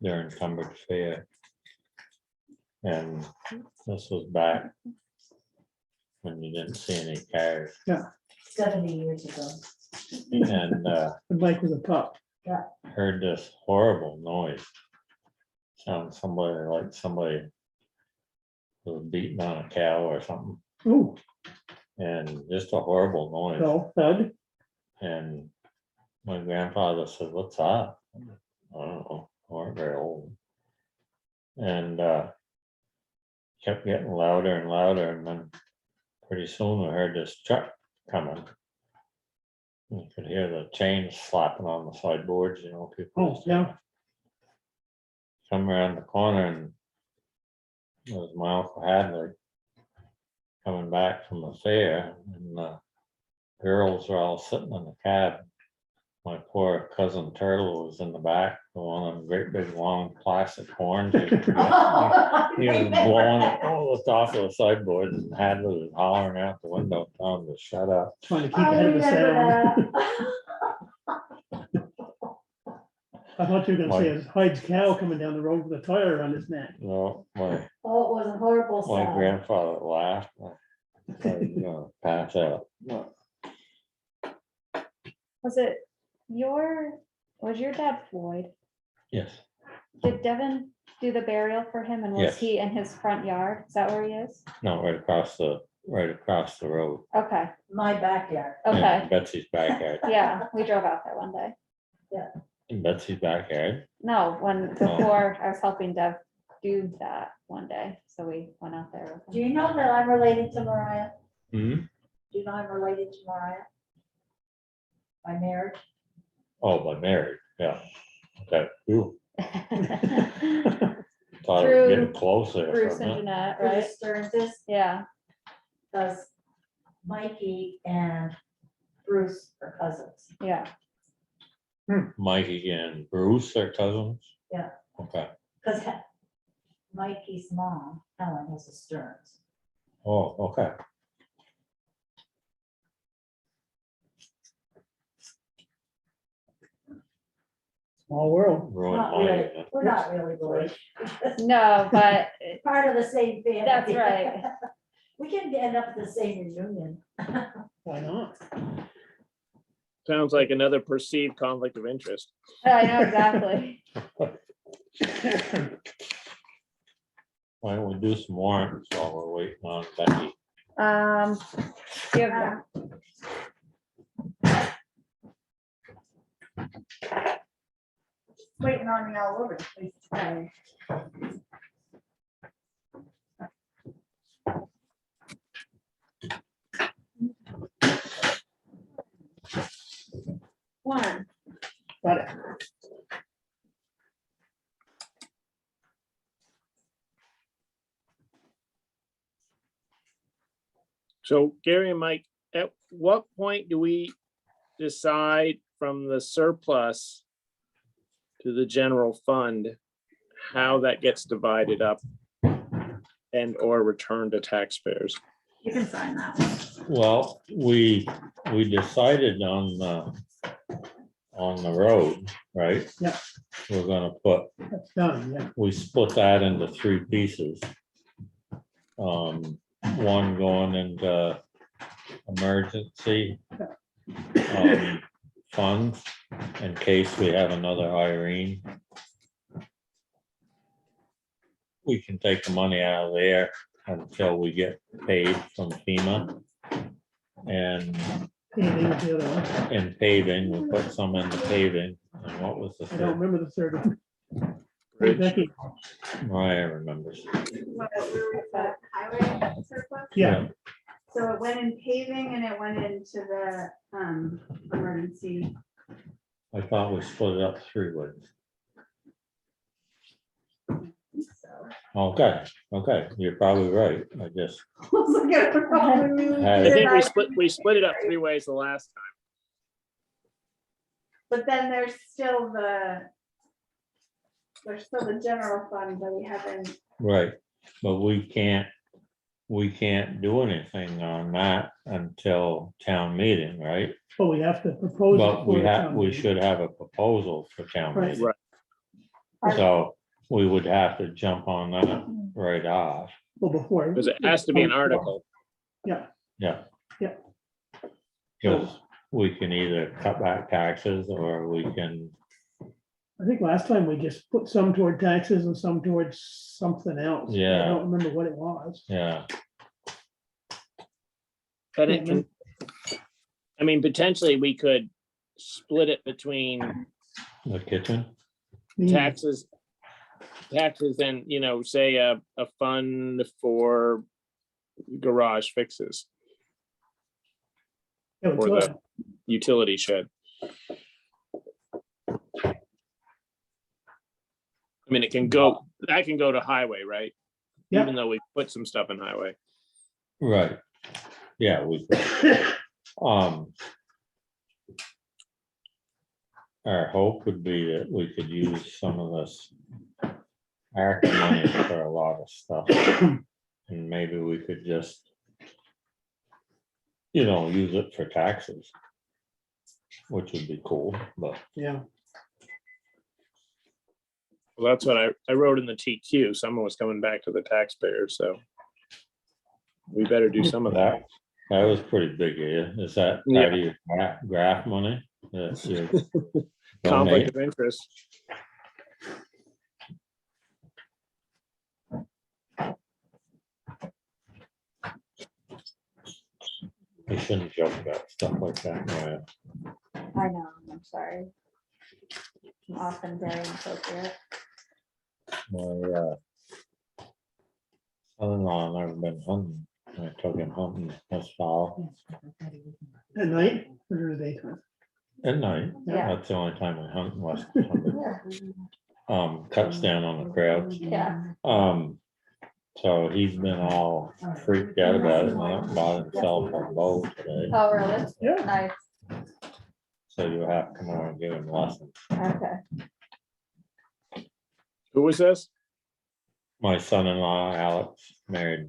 during Tunbridge Fair. And this was back when you didn't see any cars. 70 years ago. And when Mike was a pup. heard this horrible noise. Sounds somebody was beating on a cow or something, Ooh, and just a horrible noise. no, thud. And my grandfather said, "What's that?" I don't know, I weren't very old. And kept getting louder and louder, and then pretty soon we heard this truck coming. You could hear the chains slapping on the sideboards, you know, people. Oh, yeah. Come around the corner, and it was my Uncle Hadley coming back from the fair, and the girls were all sitting in the cab. My poor cousin Turtle was in the back, the one of them great big long plastic horns. He was blowing it over the top of the sideboard, and Hadley was hollering out the window, telling him to shut up. Trying to keep I ahead of the remember sound. that. I thought you were gonna My- say it's Hyde's cow coming down the road with a tire around his neck. No, my Oh, it was a horrible my sound. grandfather laughed. I was gonna pass out. Was your dad Floyd? Yes, Did Devin do the burial for him and was Yes. he in his front yard? Is that where he is? no, right across the road. Okay, My backyard. in okay. Betsy's backyard. Yeah, we drove out there one day. In Betsy's backyard. No, before I was helping Dev do that one day, so we went out there with Do him. you know that I'm related to Mariah? Hmm. Do you know I'm related to Mariah? By marriage? Oh, by married, yeah. Okay, you thought it Through was getting close there for Bruce a and minute. Jeanette, Who the right? Stearns is, Yeah, because Mikey and Bruce are cousins. yeah. Mikey and Bruce are cousins? Yeah. Okay, Because Mikey's mom, Helen, was a Stearns. oh, okay. All world. ruined Not my, really. We're not really Deutsch. No, but Part of the same family. That's right. We can end up at the same reunion. Why not? Sounds like another perceived conflict of interest. I know exactly. why don't we do some warrants while we're waiting on Becky? Do you have Waiting on me all over the place today. One. Got it. So Gary and Mike, at what point do we decide from the surplus to the general fund, how that gets divided up and or returned to taxpayers? You can sign that one. Well, we decided on the road, right? Yeah. We're gonna put, That's done, yeah. we split that into three pieces. One going into emergency funds in case we have another Irene. We can take the money out of there until we get paid from FEMA. And Paving is the other one. in paving, we put some in the paving. And what was the I don't third? remember the third one. Bridge. Becky, Ryan remembers. What, where was that highway surplus? yeah, So it went in paving and it went into the, emergency. I thought we split it up three ways. So. Okay, you're probably right. I just, Look at it. I think we split it up three ways the last time. But then there's still the general fund that we haven't. right, but we can't do anything on that until town meeting, right? but we have to propose. it But for we the have, town we meeting. should have a proposal for town Right. meeting. Right. So we would have to jump on that right off. Well, before. Because it has to be an article. Yeah, Yeah. Yeah. Because we can either cut back taxes or we can, I think last time we just put some toward taxes and some towards something else. I Yeah. don't remember what it was. yeah, And it can, I mean, potentially we could split it between the kitchen. taxes and, say a fund for garage fixes Yeah, we or could. the utility shed. I mean, that can go to highway, right? Yeah. Even though we put some stuff in highway. Right. Yeah, we, our hope would be that we could use some of this ARC money for a lot of stuff. And maybe we could just, use it for taxes. Which would be cool, but Yeah, Well, that's what I wrote in the TQ. Someone was coming back to the taxpayers, so we better do some of that. that was pretty big, yeah. Is that Yeah. part of your graph money? That's your Conflict donate? of interest. You shouldn't joke about stuff like that, Maya. I know, I'm sorry. I'm often very inappropriate. My son-in-law never been hunting. I took him hunting this fall at night or during the daytime. at night. Yeah. That's the only time we hunt in West. Cuts down on the crowds. Yeah. So he's been all freaked out about it and went and bought himself a bow today. Oh, really? Yeah. Nice, So you'll have to come over and give him lessons. okay. Who was this? My son-in-law, Alex, married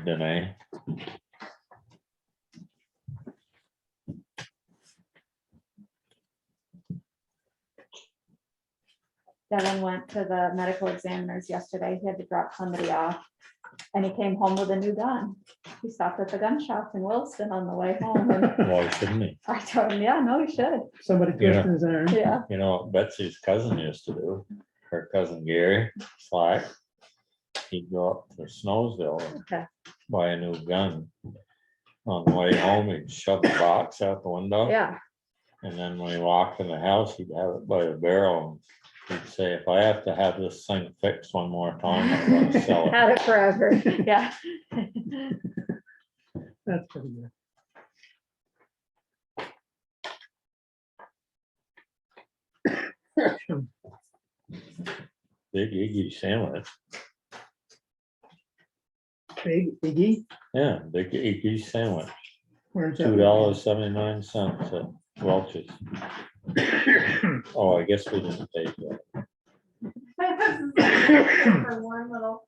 Danae. Devin went to the medical examiners yesterday. He had to drop somebody off. And he came home with a new gun. He stopped at the gun shop in Williston on the way home. And Why shouldn't he? I told him, yeah, no, he should. Somebody Yeah. twisted his arm. Yeah. You know what Betsy's cousin used to do? Her cousin Gary Slack. He'd go up to Snowsville and Okay. buy a new gun. On the way home, he'd shove the box out the window. Yeah. And then when he walked in the house, he'd have it by the barrel. And he'd say, if I have to have this thing fixed one more time, I'm gonna sell it. Had it forever. Yeah. That's pretty good. Big Iggy sandwich. Biggie, Yeah, big Iggy sandwich. where's that? $2.79 at Welch's. Oh, I guess we didn't pay for it. For one little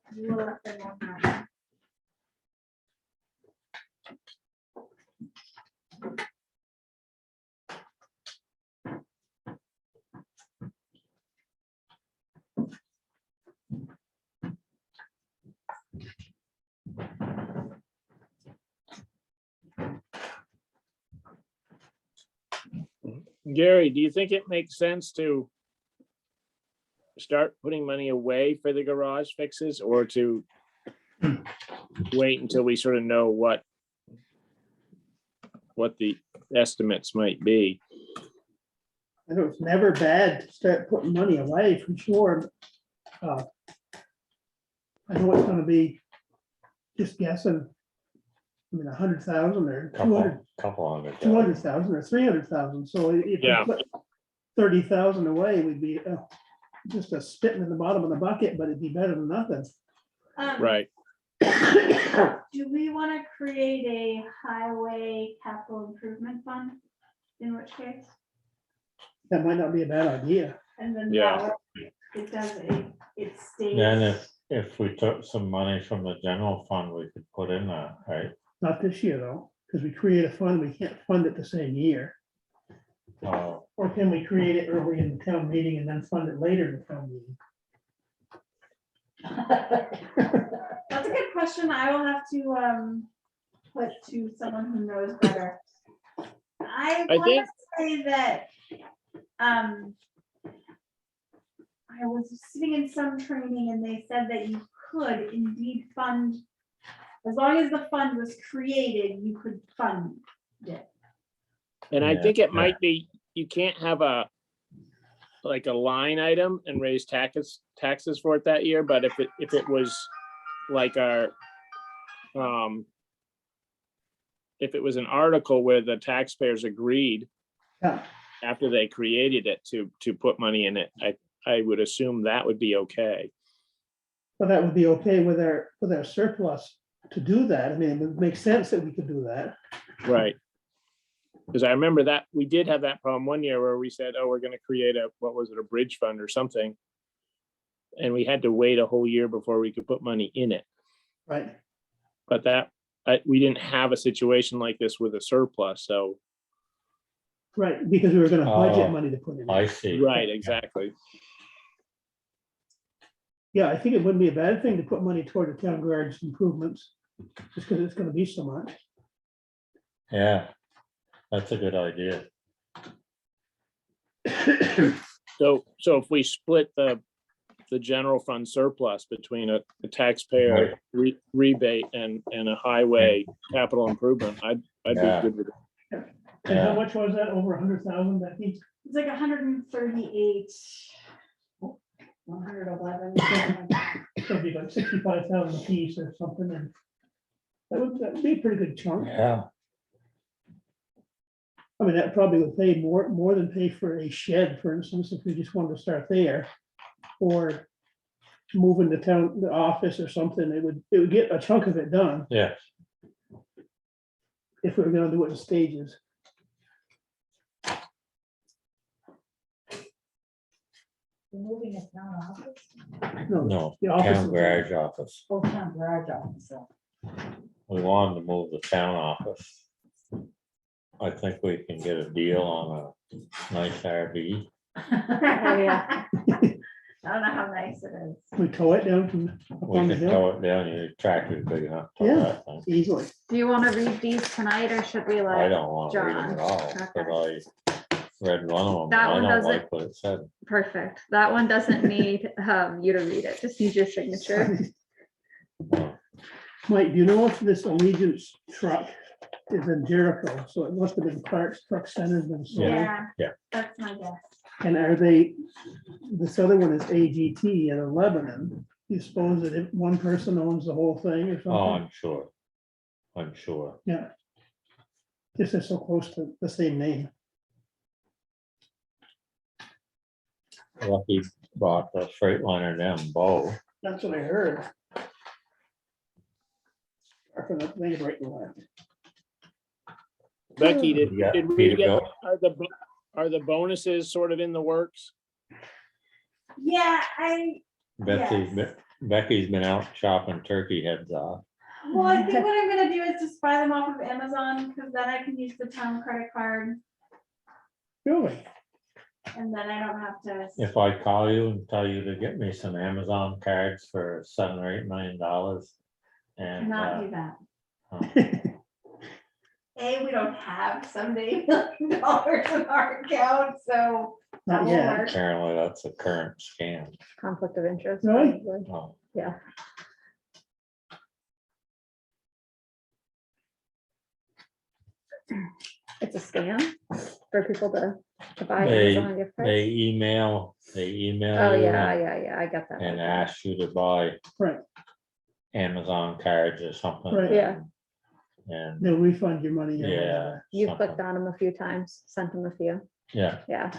thing on that. Gary, do you think it makes sense to start putting money away for the garage fixes, or to wait until we sort of know what the estimates might be? I know it's never bad to start putting money away for sure. I know it's gonna be, just guessing, I mean, 100,000 or 200, Couple hundred. 200,000 or 300,000. So if we Yeah. put 30,000 away, we'd be just a spitting in the bottom of the bucket, but it'd be better than nothing. Right. Do we want to create a highway capital improvement fund? In which case, That might not be a bad idea. and then Yeah. that way it does, it stays. Then if we took some money from the general fund, we could put in that, right? Not this year though, because we create a fund, we can't fund it the same year. Or can we create it early in the town meeting and then fund it later in the town meeting? That's a good question. I will have to put to someone who knows better. I I want think- to say that I was sitting in some training and they said that you could indeed fund, as long as the fund was created, you could fund it. And I Yeah, think it yeah. might be, you can't have a line item and raise taxes for it that year, but if it was like if it was an article where the taxpayers agreed Yeah. after they created it to put money in it, I would assume that would be okay. But that would be okay with our surplus to do that. I mean, it would make sense that we could do that. Right. Because I remember that we did have that problem one year where we said, oh, we're gonna create what was it, a bridge fund or something. And we had to wait a whole year before we could put money in it. Right. But we didn't have a situation like this with a surplus, so, Right, because we were gonna budget Oh, money to put in. I see. right, exactly. Yeah, I think it wouldn't be a bad thing to put money toward the town garage improvements, just because it's gonna be so much. Yeah, that's a good idea. So if we split the general fund surplus between a taxpayer rebate and a highway capital improvement, I'd be Yeah. good with it. And how Yeah. much was that? Over 100,000, Becky? It's like 138. 111. So it'd be like 65,000 a piece or something, and that'd be a pretty good chunk. Yeah, I mean, that probably would pay more than pay for a shed, for instance, if we just wanted to start there. Or moving the office or something, it would get a chunk of it done yeah. if we were gonna do it in stages. Moving a town office, No, The office town is- garage office. oh, town garage office, so. We wanted to move the town office. I think we can get a deal on a nice RV. Oh, yeah. I don't know how nice it is. We tow it down from up We on the can hill tow it down, your tractor's big enough. to tow Yeah. that thing. easily. Do you want to read these tonight or should we I like, don't want to read them at all, John, because I read one of them, and That I one don't doesn't- like what it said. perfect. That one doesn't need you to read it. Just use your signature. Mike, do you know if this Allegiance truck is in Jericho? So it must have been Clark's Truck Center's been sold. Yeah. That's my guess. And are they, this other one is AGT in Lebanon. You suppose that if one person owns the whole thing or Oh, something? I'm sure. I'm sure. Yeah. Just they're so close to the same name. Lucky bought the Freightliner down Bow. That's what I heard. Parking up there right and left. Becky, did Yeah, did we get, Peterbilt. are the bonuses sort of in the works? Yeah, Becky's been out chopping turkey heads off. well, I think what I'm gonna do is just buy them off of Amazon, because then I can use the town credit card, Really? and then I don't have to. If I call you and tell you to get me some Amazon cards for $7 or $8 million and, Not do that. oh, A, we don't have $7 million in our account, so. Not that won't yet. work. apparently that's a current scam. Conflict of interest. Really? probably. Oh, Yeah. It's a scam for people to buy They- Amazon gift cards. They email Oh, you yeah, and yeah, I got that. and ask you to buy Right, Amazon cards or something. Right. Yeah. And, they'll refund your money. yeah. You've something. clicked on them a few times, sent them a few. Yeah, Yeah.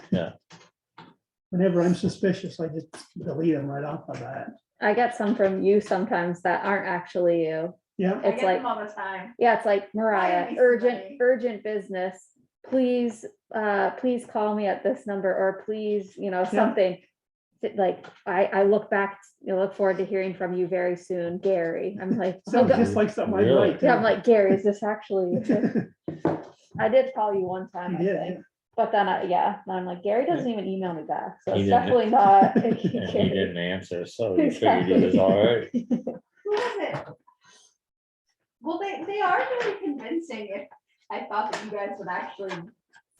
Whenever I'm suspicious, I just delete them right off of that. I get some from you sometimes that aren't actually you. Yeah, I It's get like, them all the time. yeah, it's like Mariah, me urgent, somebody. urgent business. Please, please call me at this number or please, something. Like, I look back, look forward to hearing from you very soon, Gary. I'm like, oh, sounds God. just like something I'd Really? like. Yeah, I'm like, Gary, is this actually? I did call you one time, I Yeah, think. But then then I'm like, Gary doesn't even email me back, so He it's didn't. definitely not. and he Gary. didn't answer, so you figured he was all right. Who is it? Well, they are very convincing if I thought that you guys would actually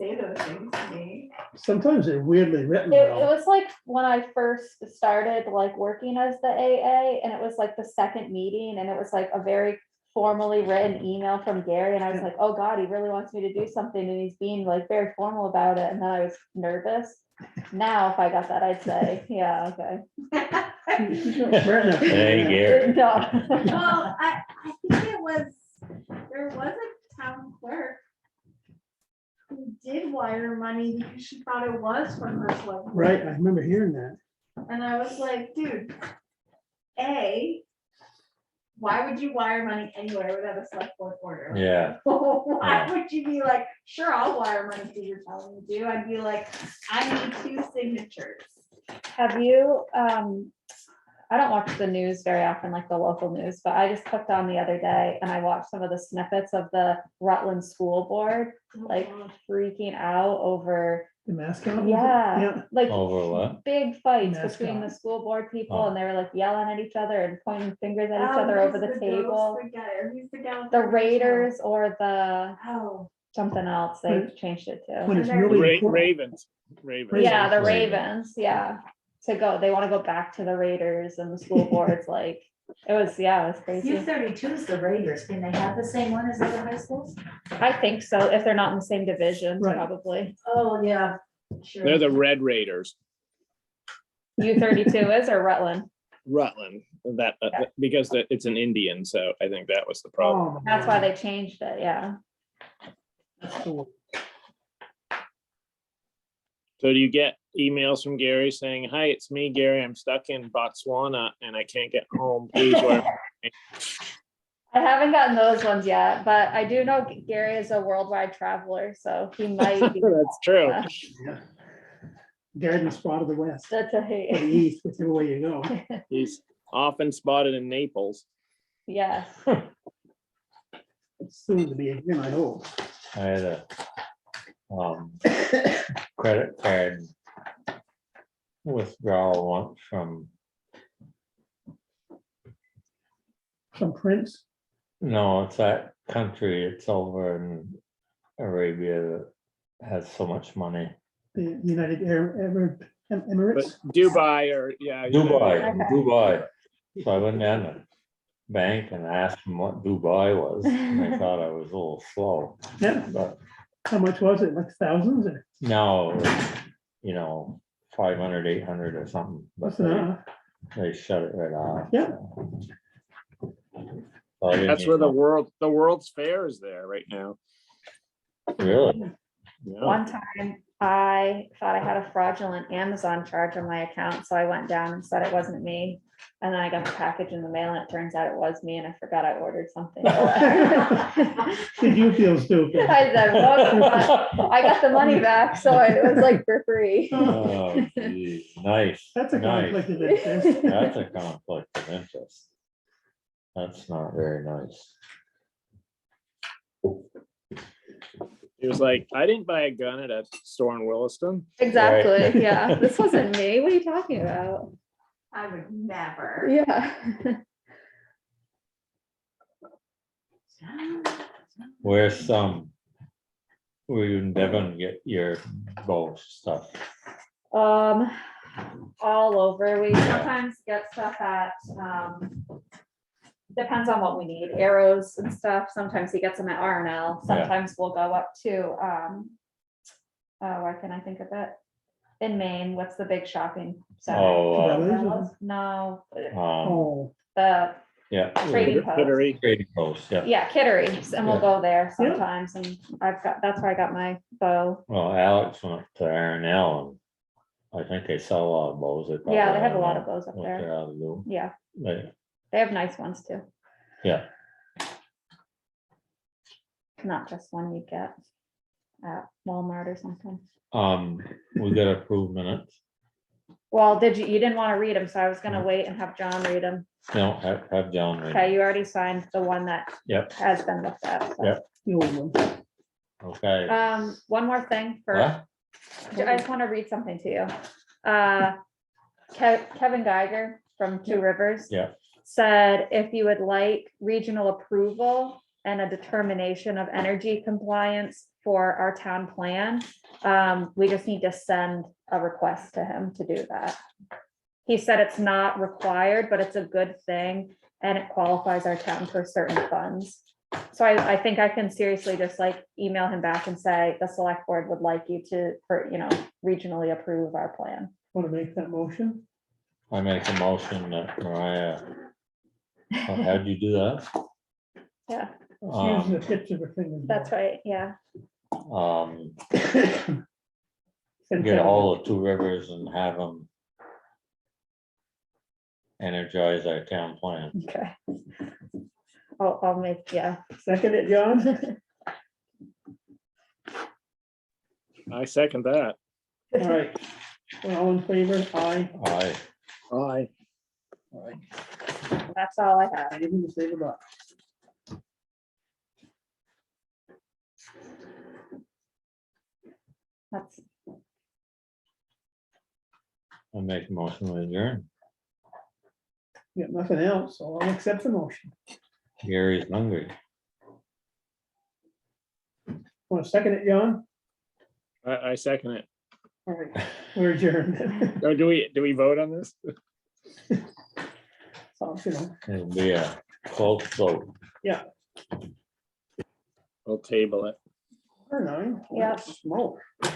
say those things to me. Sometimes they're weirdly written. It though. was like when I first started like working as the AA, and it was like the second meeting, and it was like a very formally written email from Gary, and I was like, oh God, he really wants me to do something, and he's being like very formal about it, and then I was nervous. Now, if I got that, I'd say, yeah, okay. Written up. Hey, Gary. No. Well, I think there was a town clerk who did wire money because she thought it was from her select. board. Right, I remember hearing that. And I was like, dude, why would you wire money anywhere without a select board order? Yeah. Why would you be like, sure, I'll wire money because you're telling me to? I'd be like, I need 2 signatures. Have you, I don't watch the news very often, like the local news, but I just clicked on the other day and I watched some of the snippets of the Rutland School Board, like freaking out over, The mascot? yeah, like Over what? big fights between Mascot. the school board people Oh. and they were like yelling at each other and pointing fingers at each Oh, other over who's the ghost table. guy, or who's the guy with The original? Raiders or the Oh, something else, they changed it When to. it's And they're really important. Ravens. Yeah, the Ravens. Ravens, yeah. To go, they want to go back to the Raiders and the school board's like, it was crazy. U32 is the Raiders. Can they have the same one as the other high schools? I think so, if they're not in the same divisions, Right. probably. Oh, yeah. Sure. They're the Red Raiders, U32 is or Rutland? Rutland, because it's an Indian, so I think that was the problem. Oh, That's why they changed it, yeah. that's the one. So do you get emails from Gary saying, hi, it's me, Gary, I'm stuck in Botswana and I can't get home, please wire me." I haven't gotten those ones yet, but I do know Gary is a worldwide traveler, so he might be. That's true. Yeah. Garden spot of the west, That's a or the hate, east, whichever way you go. He's often spotted in Naples. yes. It's soon to be again, I hope. I had a credit card withdrawal once from, Some prince, no, it's that country, it's over in Arabia that has so much money. the United Arab But Emirates. Dubai or, yeah. Dubai, Okay. Dubai. So I went down to the bank and asked them what Dubai was, and they thought I was a little slow, Yeah, but how much was it? Like thousands or? no, it was, you know, 500, 800 or something, but That's enough. they shut it right off. Yeah. So I didn't That's where even the World's Fair is there right now. know. Really? Yeah. One time I thought I had a fraudulent Amazon charge on my account, so I went down and said it wasn't me. And then I got the package in the mail and it turns out it was me and I forgot I ordered something. Did you feel stupid? I said, "Well, I got the money back, so it was like for free. Oh, gee, nice. That's a nice. conflict of interest. That's a conflict of interest. That's not very nice. He was like, I didn't buy a gun at a store in Williston. Exactly, yeah. This wasn't me. What are you talking about? I would never. Yeah. Where's some, where you in Devon get your bow stuff? All over. We sometimes get stuff at, depends on what we need, arrows and stuff. Sometimes he gets them at R&L. Sometimes we'll go up to, where can I think of it? In Maine, what's the big shopping center? Oh, Cabela's? No, Oh, the yeah. trading post. Kittery. Trading post, yeah. Yeah, Kittery's, and we'll Yeah. go there sometimes, and that's where I got my bow. Well, Alex went to R&L and I think they sell a lot of bows. Yeah, they have a probably lot don't of bows up know what there. they're out to do. Yeah, They- they have nice ones too, Yeah, not just one you get at Walmart or something. we got approved minutes. Well, you didn't want to read them, so I was gonna wait and have John read them. No, have John read. Okay, you already signed the one that Yep, has been looked at. so. Yep. the old one. okay. One more thing for, What? I just want to read something to you. Kevin Geiger from Two Rivers. Yeah. Said if you would like regional approval and a determination of energy compliance for our town plan, we just need to send a request to him to do that. He said it's not required, but it's a good thing and it qualifies our town for certain funds. So I think I can seriously just like email him back and say, the select board would like you to, regionally approve our plan. Want to make that motion? I make a motion that Mariah, how'd you do that? Yeah, Use the tips of her fingers. that's right, yeah. Get all the Two Rivers and have them energize our town plan. Okay. I'll make, yeah. Second it, John? I second that. All right. All in favor? Aye. Aye. Aye. That's all I have. Anything to say about? That's, I make a motion to adjourn. Got nothing else, so I'll accept the motion. Gary's hungry. Want to second it, John? I second it. All right, we're adjourned. Or do we vote on this? So, you know, It'll be a close vote. We'll table it. or nine. Yeah. Smoke. I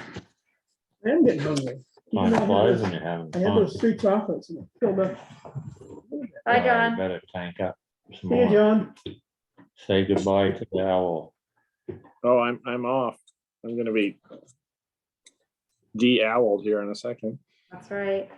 am getting hungry. Time flies when you're having I had fun. those 3 chocolates and it filled up. Bye, Yeah, you John. better tank up some See you, more. John. Say goodbye to the owl. Oh, I'm off. I'm gonna be de-owled here in a second. That's right.